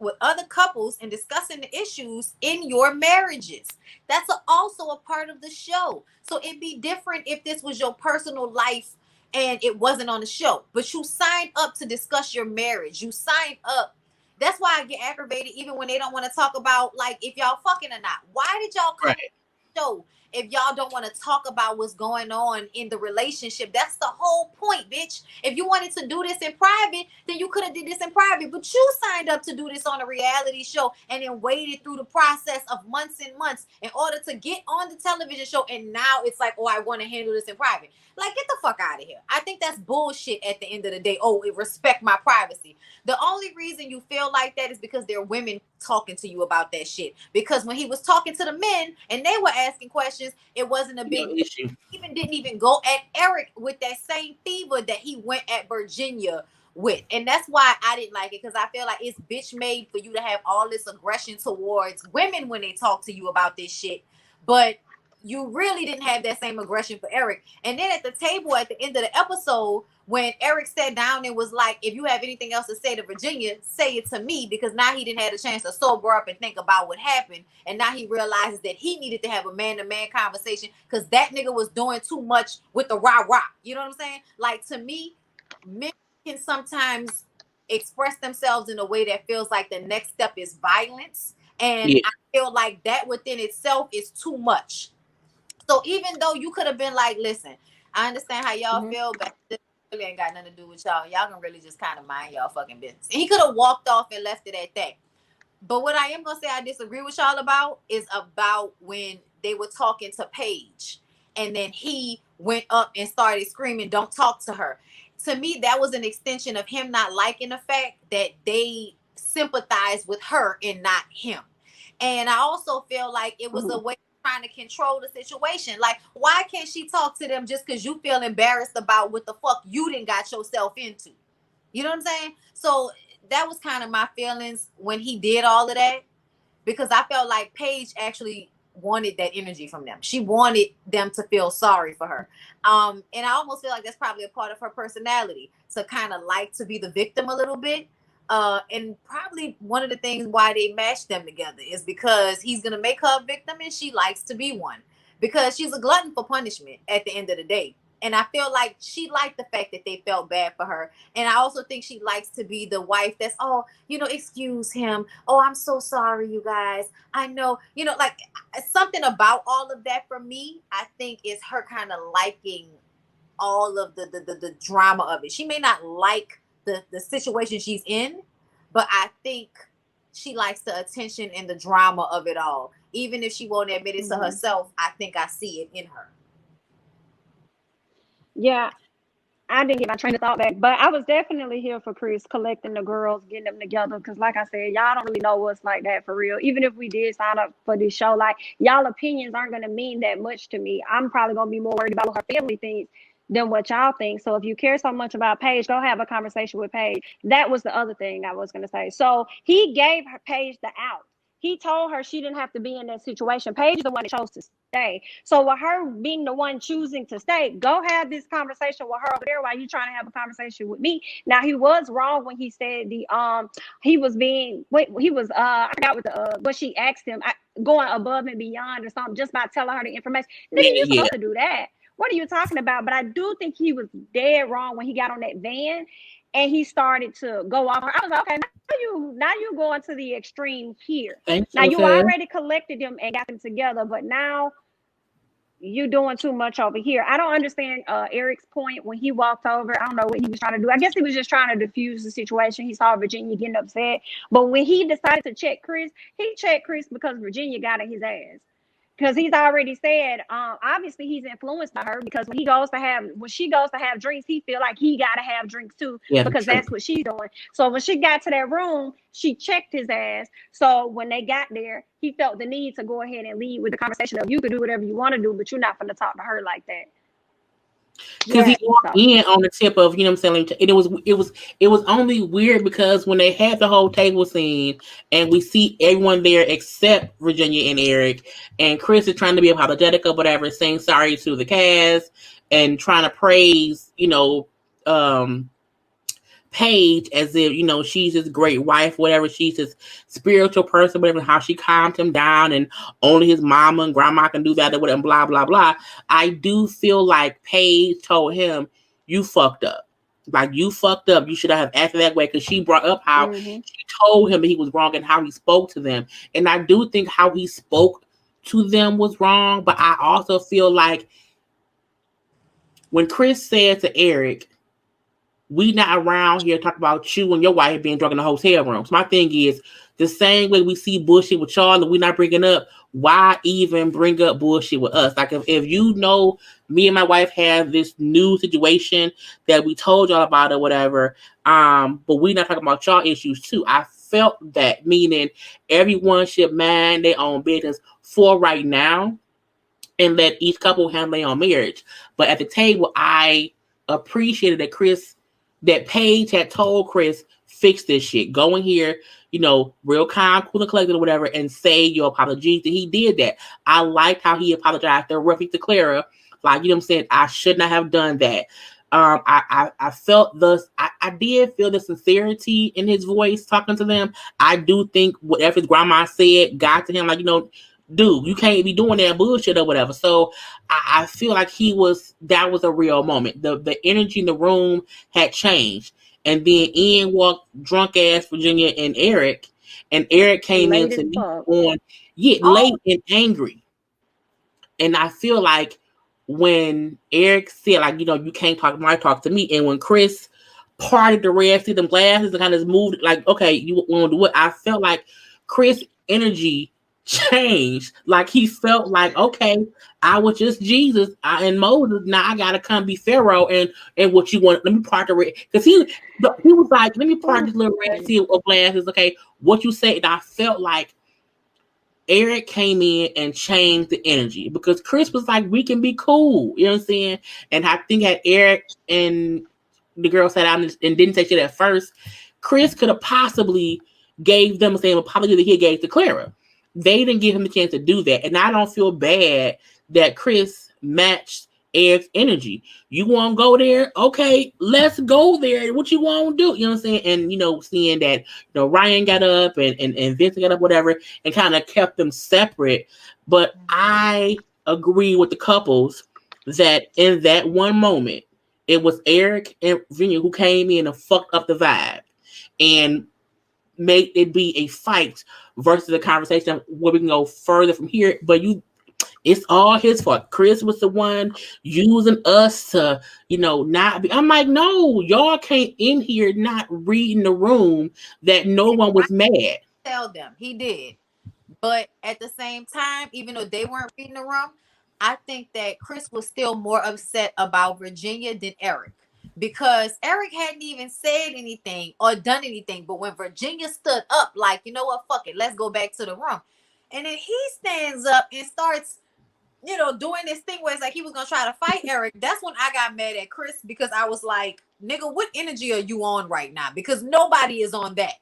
with other couples and discussing the issues in your marriages. That's also a part of the show. So it'd be different if this was your personal life and it wasn't on the show. But you signed up to discuss your marriage. You signed up. That's why I get aggravated even when they don't want to talk about, like, if y'all fucking or not. Why did y'all come on the show if y'all don't want to talk about what's going on in the relationship? That's the whole point, bitch. If you wanted to do this in private, then you could have did this in private. But you signed up to do this on a reality show and then waited through the process of months and months in order to get on the television show. And now it's like, oh, I want to handle this in private. Like, get the fuck out of here. I think that's bullshit at the end of the day. Oh, it respect my privacy. The only reason you feel like that is because there are women talking to you about that shit. Because when he was talking to the men and they were asking questions, it wasn't a big issue. He didn't even go at Eric with that same fever that he went at Virginia with. And that's why I didn't like it, because I feel like it's bitch made for you to have all this aggression towards women when they talk to you about this shit. But you really didn't have that same aggression for Eric. And then at the table at the end of the episode, when Eric sat down and was like, if you have anything else to say to Virginia, say it to me, because now he didn't have a chance to sober up and think about what happened. And now he realizes that he needed to have a man-to-man conversation because that nigga was doing too much with the rah-rah. You know what I'm saying? Like, to me, men can sometimes express themselves in a way that feels like the next step is violence. And I feel like that within itself is too much. So even though you could have been like, listen, I understand how y'all feel, but this really ain't got nothing to do with y'all. Y'all can really just kind of mind y'all fucking business. And he could have walked off and left it at that. But what I am going to say I disagree with y'all about is about when they were talking to Paige. And then he went up and started screaming, don't talk to her. To me, that was an extension of him not liking the fact that they sympathized with her and not him. And I also feel like it was a way trying to control the situation. Like, why can't she talk to them just because you feel embarrassed about what the fuck you didn't got yourself into? You know what I'm saying? So that was kind of my feelings when he did all of that, because I felt like Paige actually wanted that energy from them. She wanted them to feel sorry for her. And I almost feel like that's probably a part of her personality, to kind of like to be the victim a little bit. And probably one of the things why they matched them together is because he's going to make her a victim and she likes to be one, because she's a glutton for punishment at the end of the day. And I feel like she liked the fact that they felt bad for her. And I also think she likes to be the wife that's, oh, you know, excuse him. Oh, I'm so sorry, you guys. I know, you know, like something about all of that for me, I think is her kind of liking all of the drama of it. She may not like the situation she's in, but I think she likes the attention and the drama of it all. Even if she won't admit it to herself, I think I see it in her. Yeah, I didn't get my train of thought back, but I was definitely here for Chris collecting the girls, getting them together. Because, like I said, y'all don't really know us like that for real. Even if we did sign up for this show, like, y'all opinions aren't going to mean that much to me. I'm probably going to be more worried about what her family thinks than what y'all think. So if you care so much about Paige, go have a conversation with Paige. That was the other thing I was going to say. So he gave her Paige the out. He told her she didn't have to be in that situation. Paige is the one that chose to stay. So with her being the one choosing to stay, go have this conversation with her over there while you trying to have a conversation with me. Now, he was wrong when he said he was being, I forgot what she asked him, going above and beyond or something, just by telling her the information. Nigga, you're supposed to do that. What are you talking about? But I do think he was dead wrong when he got on that van and he started to go off. I was like, okay, now you going to the extreme here. Now you already collected them and got them together, but now you doing too much over here. I don't understand Eric's point when he walked over. I don't know what he was trying to do. I guess he was just trying to diffuse the situation. He saw Virginia getting upset. But when he decided to check Chris, he checked Chris because Virginia got in his ass. Because he's already said, obviously he's influenced by her, because when she goes to have drinks, he feel like he got to have drinks too, because that's what she's doing. So when she got to that room, she checked his ass. So when they got there, he felt the need to go ahead and lead with the conversation of, you can do whatever you want to do, but you're not going to talk to her like that. Because he walked in on the tip of, you know what I'm saying, and it was only weird because when they had the whole table scene and we see everyone there except Virginia and Eric, and Chris is trying to be apologetic or whatever, saying sorry to the cast and trying to praise, you know, Paige as if, you know, she's his great wife, whatever, she's his spiritual person, whatever, how she calmed him down and only his mama and grandma can do that or whatever, blah, blah, blah. I do feel like Paige told him, you fucked up. Like, you fucked up. You should have acted that way, because she brought up how she told him that he was wrong and how he spoke to them. And I do think how he spoke to them was wrong, but I also feel like when Chris said to Eric, we not around here talking about you and your wife being drunk in the hotel room. So my thing is, the same way we see bullshit with y'all and we're not bringing up, why even bring up bullshit with us? Like, if you know me and my wife have this new situation that we told y'all about or whatever, but we not talking about y'all issues too. I felt that, meaning everyone should mind their own business for right now and let each couple handle their own marriage. But at the table, I appreciated that Chris that Paige had told Chris, fix this shit. Go in here, real calm, cool and collected or whatever, and say your apologies. And he did that. I liked how he apologized directly to Clara. Like, you know what I'm saying? I should not have done that. I felt I did feel the sincerity in his voice talking to them. I do think whatever his grandma said got to him, like, dude, you can't be doing that bullshit or whatever. So I feel like that was a real moment. The energy in the room had changed. And then Ian walked drunk ass Virginia and Eric came in to meet on, late and angry. And I feel like when Eric said, like, you can't talk to me. And when Chris parted the red, see them glasses and kind of moved, like, okay, you want to do it. I felt like Chris' energy changed. Like, he felt like, okay, I was just Jesus and Moses. Now I gotta come be Pharaoh and what you want. Let me part the red, because he was like, let me part this little red seal of glasses. Okay, what you say? And I felt like Eric came in and changed the energy, because Chris was like, we can be cool. You know what I'm saying? And I think had Eric and the girl sat down and didn't say shit at first, Chris could have possibly gave them the same apology that he gave to Clara. They didn't give him the chance to do that. And I don't feel bad that Chris matched Eric's energy. You want to go there? Okay, let's go there. What you want to do? You know what I'm saying? And, seeing that, Ryan got up and Vincent got up, whatever, and kind of kept them separate. But I agree with the couples that in that one moment, it was Eric and Virginia who came in and fucked up the vibe and made it be a fight versus a conversation where we can go further from here. But it's all his fault. Chris was the one using us to, not be. I'm like, no, y'all came in here not reading the room that no one was mad. Tell them he did. But at the same time, even though they weren't reading the room, I think that Chris was still more upset about Virginia than Eric, because Eric hadn't even said anything or done anything. But when Virginia stood up, like, you know what, fuck it, let's go back to the room. And then he stands up and starts, doing this thing where it's like he was going to try to fight Eric. That's when I got mad at Chris, because I was like, nigga, what energy are you on right now? Because nobody is on that.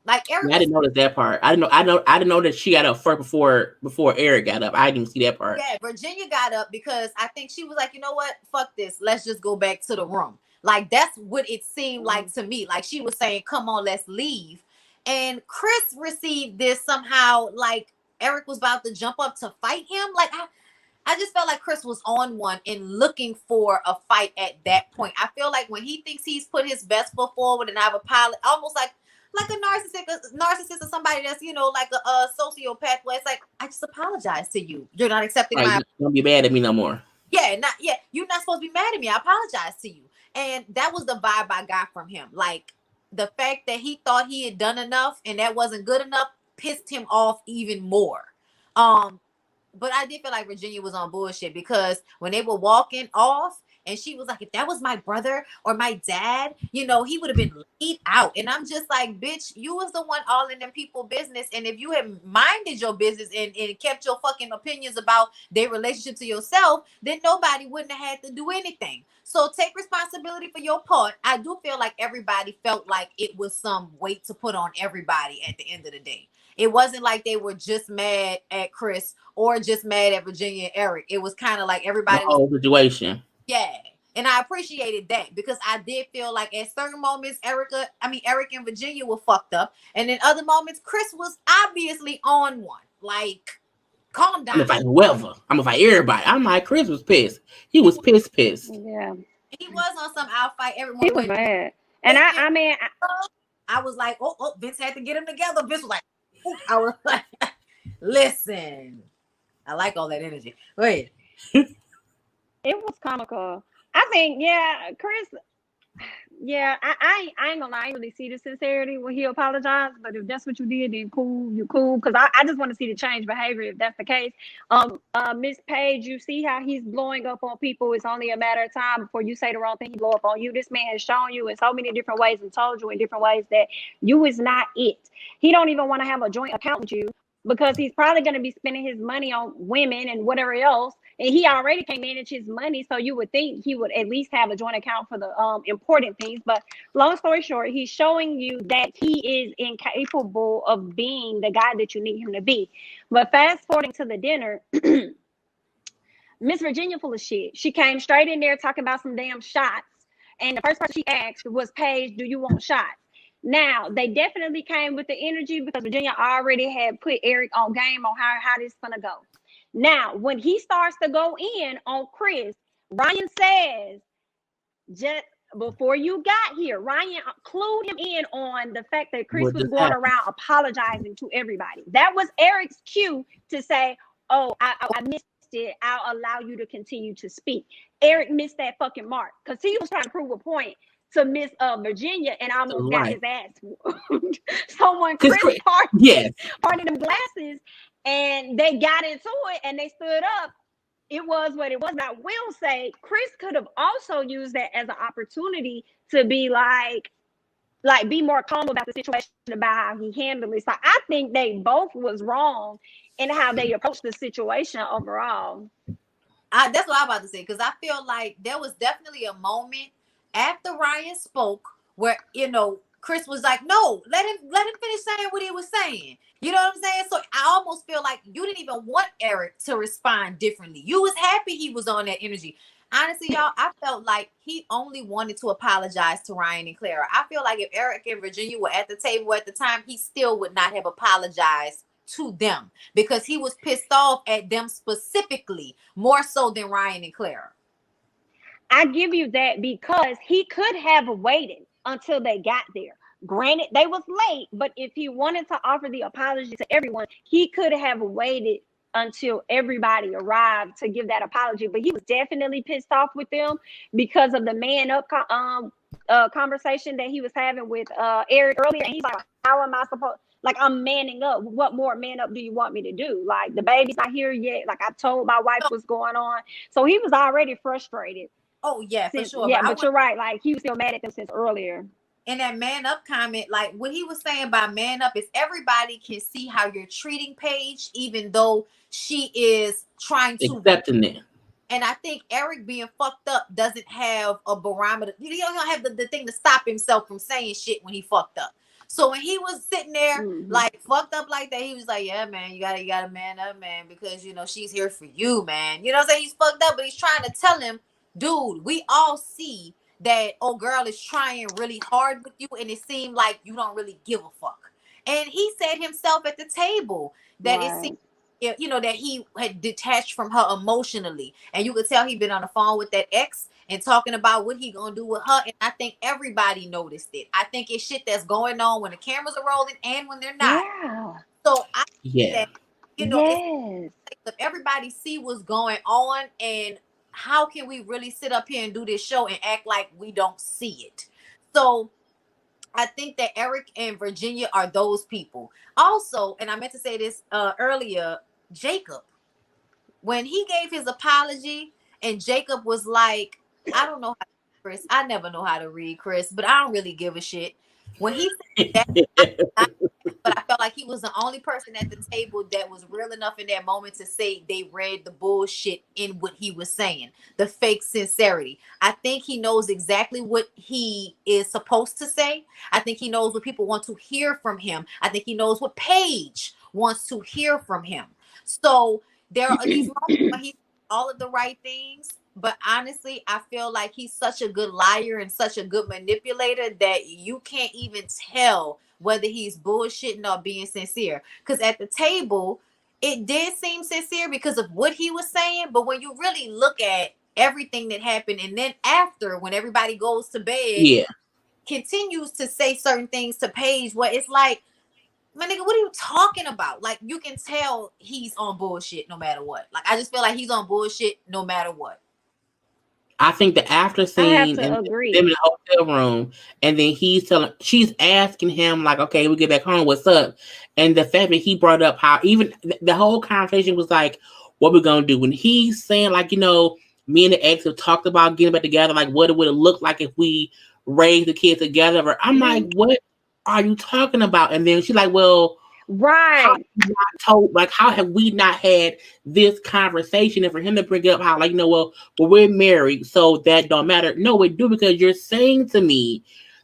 Like, Eric, I didn't notice that part. I didn't know that she got up first before Eric got up. I didn't even see that part. Yeah, Virginia got up because I think she was like, you know what? Fuck this. Let's just go back to the room. Like, that's what it seemed like to me. Like, she was saying, come on, let's leave. And Chris received this somehow like Eric was about to jump up to fight him. Like, I just felt like Chris was on one and looking for a fight at that point. I feel like when he thinks he's put his best foot forward and I've apologized, almost like a narcissist or somebody that's, like a sociopath, where it's like, I just apologize to you. You're not accepting my. Don't be mad at me no more. Yeah, you're not supposed to be mad at me. I apologize to you. And that was the vibe I got from him. Like, the fact that he thought he had done enough and that wasn't good enough pissed him off even more. But I did feel like Virginia was on bullshit, because when they were walking off and she was like, if that was my brother or my dad, he would have been laid out. And I'm just like, bitch, you was the one all in them people business. And if you had minded your business and kept your fucking opinions about their relationship to yourself, then nobody wouldn't have had to do anything. So take responsibility for your part. I do feel like everybody felt like it was some weight to put on everybody at the end of the day. It wasn't like they were just mad at Chris or just mad at Virginia and Eric. It was kind of like everybody the whole situation. Yeah. And I appreciated that, because I did feel like at certain moments, Eric and Virginia were fucked up. And in other moments, Chris was obviously on one. Like, calm down. I'm gonna fight whoever. I'm gonna fight everybody. I'm like, Chris was pissed. He was pissed. Yeah. He was on some outfight everyone. He was mad. And I was like, oh, Vince had to get him together. Vince was like, I was like, listen, I like all that energy. Wait. It was comical. I think, Chris, I ain't gonna lie, I really see the sincerity when he apologized. But if that's what you did, then cool, you cool. Because I just want to see the change behavior if that's the case. Miss Paige, you see how he's blowing up on people. It's only a matter of time before you say the wrong thing, he blow up on you. This man has shown you in so many different ways and told you in different ways that you is not it. He don't even want to have a joint account with you, because he's probably going to be spending his money on women and whatever else. and he already can manage his money, so you would think he would at least have a joint account for the important things. But long story short, he's showing you that he is incapable of being the guy that you need him to be. But fast forwarding to the dinner, Miss Virginia full of shit. She came straight in there talking about some damn shots, and the first person she asked was, Paige, do you want shots? Now, they definitely came with the energy because Virginia already had put Eric on game on how this is going to go. Now, when he starts to go in on Chris, Ryan says, just before you got here, Ryan clued him in on the fact that Chris was going around apologizing to everybody. That was Eric's cue to say, oh, I missed it. I'll allow you to continue to speak. Eric missed that fucking mark because he was trying to prove a point to Miss Virginia and almost got his ass. So when Chris parted them glasses and they got into it and they stood up, it was what it was. Now, I will say Chris could have also used that as an opportunity to be like be more calm about the situation, about how he handled it. So I think they both was wrong in how they approached the situation overall. That's what I'm about to say, because I feel like there was definitely a moment after Ryan spoke where, you know, Chris was like, no, let him finish saying what he was saying. You know what I'm saying? So I almost feel like you didn't even want Eric to respond differently. You was happy he was on that energy. Honestly, y'all, I felt like he only wanted to apologize to Ryan and Clara. I feel like if Eric and Virginia were at the table at the time, he still would not have apologized to them because he was pissed off at them specifically, more so than Ryan and Clara. I give you that because he could have waited until they got there. Granted, they was late, but if he wanted to offer the apology to everyone, he could have waited until everybody arrived to give that apology. But he was definitely pissed off with them because of the man up conversation that he was having with Eric earlier. And he's like, how am I supposed, like, I'm manning up. What more man up do you want me to do? Like, the baby's not here yet. Like, I told my wife what's going on. So he was already frustrated. Oh, yeah, for sure. Yeah, but you're right. Like, he was still mad at them since earlier. And that man up comment, like what he was saying by man up is everybody can see how you're treating Paige, even though she is trying to accepting it. And I think Eric being fucked up doesn't have a barometer. He don't have the thing to stop himself from saying shit when he fucked up. So when he was sitting there like fucked up like that, he was like, yeah, man, you gotta man up, man, because you know she's here for you, man. You know what I'm saying? He's fucked up, but he's trying to tell him, dude, we all see that old girl is trying really hard with you, and it seemed like you don't really give a fuck. And he said himself at the table that it seemed, you know, that he had detached from her emotionally, and you could tell he'd been on the phone with that ex and talking about what he gonna do with her. And I think everybody noticed it. I think it's shit that's going on when the cameras are rolling and when they're not. Yeah. So I think that, you know, if everybody see what's going on, and how can we really sit up here and do this show and act like we don't see it? So I think that Eric and Virginia are those people. Also, and I meant to say this earlier, Jacob, when he gave his apology and Jacob was like, I don't know how to read Chris. I never know how to read Chris, but I don't really give a shit. When he said that, but I felt like he was the only person at the table that was real enough in that moment to say they read the bullshit in what he was saying, the fake sincerity. I think he knows exactly what he is supposed to say. I think he knows what people want to hear from him. I think he knows what Paige wants to hear from him. So there are these moments where he says all of the right things. But honestly, I feel like he's such a good liar and such a good manipulator that you can't even tell whether he's bullshitting or being sincere. Because at the table, it did seem sincere because of what he was saying. But when you really look at everything that happened, and then after, when everybody goes to bed, continues to say certain things to Paige, where it's like, my nigga, what are you talking about? Like, you can tell he's on bullshit no matter what. Like, I just feel like he's on bullshit no matter what. I think the after scene and them in the hotel room, and then she's asking him like, okay, we get back home, what's up? And the fact that he brought up how even the whole conversation was like, what we gonna do? When he's saying like, you know, me and the ex have talked about getting back together, like what it would have looked like if we raised the kids together. I'm like, what are you talking about? And then she's like, well, Right. How have we not had this conversation? And for him to bring up how, like, well, we're married, so that don't matter. No, it do, because you're saying to me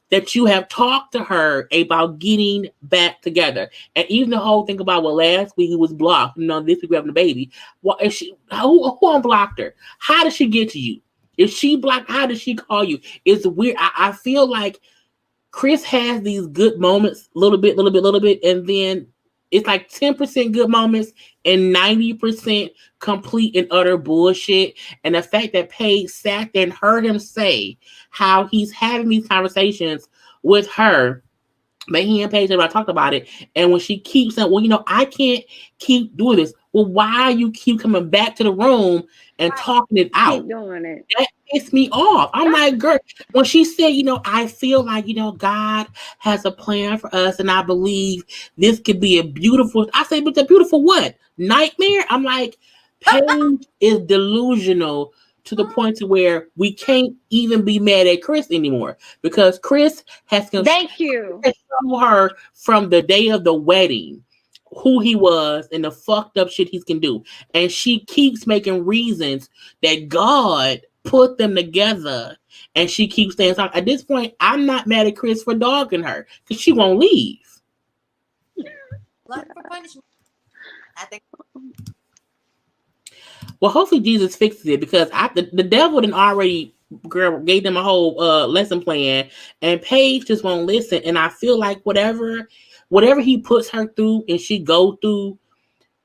that you have talked to her about getting back together. And even the whole thing about, last week he was blocked, this week we're having a baby. Well, if who unblocked her? How did she get to you? If she blocked, how did she call you? It's weird. I feel like Chris has these good moments, little bit, and then it's like 10% good moments and 90% complete and utter bullshit. And the fact that Paige sat there and heard him say how he's having these conversations with her, but he and Paige I talked about it. And when she keeps saying, I can't keep doing this. Well, why you keep coming back to the room and talking it out? Keep doing it. That pissed me off. I'm like, girl, when she said, I feel like, God has a plan for us, and I believe this could be a beautiful, I say, but the beautiful what? Nightmare? I'm like, Paige is delusional to the point to where we can't even be mad at Chris anymore, because Chris has Thank you. shown her from the day of the wedding who he was and the fucked up shit he can do. And she keeps making reasons that God put them together, and she keeps saying something. At this point, I'm not mad at Chris for dogging her, because she won't leave. Like for punishment. I think. Well, hopefully Jesus fixes it, because the devil done already gave them a whole lesson plan, and Paige just won't listen. And I feel like whatever he puts her through and she go through,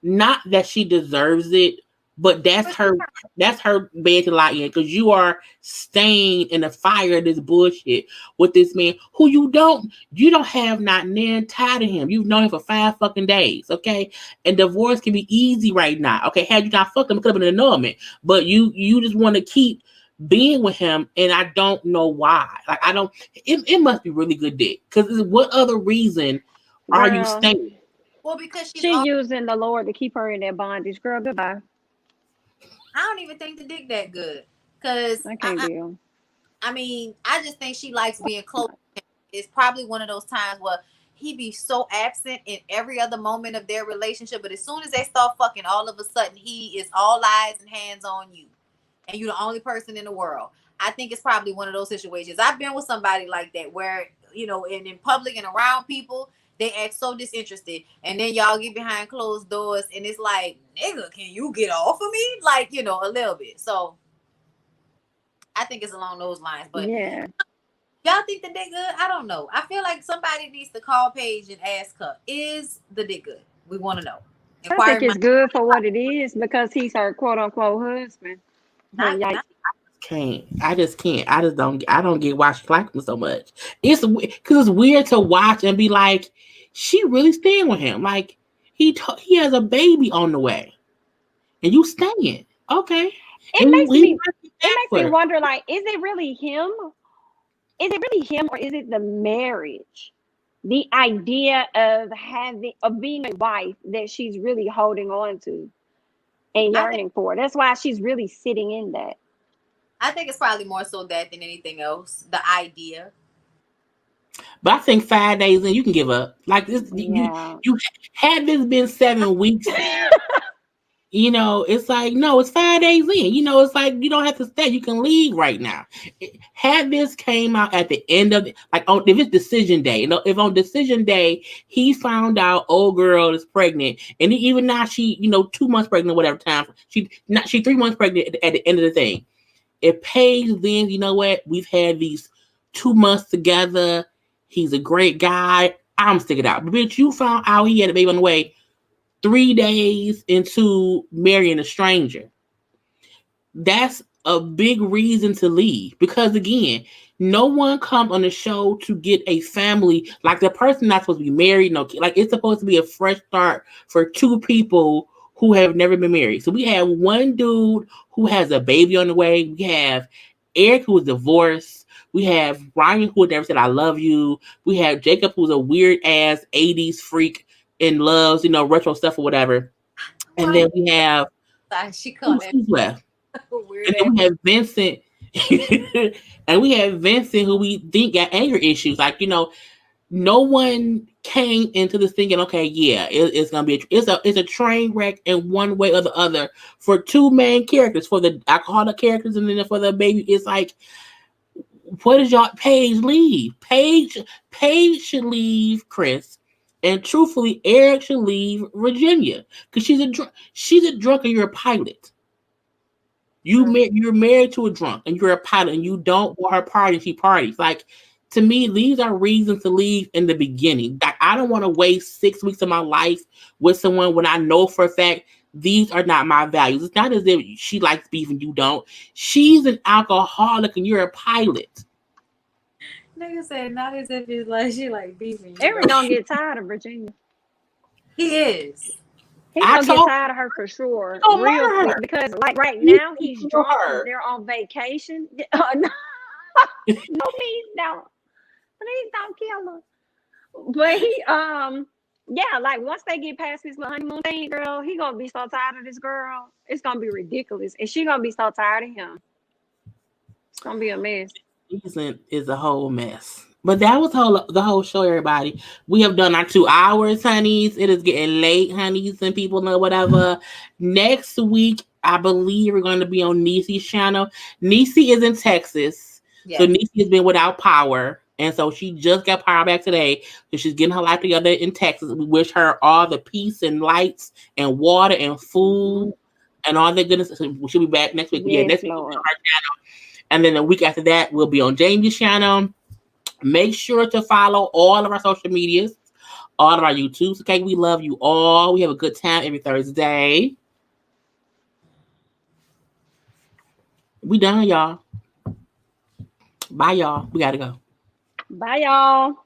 not that she deserves it, but that's her bed to lie in, because you are staying in the fire of this bullshit with this man who you don't have not nan tied to him. You've known him for 5 fucking days, okay? And divorce can be easy right now, okay? Had you not fucked him, it could have been an annulment, but you just want to keep being with him, and I don't know why. Like, I don't. It must be really good dick, because what other reason are you staying? Well, because she's using the Lord to keep her in that bondage. Girl, goodbye. I don't even think the dick that good, because I can't deal. I mean, I just think she likes being close. It's probably one of those times where he be so absent in every other moment of their relationship, but as soon as they start fucking, all of a sudden he is all eyes and hands on you, and you're the only person in the world. I think it's probably one of those situations. I've been with somebody like that where, in public and around people, they act so disinterested, and then y'all get behind closed doors, and it's like, nigga, can you get off of me? Like, a little bit. So I think it's along those lines. But yeah, y'all think the dick good? I don't know. I feel like somebody needs to call Paige and ask her, is the dick good? We want to know. I think it's good for what it is, because he's her quote unquote husband. I just can't. I don't get why she likes him so much. It's because it's weird to watch and be like, she really staying with him. Like, he has a baby on the way, and you staying. Okay. It makes me wonder, like, is it really him? Is it really him, or is it the marriage? The idea of being a wife that she's really holding on to and yearning for. That's why she's really sitting in that. I think it's probably more so that than anything else. The idea. But I think 5 days in, you can give up. Like this, you had this been 7 weeks. It's like, no, it's 5 days in. It's like, you don't have to stay. You can leave right now. Had this came out at the end of if it's decision day, if on decision day he found out old girl is pregnant, and even now she, 2 months pregnant, whatever time she 3 months pregnant at the end of the thing. If Paige, then you know what? We've had these 2 months together. He's a great guy. I'm sticking out. But bitch, you found out he had a baby on the way 3 days into marrying a stranger. That's a big reason to leave. Because again, no one comes on the show to get a family. Like, the person not supposed to be married, no kid. Like, it's supposed to be a fresh start for 2 people who have never been married. So we have one dude who has a baby on the way. We have Eric, who is divorced. We have Ryan, who never said I love you. We have Jacob, who's a weird ass 80s freak and loves, retro stuff or whatever. And then we have who's left. And then we have Vincent. And we have Vincent, who we think got anger issues. Like, no one came into this thinking, okay, yeah, it's gonna be it's a train wreck in one way or the other for two main characters, for the alcoholic characters, and then for the baby. It's like, what does y'all Paige leave? Paige should leave Chris, and truthfully, Eric should leave Virginia because she's a drunk and you're a pilot. You're married to a drunk and you're a pilot and you don't want her party. She parties. Like, to me, these are reasons to leave in the beginning. Like, I don't want to waste 6 weeks of my life with someone when I know for a fact these are not my values. It's not as if she likes beef and you don't. She's an alcoholic and you're a pilot. Nigga said not as if it's like she like beefing. Eric gonna get tired of Virginia. He is. He's gonna get tired of her for sure, real quick. Because like right now he's drunk and they're on vacation. No, please don't. Please don't kill her. But he yeah, like once they get past this little honeymoon thing, girl, he gonna be so tired of this girl. It's gonna be ridiculous. And she gonna be so tired of him. It's gonna be a mess. Season is a whole mess. But that was the whole show, everybody. We have done our 2 hours, honeys. It is getting late, honeys, and people know whatever. Next week, I believe we're going to be on Niecy's channel. Niecy is in Texas. Yes. So Niecy has been without power. And so she just got power back today. So she's getting her life together in Texas. We wish her all the peace and lights and water and food and all that goodness. So she'll be back next week. Yes, next week on our channel. And then the week after that, we'll be on Jamie's channel. Make sure to follow all of our social medias, all of our YouTubes. Okay, we love you all. We have a good time every Thursday. We done, y'all. Bye, y'all. We gotta go. Bye, y'all.